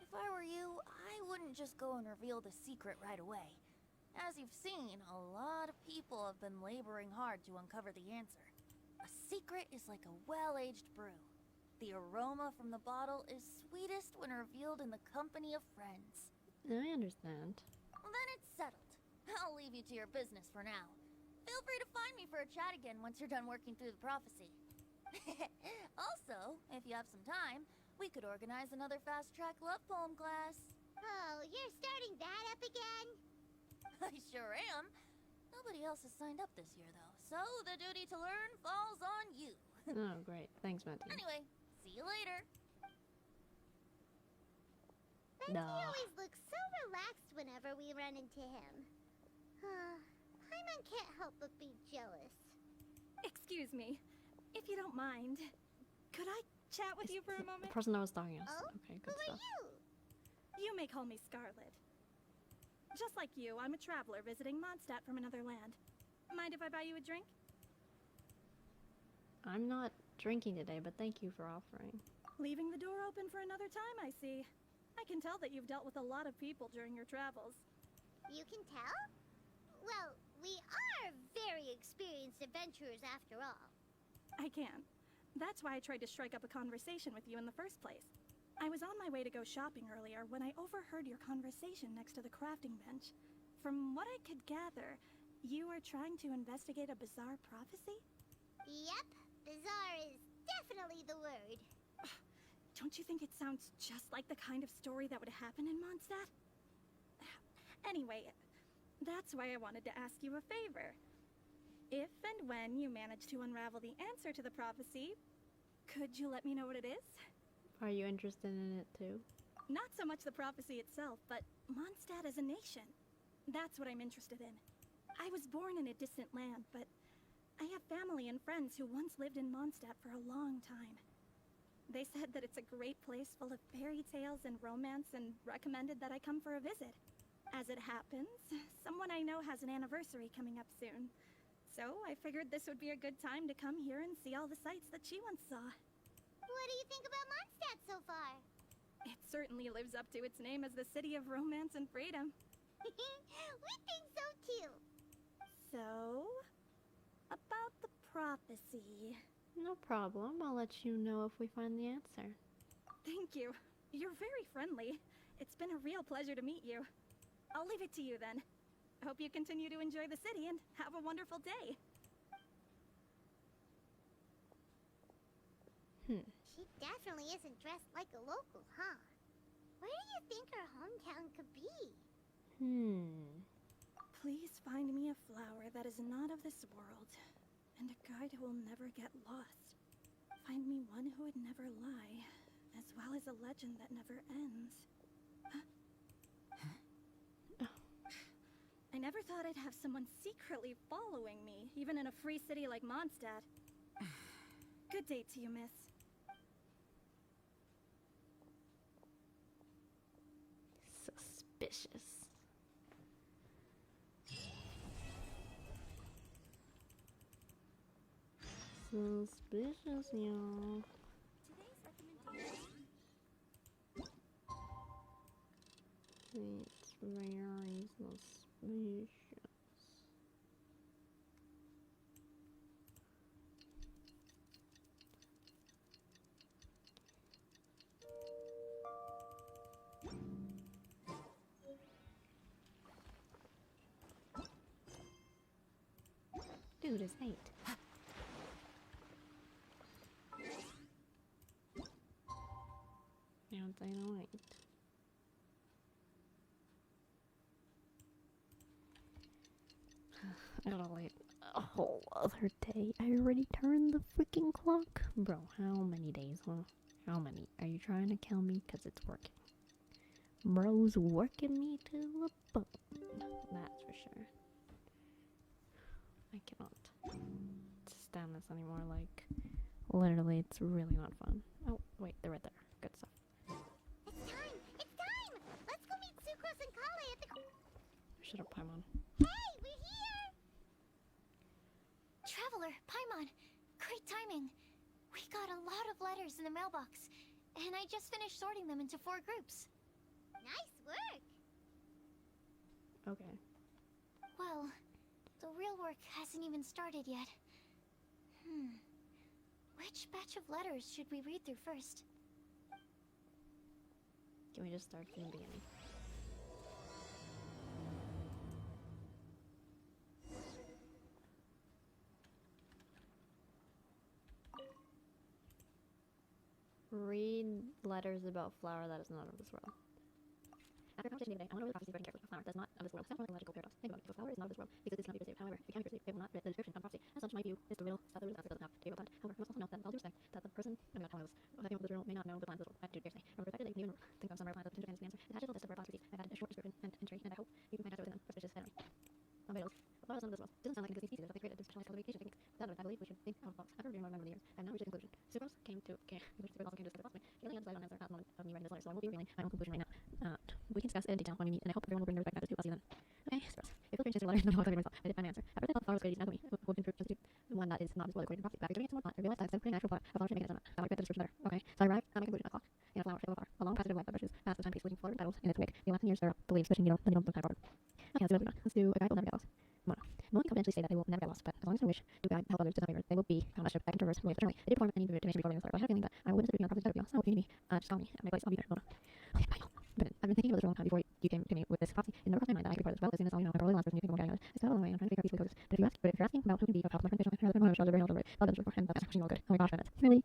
if I were you, I wouldn't just go and reveal the secret right away. As you've seen, a lot of people have been laboring hard to uncover the answer. A secret is like a well-aged brew. The aroma from the bottle is sweetest when revealed in the company of friends. I understand. Well, then it's settled. I'll leave you to your business for now. Feel free to find me for a chat again once you're done working through the prophecy. Also, if you have some time, we could organize another fast-track love poem class. Oh, you're starting that up again? I sure am. Nobody else has signed up this year, though, so the duty to learn falls on you. Oh, great. Thanks, Matty. Anyway, see you later. Benty always looks so relaxed whenever we run into him. Paimon can't help but be jealous. Excuse me, if you don't mind, could I chat with you for a moment? The person I was talking to. Oh? Okay, Who good are stuff. you? You may call me Scarlet. Just like you, I'm a traveler visiting Mondstadt from another land. Mind if I buy you a drink? I'm not drinking today, but thank you for offering. Leaving the door open for another time, I see. I can tell that you've dealt with a lot of people during your travels. You can tell? Well, we are very experienced adventurers after all. I can. That's why I tried to strike up a conversation with you in the first place. I was on my way to go shopping earlier when I overheard your conversation next to the crafting bench. From what I could gather, you are trying to investigate a bizarre prophecy? Yep, bizarre is definitely the word. Don't you think it sounds just like the kind of story that would happen in Mondstadt? Anyway, that's why I wanted to ask you a favor. If and when you manage to unravel the answer to the prophecy, could you let me know what it is? Are you interested in it too? Not so much the prophecy itself, but Mondstadt as a nation. That's what I'm interested in. I was born in a distant land, but I have family and friends who once lived in Mondstadt for a long time. They said that it's a great place full of fairy tales and romance and recommended that I come for a visit. As it happens, someone I know has an anniversary coming up soon. So I figured this would be a good time to come here and see all the sights that she once saw. What do you think about Mondstadt so far? It certainly lives up to its name as the city of romance and freedom. We think so too. So, about the prophecy. No problem. I'll let you know if we find the answer. Thank you. You're very friendly. It's been a real pleasure to meet you. I'll leave it to you then. Hope you continue to enjoy the city and have a wonderful day. She definitely isn't dressed like a local, huh? Where do you think her hometown could be? Please find me a flower that is not of this world, and a guide who will never get lost. Find me one who would never lie, as well as a legend that never ends. I never thought I'd have someone secretly following me, even in a free city like Mondstadt. Good day to you, miss. Suspicious. Suspicious, y'all. It's very suspicious. Dude, it's 8. Now it's 8:08. I gotta wait a whole other day. I already turned the freaking clock. Bro, how many days, huh? How many? Are you trying to kill me? Because it's working. Bro's working me to the bone. That's for sure. I cannot stand this anymore. Like, literally, it's really not fun. Oh, wait, they're right there. Good stuff. It's time! It's time! Let's go meet Sucrose and Kale Shut up, Paimon. Hey, we're here! Traveler, Paimon, great timing. We got a lot of letters in the mailbox, and I just finished sorting them into 4 groups. Nice work! Okay. Well, the real work hasn't even started yet. Which batch of letters should we read through first? Can we just start from the beginning? Read letters about flower that is not of this world. After a conversation the other day, I want to read the prophecy very carefully. A flower that is not of this world. Sounds like a logical paradox. Think about it. If a flower is not of this world, because it cannot be perceived. However, if it can be perceived, it will not fit the description of prophecy. As such, my view is the riddle that the riddle answer doesn't have to be about. However, we must also note that, with all due respect, that the person, I mean, not one of us, I think the riddle may not know the plans of this world. I do dare say. From the perspective that you can even think of some rare plans of potential answers, it attaches a list of rare prophecies. I've added a short description and entry, and I hope you can find out within them. Suspicious Henry. Barbados. A flower is not of this world. Doesn't sound like an existing species that they created to specialize cultivation techniques. Without it, I believe we should think out of the box. After reviewing my memory years, I have now reached a conclusion. Sucrose came to Sucrose also came to discover philosophy. Feeling undecided on answer at the moment of me writing this letter, so I won't be revealing my own conclusion right now. We can discuss it in detail when we meet, and I hope everyone will bring their respect to. I'll see you then. Okay, Sucrose. If you'll finish this letter, then I'll tell you myself. I did find an answer. At first I thought the flower was created using alchemy, would improve constitute one that is not as well according to prophecy. But after doing it some more thought, I realized that instead of putting an actual flower, a flower should make an instrument. That might fit the description better. Okay, so I arrived at my conclusion. A clock in a flower shape of a flower. A long passage of light that brushes past the timepiece, leaving fluttering petals in its wake. The last years there believes fishing needle, the needle of time forward. Okay, let's do it. Let's do a guide will never get lost. Mona. Mona can eventually say that they will never get lost, but as long as they wish to guide help others to some favor, they will be found as back and traverse ways eternally. They did perform any divination before this letter, but I had a feeling that I will witness it being on prophecy of you. So if you need me, just call me at my place. I'll be there. Mona. Okay, bye. But I've been thinking about this for a long time before you came to me with this prophecy. It never crossed my mind that I could be part of this. Well, as soon as all you know, I'm probably the last person you think will guide us. I spelled all the way and I'm trying to figure out peacefully codes. But if you're asking about who can be of help, my friend Rachel, I'd rather know Rachel is a very old already. Well, that's and that's actually all good. Oh my gosh, minutes. Really?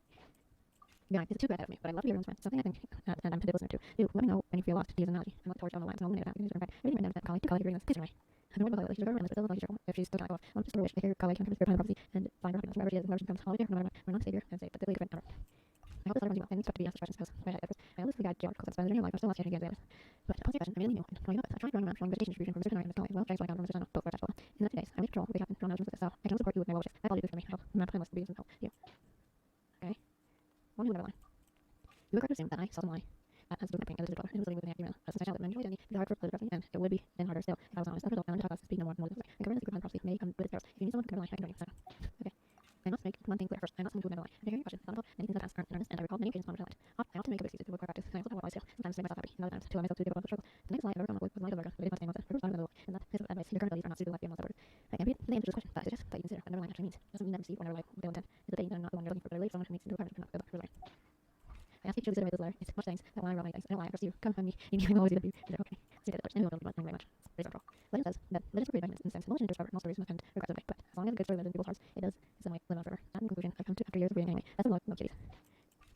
Yeah, it's too bad of me, but I love to be everyone's friend. Something I think, and I'm a listener to. Do let me know when you feel lost. To use an analogy. I'm like torch on the line, so I'll eliminate that. In fact, everything right now is that Kali. Kali, you're reading this. Please remind me. I've been worried about Kali. She's very relentless, but doesn't look like she's careful. If she's still not go off, I'll just wish to hear Kali can come to spirit behind the prophecy and find her happiness wherever she is, wherever she comes. I'll be there, no matter what. We're not savior and safe, but typically different ever. I hope this letter runs you well. I didn't expect to be asked questions because my head at first. I honestly got geographical sense by the journey of life. I'm still lost yet again, Xavier. But to answer your question, I really knew. Well, you know this. I tried to run around showing vegetation distribution from Mr. Canary and Miss Kali. Well, Jack's like out from Mr. Channel, both were vegetable. In the next few days, I made a patrol. We have drawn knowledge with this, so I can support you with my well wishes. I thought you do for me. I hope my plan was to be some help. You. Okay. One who never lie. You were correct to assume that I saw some lie. That has been happening as a brother. It was living with me at Yuma. Since I shall live and enjoy the it'd be hard for the prophecy, and it would be then harder still if I was honest. As a result, I only talk us to speak no more than this. And covering the secret behind prophecy may come with its perils. If you need someone who can never lie, I can join you. So, okay. I must make one thing clear first. I'm not someone who would never lie. I hear your question. Thought about many things in the past aren't earnest, and I recall many occasions when I lied. I often make up excuses to avoid practice, and I also have what I steal. Sometimes to make myself happy, and other times to allow myself to give up on the struggle. The next lie I've ever come up with was the light of Virgo, but it must stay most. Virgo's not in the and that is advice. Your current abilities are not suited to life beyond most efforts. I can't read the answer to this question, but I suggest that you consider what never lie actually means. It doesn't mean never deceive or never lie with ill intent. It's a dating that I'm not the one you're looking for, but I believe someone who meets the requirements of good luck for life. I ask you to consider this letter. It's much things that when I write my things, I don't lie, I trust you. Come find me. You need to always either you. Is it okay? See that and we will very much. Raise our control. Legend says that legends were created by humans in the sense knowledge and discover and all stories must end regardless of fate. But as long as a good story lives in people's hearts, it does in some way live on forever. That in conclusion, I've come to after years of reading anyway. That's the love kitties.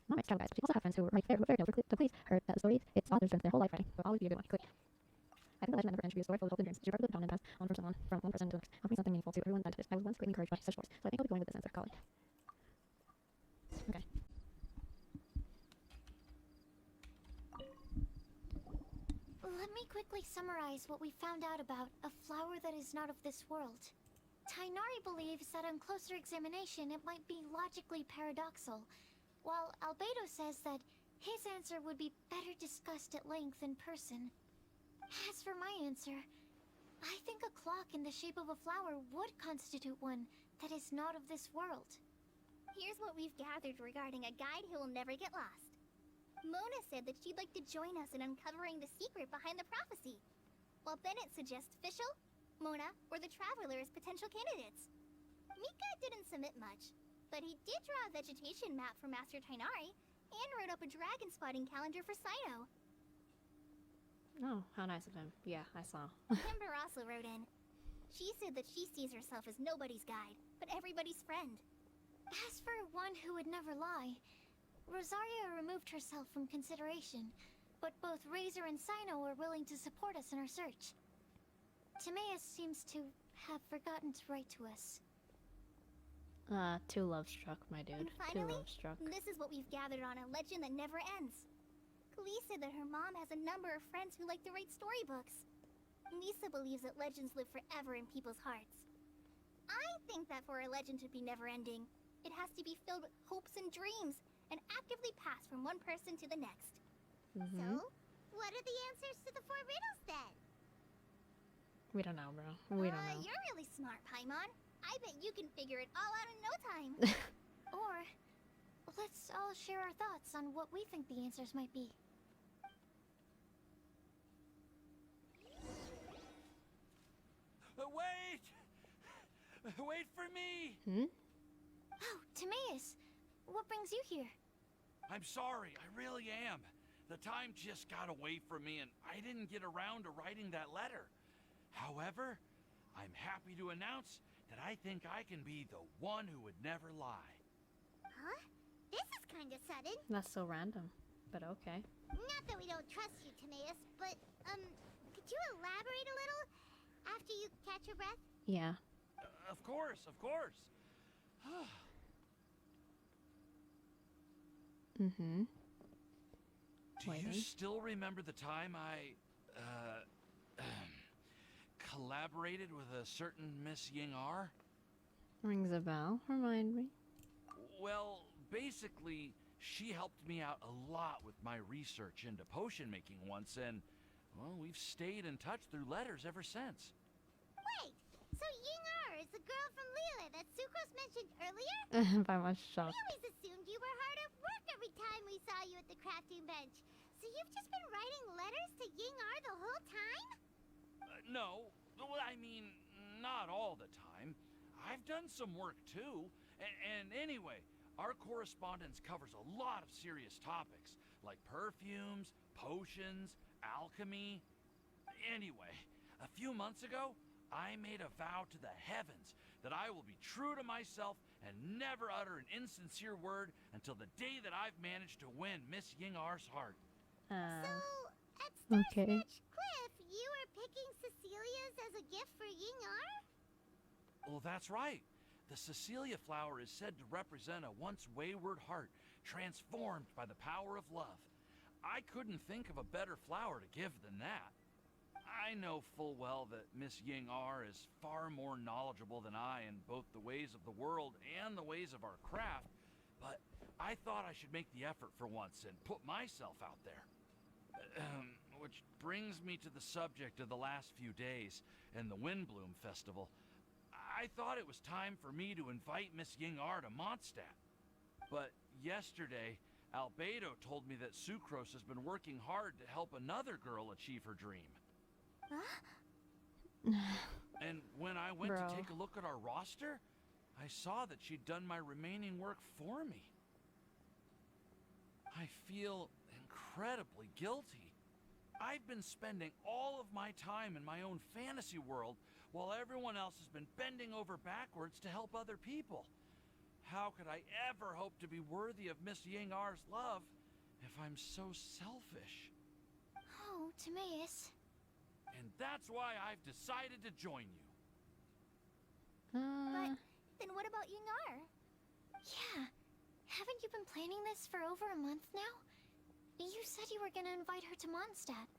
Not my style guys, but you also have friends who write fairy tales, so please heard that the stories its authors spent their whole life writing, will always be a good one. Click. I think the legend never ends should be a story full of hopes and dreams. It should refer to the town and pass on from one person to the next, offering something meaningful to everyone that I was once greatly encouraged by such stories. So I think I'll be going with this answer, Kali. Okay. Let me quickly summarize what we found out about a flower that is not of this world. Tainari believes that on closer examination it might be logically paradoxal, while Albedo says that his answer would be better discussed at length in person. As for my answer, I think a clock in the shape of a flower would constitute one that is not of this world. Here's what we've gathered regarding a guide who will never get lost. Mona said that she'd like to join us in uncovering the secret behind the prophecy, while Bennett suggests Fischl, Mona, or the Traveler as potential candidates. Mika didn't submit much, but he did draw a vegetation map for Master Tainari, and wrote up a dragon spotting calendar for Saito. Oh, how nice of him. Yeah, I saw. Kimber also wrote in. She said that she sees herself as nobody's guide, but everybody's friend. As for one who would never lie, Rosaria removed herself from consideration, but both Razor and Sino were willing to support us in our search. Timaeus seems to have forgotten to write to us. Too love struck, my dude. And finally, Too love struck. this is what we've gathered on a legend that never ends. Klee said that her mom has a number of friends who like to write storybooks. Nisa believes that legends live forever in people's hearts. I think that for a legend to be never-ending, it has to be filled with hopes and dreams, and actively pass from one person to the next. So, what are the answers to the 4 riddles then? We don't know, bro. We don't know. You're really smart, Paimon. I bet you can figure it all out in no time. Or, let's all share our thoughts on what we think the answers might be. Wait! Wait for me! Oh, Timaeus, what brings you here? I'm sorry, I really am. The time just got away from me and I didn't get around to writing that letter. However, I'm happy to announce that I think I can be the one who would never lie. Huh? This is kind of sudden. That's so random, but okay. Not that we don't trust you, Timaeus, but, could you elaborate a little after you catch your breath? Yeah. Of course, of course. Mm-hmm. Do you still remember the time I, collaborated with a certain Miss Ying-ar? Rings a bell. Remind me. Well, basically, she helped me out a lot with my research into potion making once, and, well, we've stayed in touch through letters ever since. Wait, so Ying-ar is the girl from Lila that Sucrose mentioned earlier? By much shock. We always assumed you were hard at work every time we saw you at the crafting bench. So you've just been writing letters to Ying-ar the whole time? No, well, I mean, not all the time. I've done some work too. And anyway, our correspondence covers a lot of serious topics, like perfumes, potions, alchemy. Anyway, a few months ago, I made a vow to the heavens that I will be true to myself and never utter an insincere word until the day that I've managed to win Miss Ying-ar's heart. So, at Star okay. Snatch Cliff, you were picking Cecilia's as a gift for Ying-ar? Well, that's right. The Cecilia flower is said to represent a once wayward heart, transformed by the power of love. I couldn't think of a better flower to give than that. I know full well that Miss Ying-ar is far more knowledgeable than I in both the ways of the world and the ways of our craft, but I thought I should make the effort for once and put myself out there. Which brings me to the subject of the last few days and the Windblume Festival. I thought it was time for me to invite Miss Ying-ar to Mondstadt. But yesterday, Albedo told me that Sucrose has been working hard to help another girl achieve her dream. Huh? And when I went Bro. to take a look at our roster, I saw that she'd done my remaining work for me. I feel incredibly guilty. I've been spending all of my time in my own fantasy world while everyone else has been bending over backwards to help other people. How could I ever hope to be worthy of Miss Ying-ar's love if I'm so selfish? Oh, Timaeus. And that's why I've decided to join you. But then what about Ying-ar? Yeah. Haven't you been planning this for over a month now? You said you were gonna invite her to Mondstadt.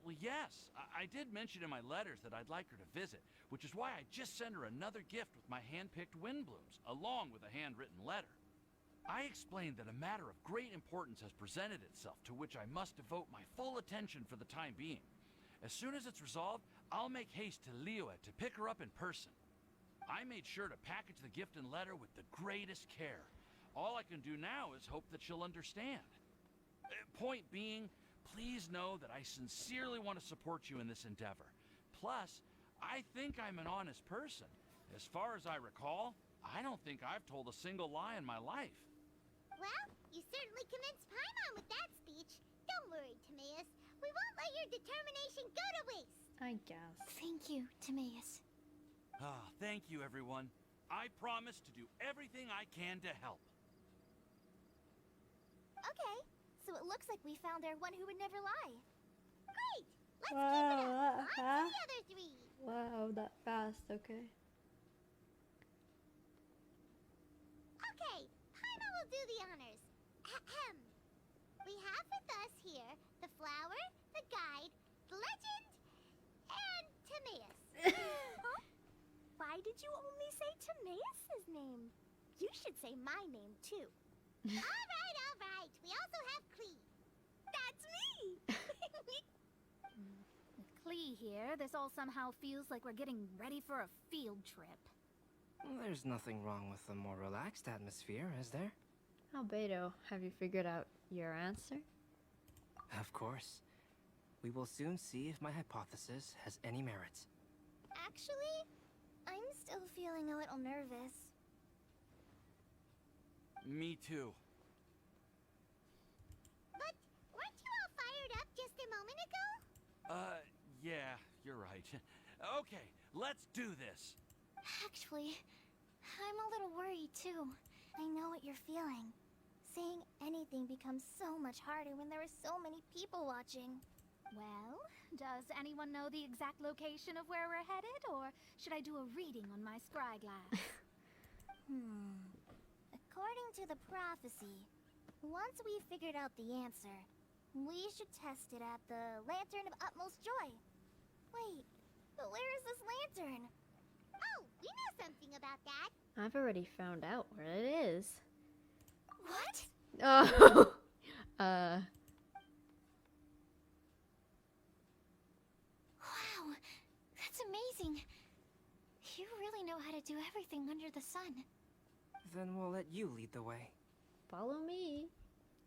Well, yes. I did mention in my letters that I'd like her to visit, which is why I just sent her another gift with my hand-picked Windblooms, along with a handwritten letter. I explained that a matter of great importance has presented itself to which I must devote my full attention for the time being. As soon as it's resolved, I'll make haste to Liyue to pick her up in person. I made sure to package the gift and letter with the greatest care. All I can do now is hope that she'll understand. Point being, please know that I sincerely want to support you in this endeavor. Plus, I think I'm an honest person. As far as I recall, I don't think I've told a single lie in my life. Well, you certainly convinced Paimon with that speech. Don't worry, Timaeus. We won't let your determination go to waste. I guess. Thank you, Timaeus. Thank you, everyone. I promise to do everything I can to help. Okay, so it looks like we found our one who would never lie. Great! Let's keep it up. On to Huh? the other three. Wow, that fast. Okay. Okay, Paimon will do the honors. Ahem. We have with us here the flower, the guide, the legend, and Timaeus. Huh? Why did you only say Timaeus' name? You should say my name, too. All right. We also have Clee. That's me! Klee here, this all somehow feels like we're getting ready for a field trip. There's nothing wrong with a more relaxed atmosphere, is there? Albedo, have you figured out your answer? Of course. We will soon see if my hypothesis has any merit. Actually, I'm still feeling a little nervous. Me too. But weren't you all fired up just a moment ago? Yeah, you're right. Okay, let's do this. Actually, I'm a little worried too. I know what you're feeling. Saying anything becomes so much harder when there are so many people watching. Well, does anyone know the exact location of where we're headed, or should I do a reading on my scry glass? According to the prophecy, once we've figured out the answer, we should test it at the Lantern of Utmost Joy. Wait, but where is this lantern? Oh, we know something about that. I've already found out where it is. What? Oh, Wow, that's amazing. You really know how to do everything under the sun. Then we'll let you lead the way. follow me.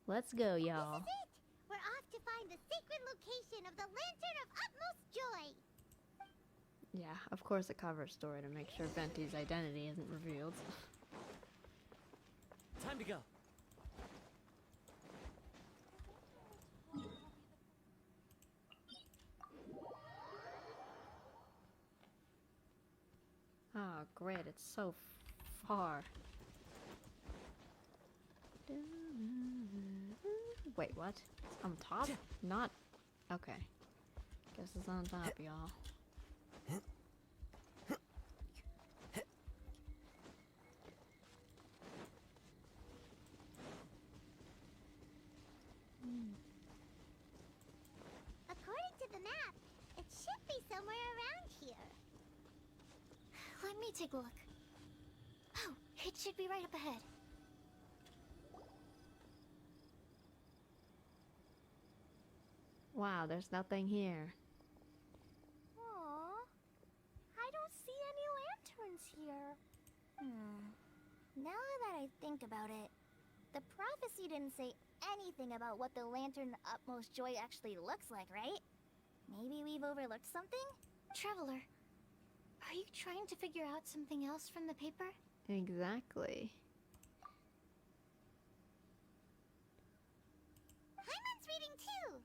Let's go, y'all. This is it. We're off to find the sacred location of the Lantern of Utmost Joy. Yeah, of course a cover story to make sure Venti's identity isn't revealed. Time to go. Oh, great, it's so far. Wait, what? It's on top? Not... Okay. Guess it's on top, y'all. According to the map, it should be somewhere around here. Let me take a look. Oh, it should be right up ahead. Wow, there's nothing here. Aww. I don't see any lanterns here. Now that I think about it, the prophecy didn't say anything about what the Lantern Utmost Joy actually looks like, right? Maybe we've overlooked something? Traveler, are you trying to figure out something else from the paper? Exactly. Paimon's reading too.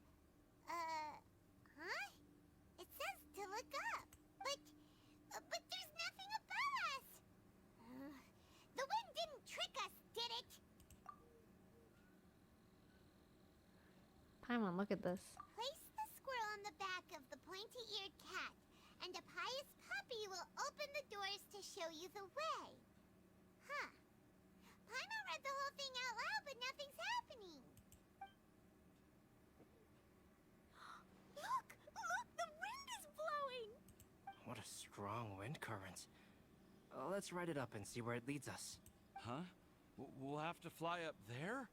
Huh? It says to look up, but there's nothing above us. The wind didn't trick us, did it? Paimon, look at this. Place the squirrel on the back of the pointy-eared cat, and a pious puppy will open the doors to show you the way. Huh. Paimon read the whole thing out loud, but nothing's happening. Look! Look! The wind is blowing! What a strong wind current. Let's write it up and see where it leads us. Huh? We'll have to fly up there?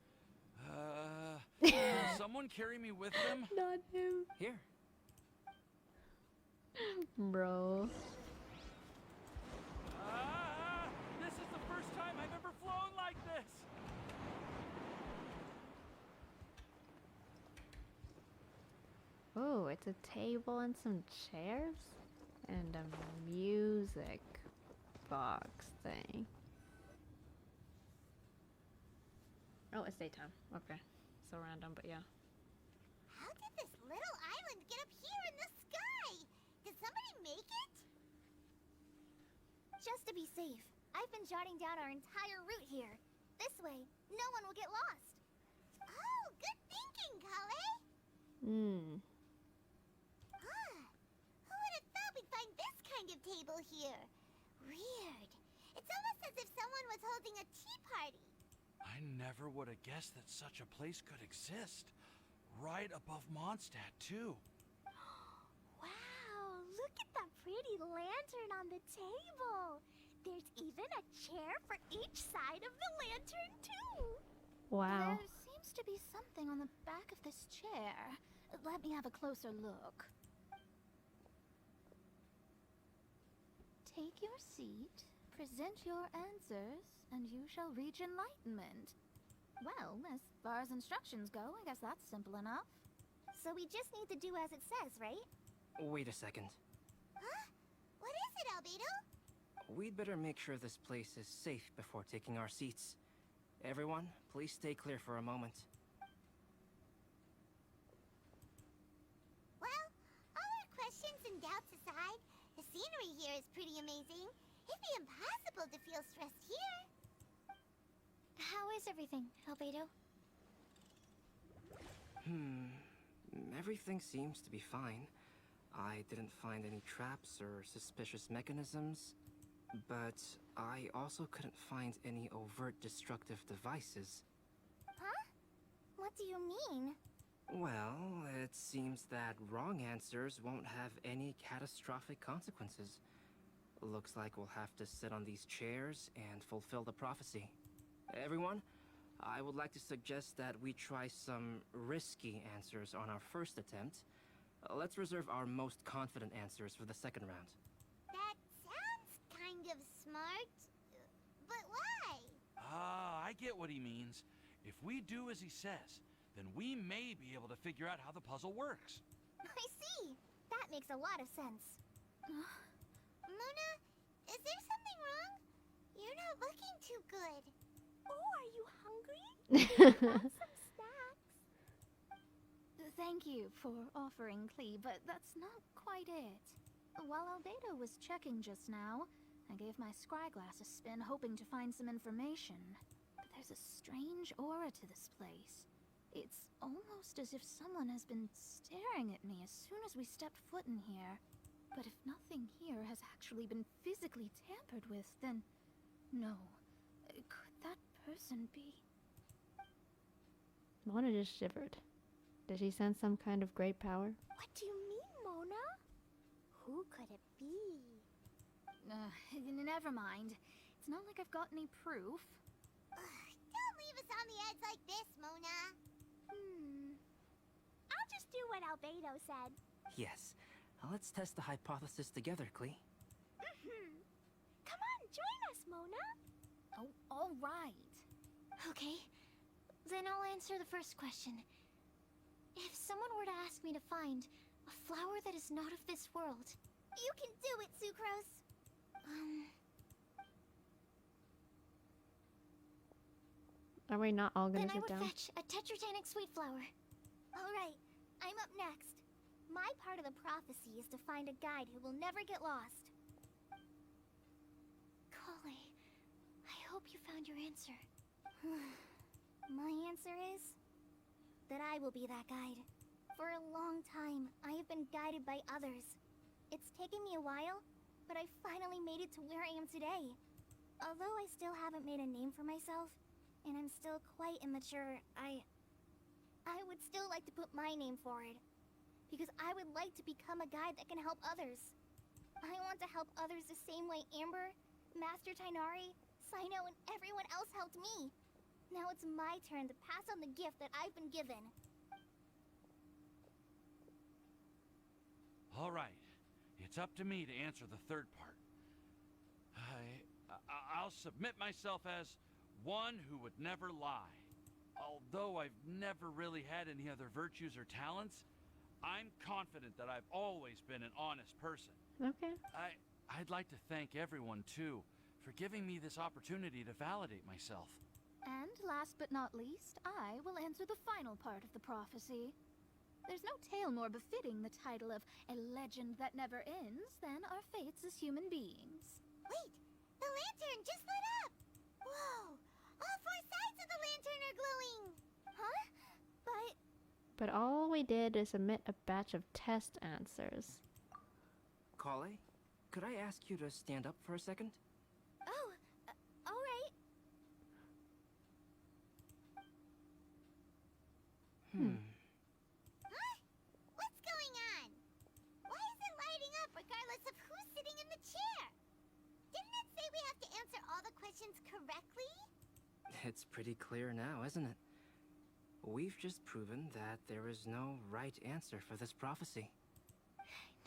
Can someone carry me with them? Not him. Here. Bro. This is the first time I've ever flown like this! Oh, it's a table and some chairs? And a music box thing. Oh, it's daytime. Okay. So random, but yeah. How did this little island get up here in the sky? Did somebody make it? Just to be safe, I've been jotting down our entire route here. This way, no one will get lost. Oh, good thinking, Kale. Who would have thought we'd find this kind of table here? Weird. It's almost as if someone was holding a tea party. I never would have guessed that such a place could exist. Right above Mondstadt, too. Wow, look at that pretty lantern on the table. There's even a chair for each side of the lantern, too. Wow. There seems to be something on the back of this chair. Let me have a closer look. Take your seat, present your answers, and you shall reach enlightenment. Well, as far as instructions go, I guess that's simple enough. So we just need to do as it says, right? Wait a second. Huh? What is it, Albedo? We'd better make sure this place is safe before taking our seats. Everyone, please stay clear for a moment. Well, all our questions and doubts aside, the scenery here is pretty amazing. It'd be impossible to feel stressed here. How is everything, Albedo? Everything seems to be fine. I didn't find any traps or suspicious mechanisms, but I also couldn't find any overt destructive devices. Huh? What do you mean? Well, it seems that wrong answers won't have any catastrophic consequences. Looks like we'll have to sit on these chairs and fulfill the prophecy. Everyone, I would like to suggest that we try some risky answers on our first attempt. Let's reserve our most confident answers for the second round. That sounds kind of smart. But why? Ah, I get what he means. If we do as he says, then we may be able to figure out how the puzzle works. I see. That makes a lot of sense. Mona, is there something wrong? You're not looking too good. Oh, are you hungry? Want some snacks? Thank you for offering, Klee, but that's not quite it. While Albedo was checking just now, I gave my scryglass a spin hoping to find some information. But there's a strange aura to this place. It's almost as if someone has been staring at me as soon as we stepped foot in here. But if nothing here has actually been physically tampered with, then no. Could that person be? Mona just shivered. Did she sense some kind of great power? What do you mean, Mona? Who could it be? Never mind. It's not like I've got any proof. Don't leave us on the edge like this, Mona. I'll just do what Albedo said. Yes. Let's test the hypothesis together, Klee. Come on, join us, Mona. Oh, all right. Okay, then I'll answer the first question. If someone were to ask me to find a flower that is not of this world, You can do it, Sucrose. Are we not all gonna then I sit would down? fetch a tetragenic sweet flower. All right, I'm up next. My part of the prophecy is to find a guide who will never get lost. Kale, I hope you found your answer. My answer is that I will be that guide. For a long time, I have been guided by others. It's taken me a while, but I finally made it to where I am today. Although I still haven't made a name for myself, and I'm still quite immature, I would still like to put my name forward. Because I would like to become a guide that can help others. I want to help others the same way Amber, Master Tainari, Sino, and everyone else helped me. Now it's my turn to pass on the gift that I've been given. All right, it's up to me to answer the third part. I'll submit myself as one who would never lie. Although I've never really had any other virtues or talents, I'm confident that I've always been an honest person. Okay. I'd like to thank everyone, too, for giving me this opportunity to validate myself. And last but not least, I will answer the final part of the prophecy. There's no tale more befitting the title of a legend that never ends than our fates as human beings. Wait, the lantern just lit up! Whoa, all four sides of the lantern are glowing! Huh? But all we did is submit a batch of test answers. Kale, could I ask you to stand up for a second? Oh, alright. Huh? What's going on? Why is it lighting up regardless of who's sitting in the chair? Didn't it say we have to answer all the questions correctly? It's pretty clear now, isn't it? We've just proven that there is no right answer for this prophecy.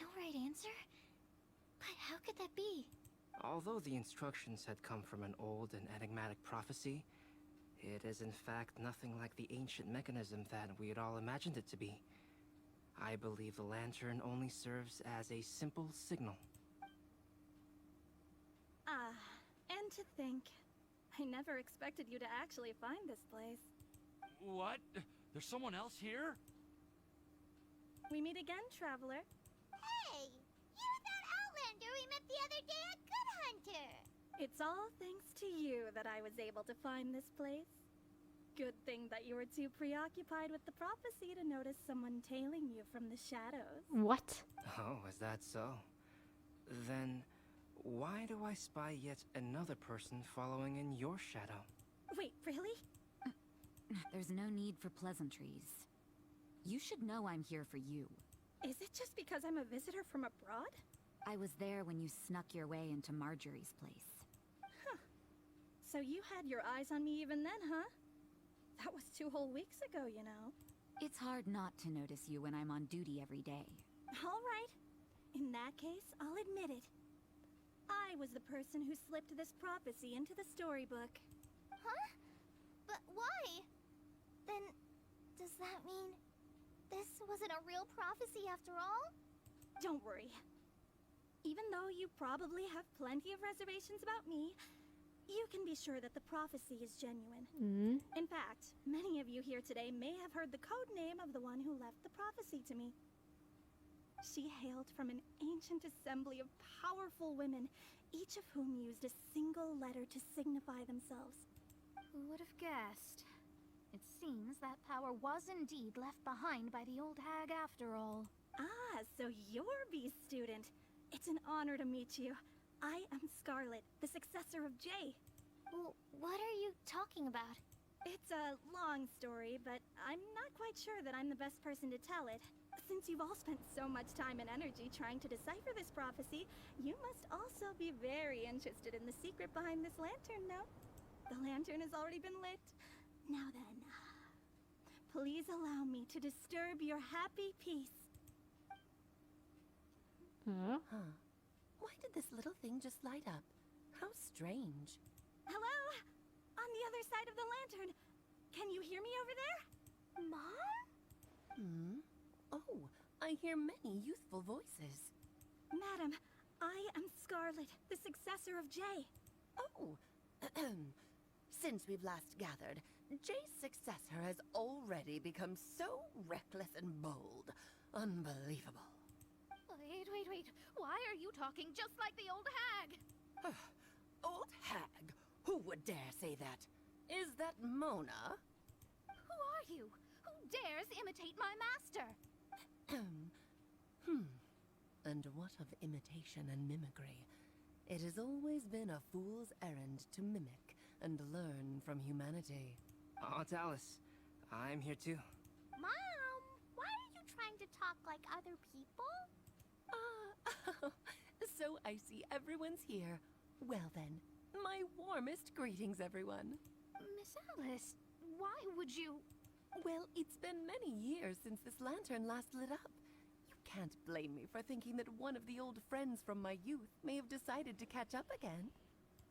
No right answer? But how could that be? Although the instructions had come from an old and enigmatic prophecy, it is in fact nothing like the ancient mechanism that we had all imagined it to be. I believe the lantern only serves as a simple signal. And to think, I never expected you to actually find this place. What? There's someone else here? We meet again, traveler. Hey! You're that Outlander we met the other day at Good Hunter! It's all thanks to you that I was able to find this place. Good thing that you were too preoccupied with the prophecy to notice someone tailing you from the shadows. What? Oh, is that so? Then, why do I spy yet another person following in your shadow? Wait, really? There's no need for pleasantries. You should know I'm here for you. Is it just because I'm a visitor from abroad? I was there when you snuck your way into Marjorie's place. Huh. So you had your eyes on me even then, huh? That was 2 whole weeks ago, you know. It's hard not to notice you when I'm on duty every day. All right. In that case, I'll admit it. I was the person who slipped this prophecy into the storybook. Huh? But why? Then, does that mean this wasn't a real prophecy after all? Don't worry. Even though you probably have plenty of reservations about me, you can be sure that the prophecy is genuine. In fact, many of you here today may have heard the code name of the one who left the prophecy to me. She hailed from an ancient assembly of powerful women, each of whom used a single letter to signify themselves. Who would have guessed? It seems that power was indeed left behind by the old hag after all. Ah, so you're B's student. It's an honor to meet you. I am Scarlet, the successor of Jay. Well, what are you talking about? It's a long story, but I'm not quite sure that I'm the best person to tell it. Since you've all spent so much time and energy trying to decipher this prophecy, you must also be very interested in the secret behind this lantern, no? The lantern has already been lit. Now then, please allow me to disturb your happy peace. Huh? Why did this little thing just light up? How strange. Hello? On the other side of the lantern. Can you hear me over there? Mom? Oh, I hear many youthful voices. Madam, I am Scarlet, the successor of Jay. Oh, since we've last gathered, Jay's successor has already become so reckless and bold. Unbelievable. Wait. Why are you talking just like the old hag? Old hag? Who would dare say that? Is that Mona? Who are you? Who dares imitate my master? And what of imitation and mimicry? It has always been a fool's errand to mimic and learn from humanity. Aunt Alice, I'm here too. Mom, why are you trying to talk like other people? So I see everyone's here. Well then, my warmest greetings, everyone. Miss Alice, why would you... Well, it's been many years since this lantern last lit up. You can't blame me for thinking that one of the old friends from my youth may have decided to catch up again.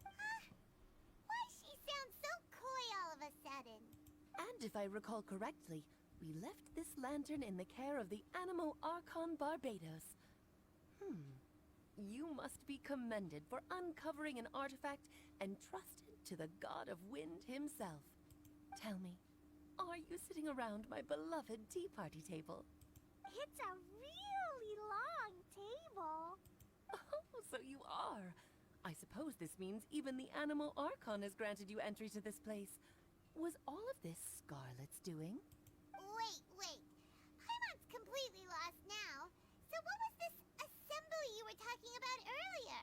Why she sounds so coy all of a sudden? And if I recall correctly, we left this lantern in the care of the Animo Archon Barbados. You must be commended for uncovering an artifact entrusted to the god of wind himself. Tell me, are you sitting around my beloved tea party table? It's a really long table. Oh, so you are. I suppose this means even the Animo Archon has granted you entry to this place. Was all of this Scarlet's doing? Wait. Paimon's completely lost now. So what was this assembly you were talking about earlier?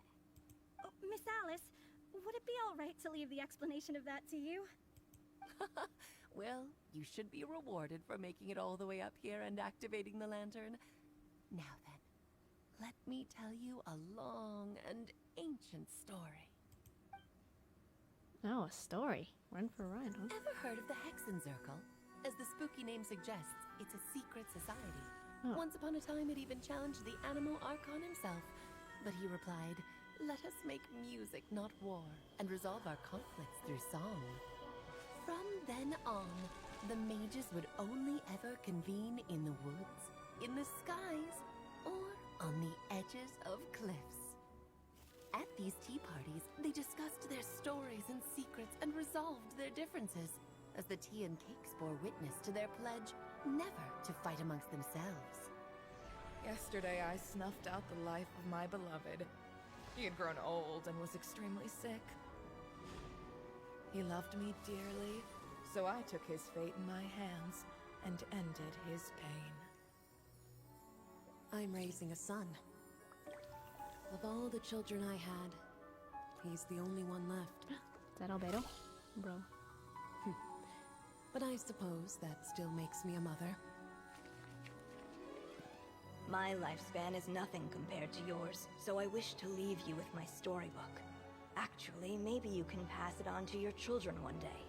Oh, Miss Alice, would it be all right to leave the explanation of that to you? Well, you should be rewarded for making it all the way up here and activating the lantern. Now then, let me tell you a long and ancient story. Oh, a story. Run for a ride, huh? Ever heard of the Hexenzirkel? As the spooky name suggests, it's a secret society. Oh. Once upon a time, it even challenged the Animo Archon himself. But he replied, Let us make music, not war, and resolve our conflicts through song. From then on, the mages would only ever convene in the woods, in the skies, or on the edges of cliffs. At these tea parties, they discussed their stories and secrets and resolved their differences, as the tea and cakes bore witness to their pledge never to fight amongst themselves. Yesterday, I snuffed out the life of my beloved. He had grown old and was extremely sick. He loved me dearly, so I took his fate in my hands and ended his pain. I'm raising a son. Of all the children I had, he's the only one left. Is that Albedo? Bro. But I suppose that still makes me a mother. My lifespan is nothing compared to yours, so I wish to leave you with my storybook. Actually, maybe you can pass it on to your children one day.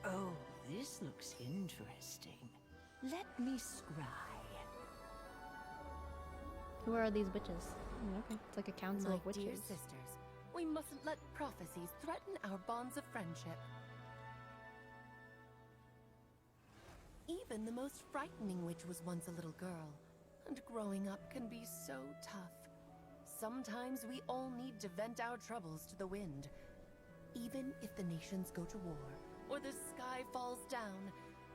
Oh, this looks interesting. Let me scry. Who are these witches? Okay, it's like a council My of witches. dear sisters, we mustn't let prophecies threaten our bonds of friendship. Even the most frightening witch was once a little girl, and growing up can be so tough. Sometimes we all need to vent our troubles to the wind. Even if the nations go to war, or the sky falls down,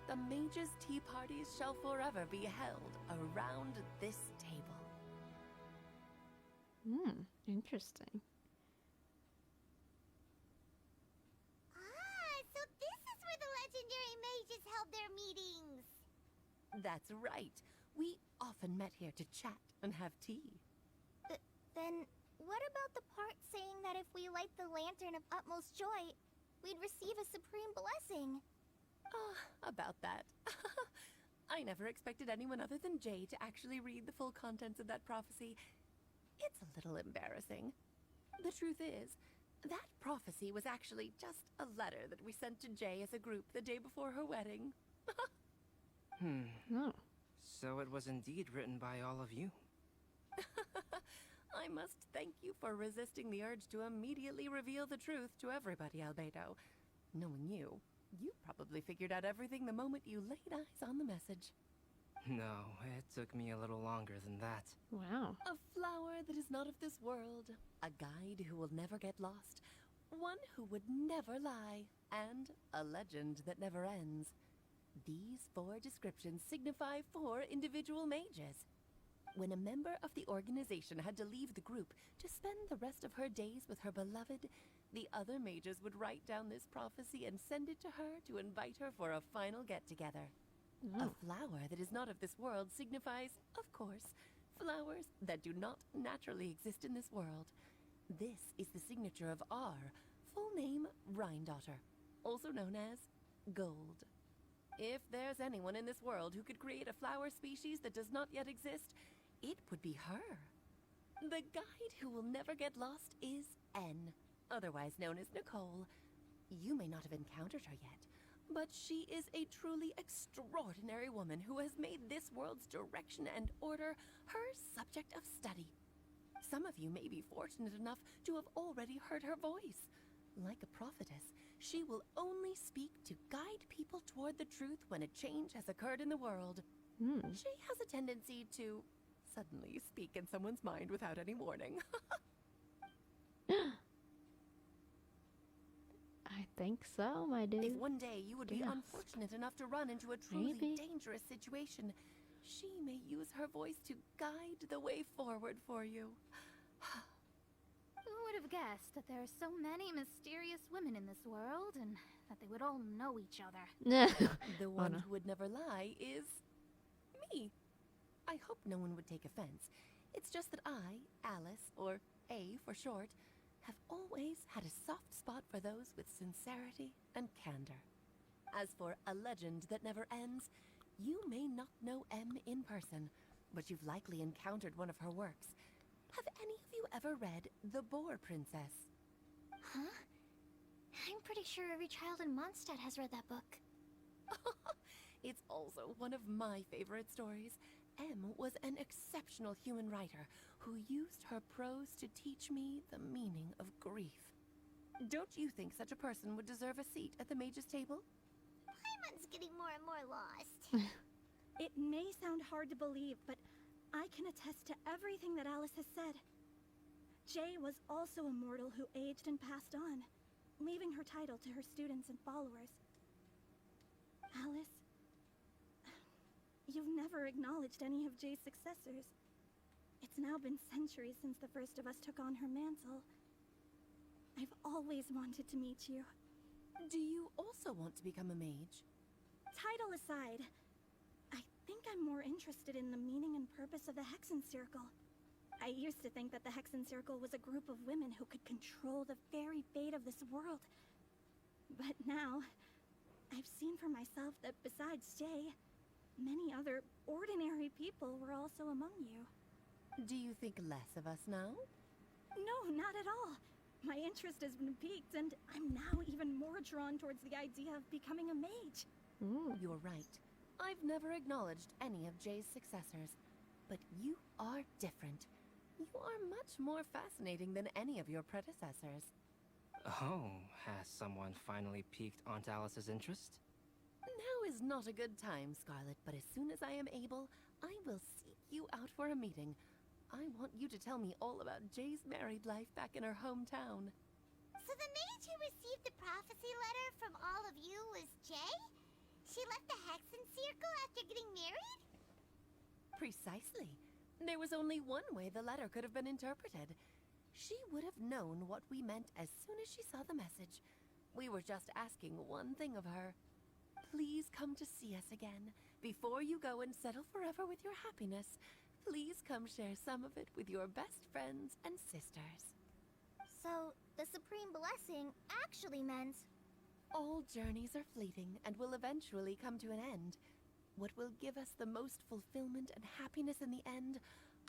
the mages' tea parties shall forever be held around this table. Interesting. Ah, so this is where the legendary mages held their meetings. That's right. We often met here to chat and have tea. Then, what about the part saying that if we light the lantern of utmost joy, we'd receive a supreme blessing? About that. I never expected anyone other than Jay to actually read the full contents of that prophecy. It's a little embarrassing. The truth is, that prophecy was actually just a letter that we sent to Jay as a group the day before her wedding. Oh. So it was indeed written by all of you. I must thank you for resisting the urge to immediately reveal the truth to everybody, Albedo. Knowing you, you probably figured out everything the moment you laid eyes on the message. No, it took me a little longer than that. Wow. A flower that is not of this world, a guide who will never get lost, one who would never lie, and a legend that never ends. These 4 descriptions signify 4 individual mages. When a member of the organization had to leave the group to spend the rest of her days with her beloved, the other mages would write down this prophecy and send it to her to invite her for a final get-together. A flower that is not of this world signifies, of course, flowers that do not naturally exist in this world. This is the signature of our full name, Rhindaughter, also known as Gold. If there's anyone in this world who could create a flower species that does not yet exist, it would be her. The guide who will never get lost is N, otherwise known as Nicole. You may not have encountered her yet, but she is a truly extraordinary woman who has made this world's direction and order her subject of study. Some of you may be fortunate enough to have already heard her voice. Like a prophetess, she will only speak to guide people toward the truth when a change has occurred in the world. She has a tendency to suddenly speak in someone's mind without any warning. I think so, my dude. If one day you would be Yes. unfortunate enough to run into a truly Maybe. dangerous situation, she may use her voice to guide the way forward for you. Who would have guessed that there are so many mysterious women in this world and that they would all know each other? The one who would never lie is me. I hope no one would take offense. It's just that I, Alice, or A for short, have always had a soft spot for those with sincerity and candor. As for a legend that never ends, you may not know M in person, but you've likely encountered one of her works. Have any of you ever read The Boar Princess? Huh? I'm pretty sure every child in Mondstadt has read that book. It's also one of my favorite stories, M was an exceptional human writer who used her prose to teach me the meaning of grief. Don't you think such a person would deserve a seat at the mage's table? Paimon's getting more and more lost. It may sound hard to believe, but I can attest to everything that Alice has said. Jay was also a mortal who aged and passed on, leaving her title to her students and followers. Alice, you've never acknowledged any of Jay's successors. It's now been centuries since the first of us took on her mantle. I've always wanted to meet you. Do you also want to become a mage? Title aside, I think I'm more interested in the meaning and purpose of the Hexen Circle. I used to think that the Hexen Circle was a group of women who could control the very fate of this world. But now, I've seen for myself that besides Jay, many other ordinary people were also among you. Do you think less of us now? No, not at all. My interest has been piqued, and I'm now even more drawn towards the idea of becoming a mage. You're right. I've never acknowledged any of Jay's successors, but you are different. You are much more fascinating than any of your predecessors. Oh, has someone finally piqued Aunt Alice's interest? Now is not a good time, Scarlet, but as soon as I am able, I will seek you out for a meeting. I want you to tell me all about Jay's married life back in her hometown. So the mage who received the prophecy letter from all of you was Jay? She left the Hexen Circle after getting married? Precisely. There was only one way the letter could have been interpreted. She would have known what we meant as soon as she saw the message. We were just asking one thing of her. Please come to see us again. Before you go and settle forever with your happiness, please come share some of it with your best friends and sisters. So, the Supreme Blessing actually meant... All journeys are fleeting and will eventually come to an end. What will give us the most fulfillment and happiness in the end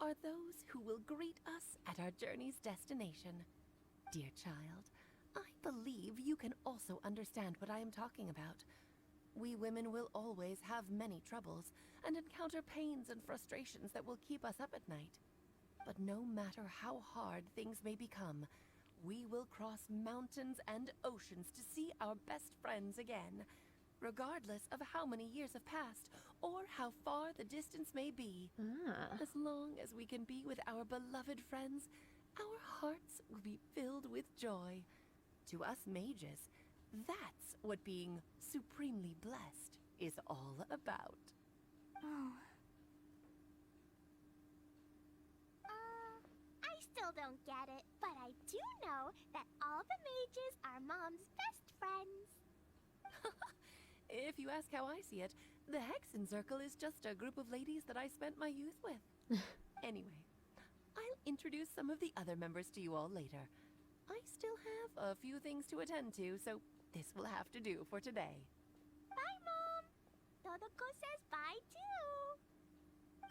are those who will greet us at our journey's destination. Dear child, I believe you can also understand what I am talking about. We women will always have many troubles and encounter pains and frustrations that will keep us up at night. But no matter how hard things may become, we will cross mountains and oceans to see our best friends again, regardless of how many years have passed or how far the distance may be. As long as we can be with our beloved friends, our hearts will be filled with joy. To us mages, that's what being supremely blessed is all about. Oh. I still don't get it, but I do know that all the mages are Mom's best friends. If you ask how I see it, the Hexen Circle is just a group of ladies that I spent my youth with. Anyway, I'll introduce some of the other members to you all later. I still have a few things to attend to, so this will have to do for today. Bye, Mom. Todoko says bye, too.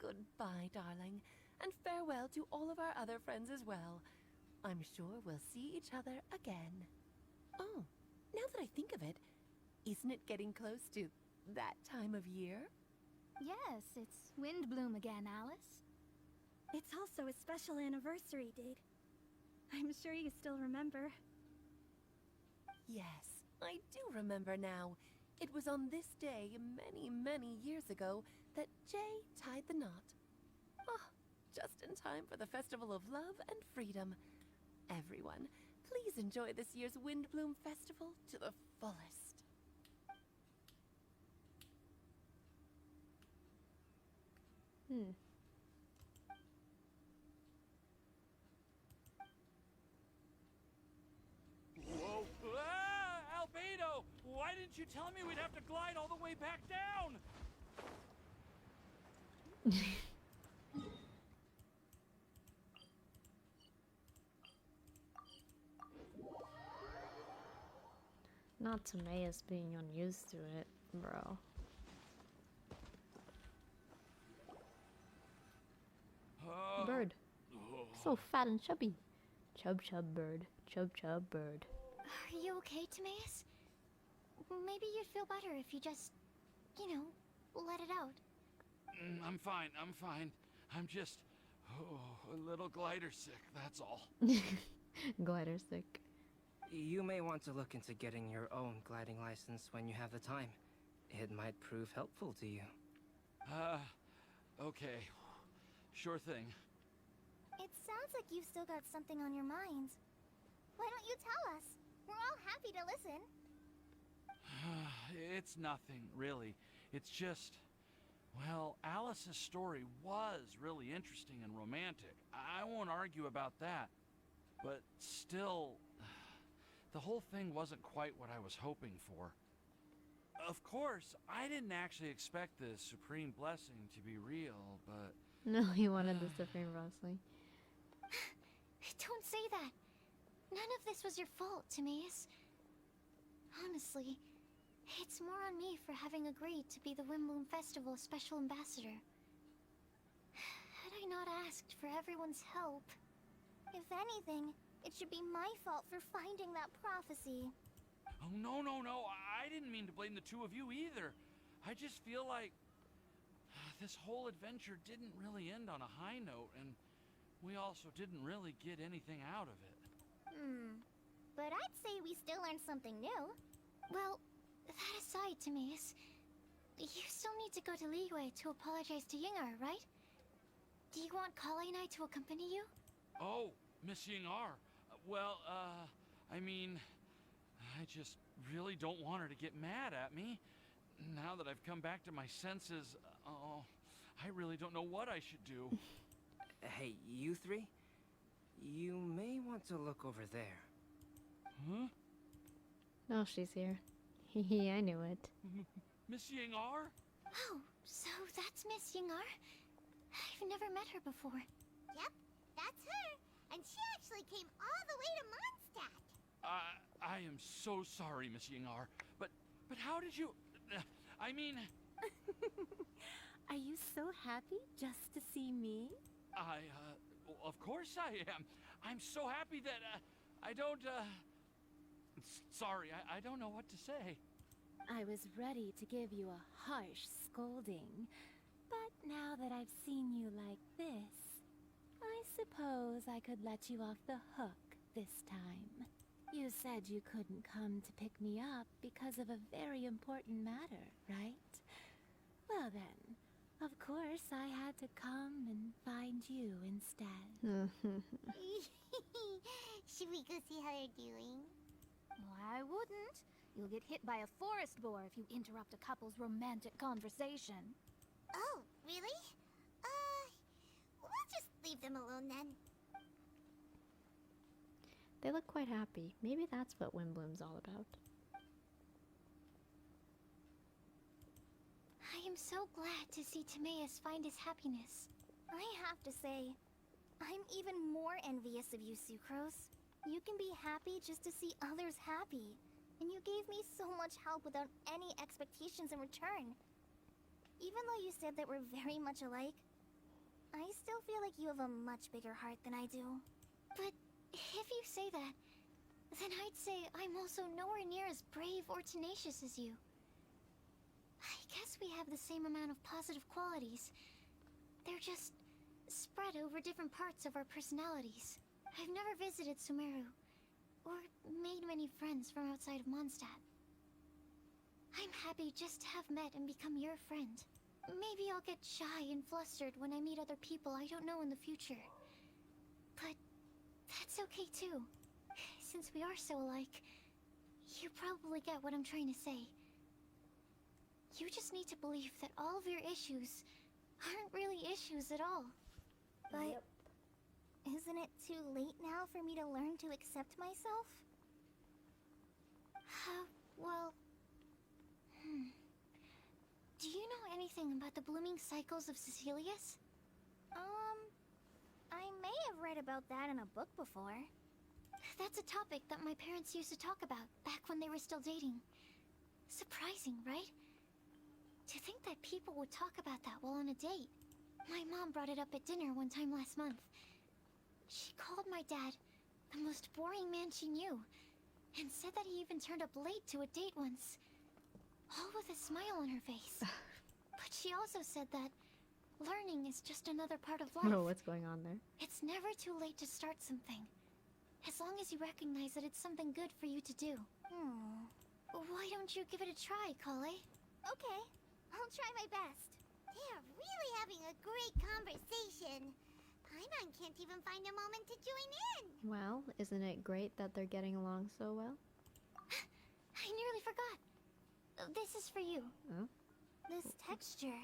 Goodbye, darling, and farewell to all of our other friends as well. I'm sure we'll see each other again. Oh, now that I think of it, isn't it getting close to that time of year? Yes, it's Windblume again, Alice. It's also a special anniversary date. I'm sure you still remember. Yes, I do remember now. It was on this day many, many years ago that Jay tied the knot. Ah, just in time for the Festival of Love and Freedom. Everyone, please enjoy this year's Windblume Festival to the fullest. Whoa! Ah! Albedo! Why didn't you tell me we'd have to glide all the way back down? Not Timaeus being unused to it, bro. Bird. So fat and chubby. Chub chub bird. Chub chub bird. Are you okay, Timaeus? Maybe you'd feel better if you just, let it out. I'm fine, I'm fine. I'm just, a little glider sick, that's all. Glider sick. You may want to look into getting your own gliding license when you have the time. It might prove helpful to you. Okay. Sure thing. It sounds like you've still got something on your mind. Why don't you tell us? We're all happy to listen. It's nothing, really. It's just, well, Alice's story was really interesting and romantic. I won't argue about that. But still, the whole thing wasn't quite what I was hoping for. Of course, I didn't actually expect the Supreme Blessing to be real, but... No, he wanted the Supreme Blessing. Don't say that. None of this was your fault, Timaeus. Honestly, it's more on me for having agreed to be the Windblume Festival Special Ambassador. Had I not asked for everyone's help, if anything, it should be my fault for finding that prophecy. Oh, no. I didn't mean to blame the two of you either. I just feel like this whole adventure didn't really end on a high note, and we also didn't really get anything out of it. But I'd say we still learned something new. Well, that aside, Timaeus, you still need to go to Liyue to apologize to Yingar, right? Do you want Kale and I to accompany you? Oh, Miss Yingar. Well, I mean, I just really don't want her to get mad at me. Now that I've come back to my senses, I really don't know what I should do. Hey, you three? You may want to look over there. Huh? Oh, she's here. Hehe, I knew it. Miss Yingar? Oh, so that's Miss Yingar? I've never met her before. Yep, that's her. And she actually came all the way to Mondstadt. I am so sorry, Miss Yingar. But how did you... I mean... Are you so happy just to see me? Of course I am. I'm so happy that, I don't, sorry, I don't know what to say. I was ready to give you a harsh scolding, but now that I've seen you like this, I suppose I could let you off the hook this time. You said you couldn't come to pick me up because of a very important matter, right? Well then, of course I had to come and find you instead. Should we go see how they're doing? Why wouldn't? You'll get hit by a forest boar if you interrupt a couple's romantic conversation. Oh, really? We'll just leave them alone then. They look quite happy. Maybe that's what Windblume's all about. I am so glad to see Timaeus find his happiness. I have to say, I'm even more envious of you, Sucrose. You can be happy just to see others happy. And you gave me so much help without any expectations in return. Even though you said that we're very much alike, I still feel like you have a much bigger heart than I do. But if you say that, then I'd say I'm also nowhere near as brave or tenacious as you. I guess we have the same amount of positive qualities. They're just spread over different parts of our personalities. I've never visited Sumeru, or made many friends from outside of Mondstadt. I'm happy just to have met and become your friend. Maybe I'll get shy and flustered when I meet other people I don't know in the future. But that's okay too. Since we are so alike, you probably get what I'm trying to say. You just need to believe that all of your issues aren't really issues at all. But isn't it too late now for me to learn to accept myself? Well... Do you know anything about the blooming cycles of Cecilius? I may have read about that in a book before. That's a topic that my parents used to talk about back when they were still dating. Surprising, right? To think that people would talk about that while on a date. My mom brought it up at dinner one time last month. She called my dad the most boring man she knew, and said that he even turned up late to a date once. All with a smile on her face. But she also said that Learning is just another part of life. Oh, what's going on there? It's never too late to start something. As long as you recognize that it's something good for you to do. Why don't you give it a try, Kale? Okay, I'll try my best. They're really having a great conversation. Paimon can't even find a moment to join in. Well, isn't it great that they're getting along so well? I nearly forgot. This is for you. Oh? This texture.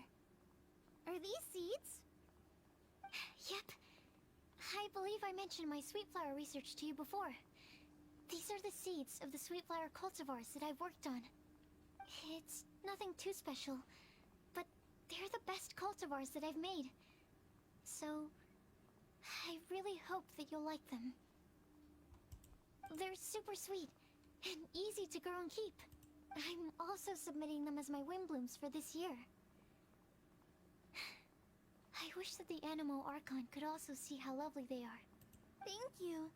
Are these seeds? Yep. I believe I mentioned my sweet flower research to you before. These are the seeds of the sweet flower cultivars that I've worked on. It's nothing too special, but they're the best cultivars that I've made. So, I really hope that you'll like them. They're super sweet and easy to grow and keep. I'm also submitting them as my Windblooms for this year. I wish that the Animo Archon could also see how lovely they are. Thank you.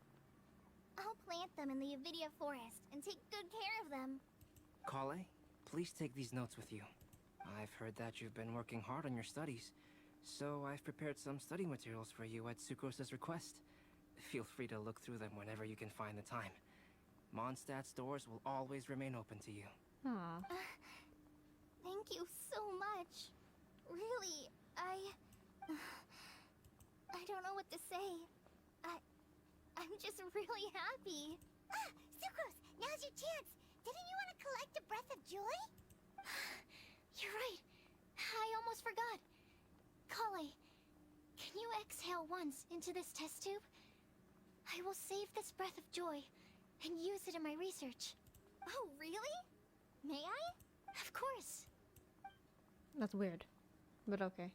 I'll plant them in the Avidia forest and take good care of them. Kale, please take these notes with you. I've heard that you've been working hard on your studies, so I've prepared some study materials for you at Sucrose's request. Feel free to look through them whenever you can find the time. Mondstadt's doors will always remain open to you. Aww. Thank you so much. Really, I don't know what to say. I'm just really happy. Ah, Sucrose, now's your chance. Didn't you want to collect a breath of joy? You're right. I almost forgot. Kale, can you exhale once into this test tube? I will save this breath of joy and use it in my research. Oh, really? May I? Of course. That's weird, but okay.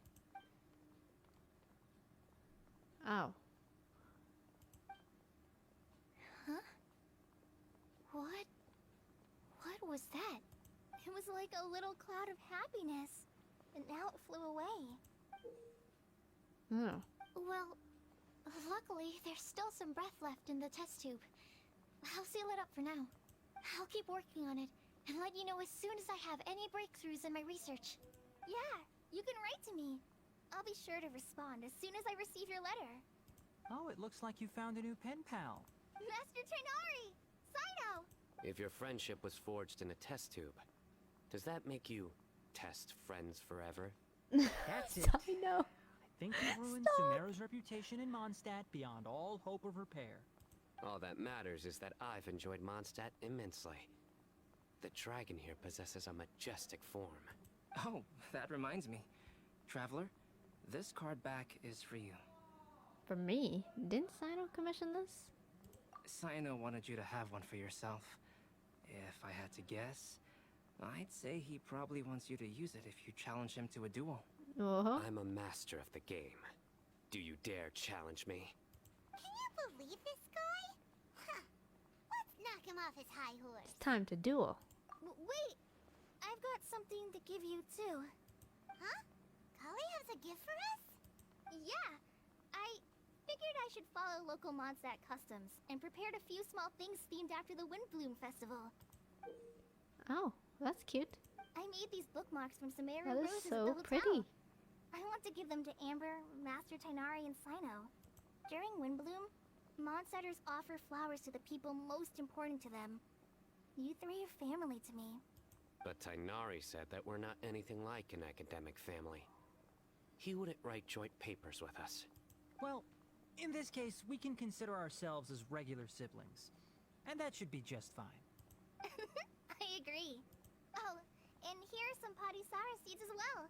Oh. Huh? What was that? It was like a little cloud of happiness, and now it flew away. Oh. Well, luckily, there's still some breath left in the test tube. I'll seal it up for now. I'll keep working on it, and let you know as soon as I have any breakthroughs in my research. Yeah, you can write to me. I'll be sure to respond as soon as I receive your letter. Oh, it looks like you found a new pen pal. Master Tainari! Sino! If your friendship was forged in a test tube, does that make you test friends forever? That's it. I know. I think you ruined Sumeru's reputation in Mondstadt beyond all hope of repair. All that matters is that I've enjoyed Mondstadt immensely. The dragon here possesses a majestic form. Oh, that reminds me. Traveler, this card back is for you. For me? Didn't Sino commission this? Sino wanted you to have one for yourself. If I had to guess, I'd say he probably wants you to use it if you challenge him to a duel. I'm a master of the game. Do you dare challenge me? Can you believe this guy? Huh. Let's knock him off his high horse. It's time to duel. Wait, I've got something to give you too. Huh? Kale has a gift for us? Yeah, I figured I should follow local Mondstadt customs and prepared a few small things themed after the Windblume festival. Oh, that's cute. I made these bookmarks from Sumeru That is roses so at the hotel. pretty. I want to give them to Amber, Master Tainari, and Sino. During Windblume, Mondstatters offer flowers to the people most important to them. You three are family to me. But Tainari said that we're not anything like an academic family. He wouldn't write joint papers with us. Well, in this case, we can consider ourselves as regular siblings. And that should be just fine. I agree. Oh, and here are some Padisara seeds as well.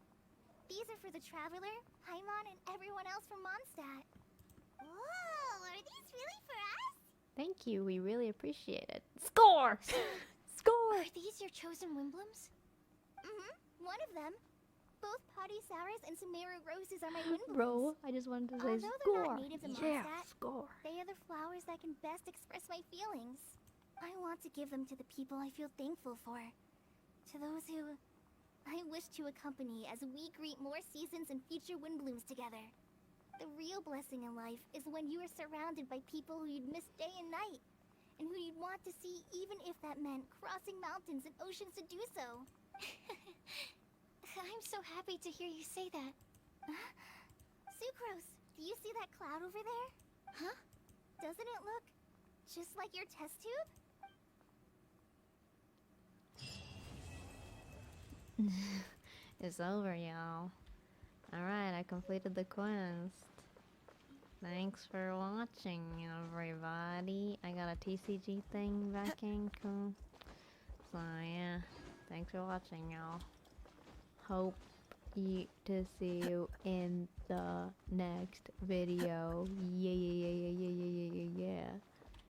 These are for the Traveler, Paimon, and everyone else from Mondstadt. Whoa, are these really for us? Thank you, we really appreciate it. Score! Score! Are these your chosen Windblooms? One of them. Both Padisaras and Sumeru roses are my Windblooms. Bro, I just wanted to say Although score. they're not native to Yeah, Mondstadt, score. they are the flowers that can best express my feelings. I want to give them to the people I feel thankful for. To those who I wish to accompany as we greet more seasons and future Windblooms together. The real blessing in life is when you are surrounded by people who you'd miss day and night, and who you'd want to see even if that meant crossing mountains and oceans to do so. I'm so happy to hear you say that. Sucrose, do you see that cloud over there? Huh? Doesn't it look just like your test tube? It's over, y'all. Alright, I completed the quest. Thanks for watching, everybody. I got a TCG thing back in. Cool. So, yeah. Thanks for watching, y'all. Hope to see you in the next video. Yeah.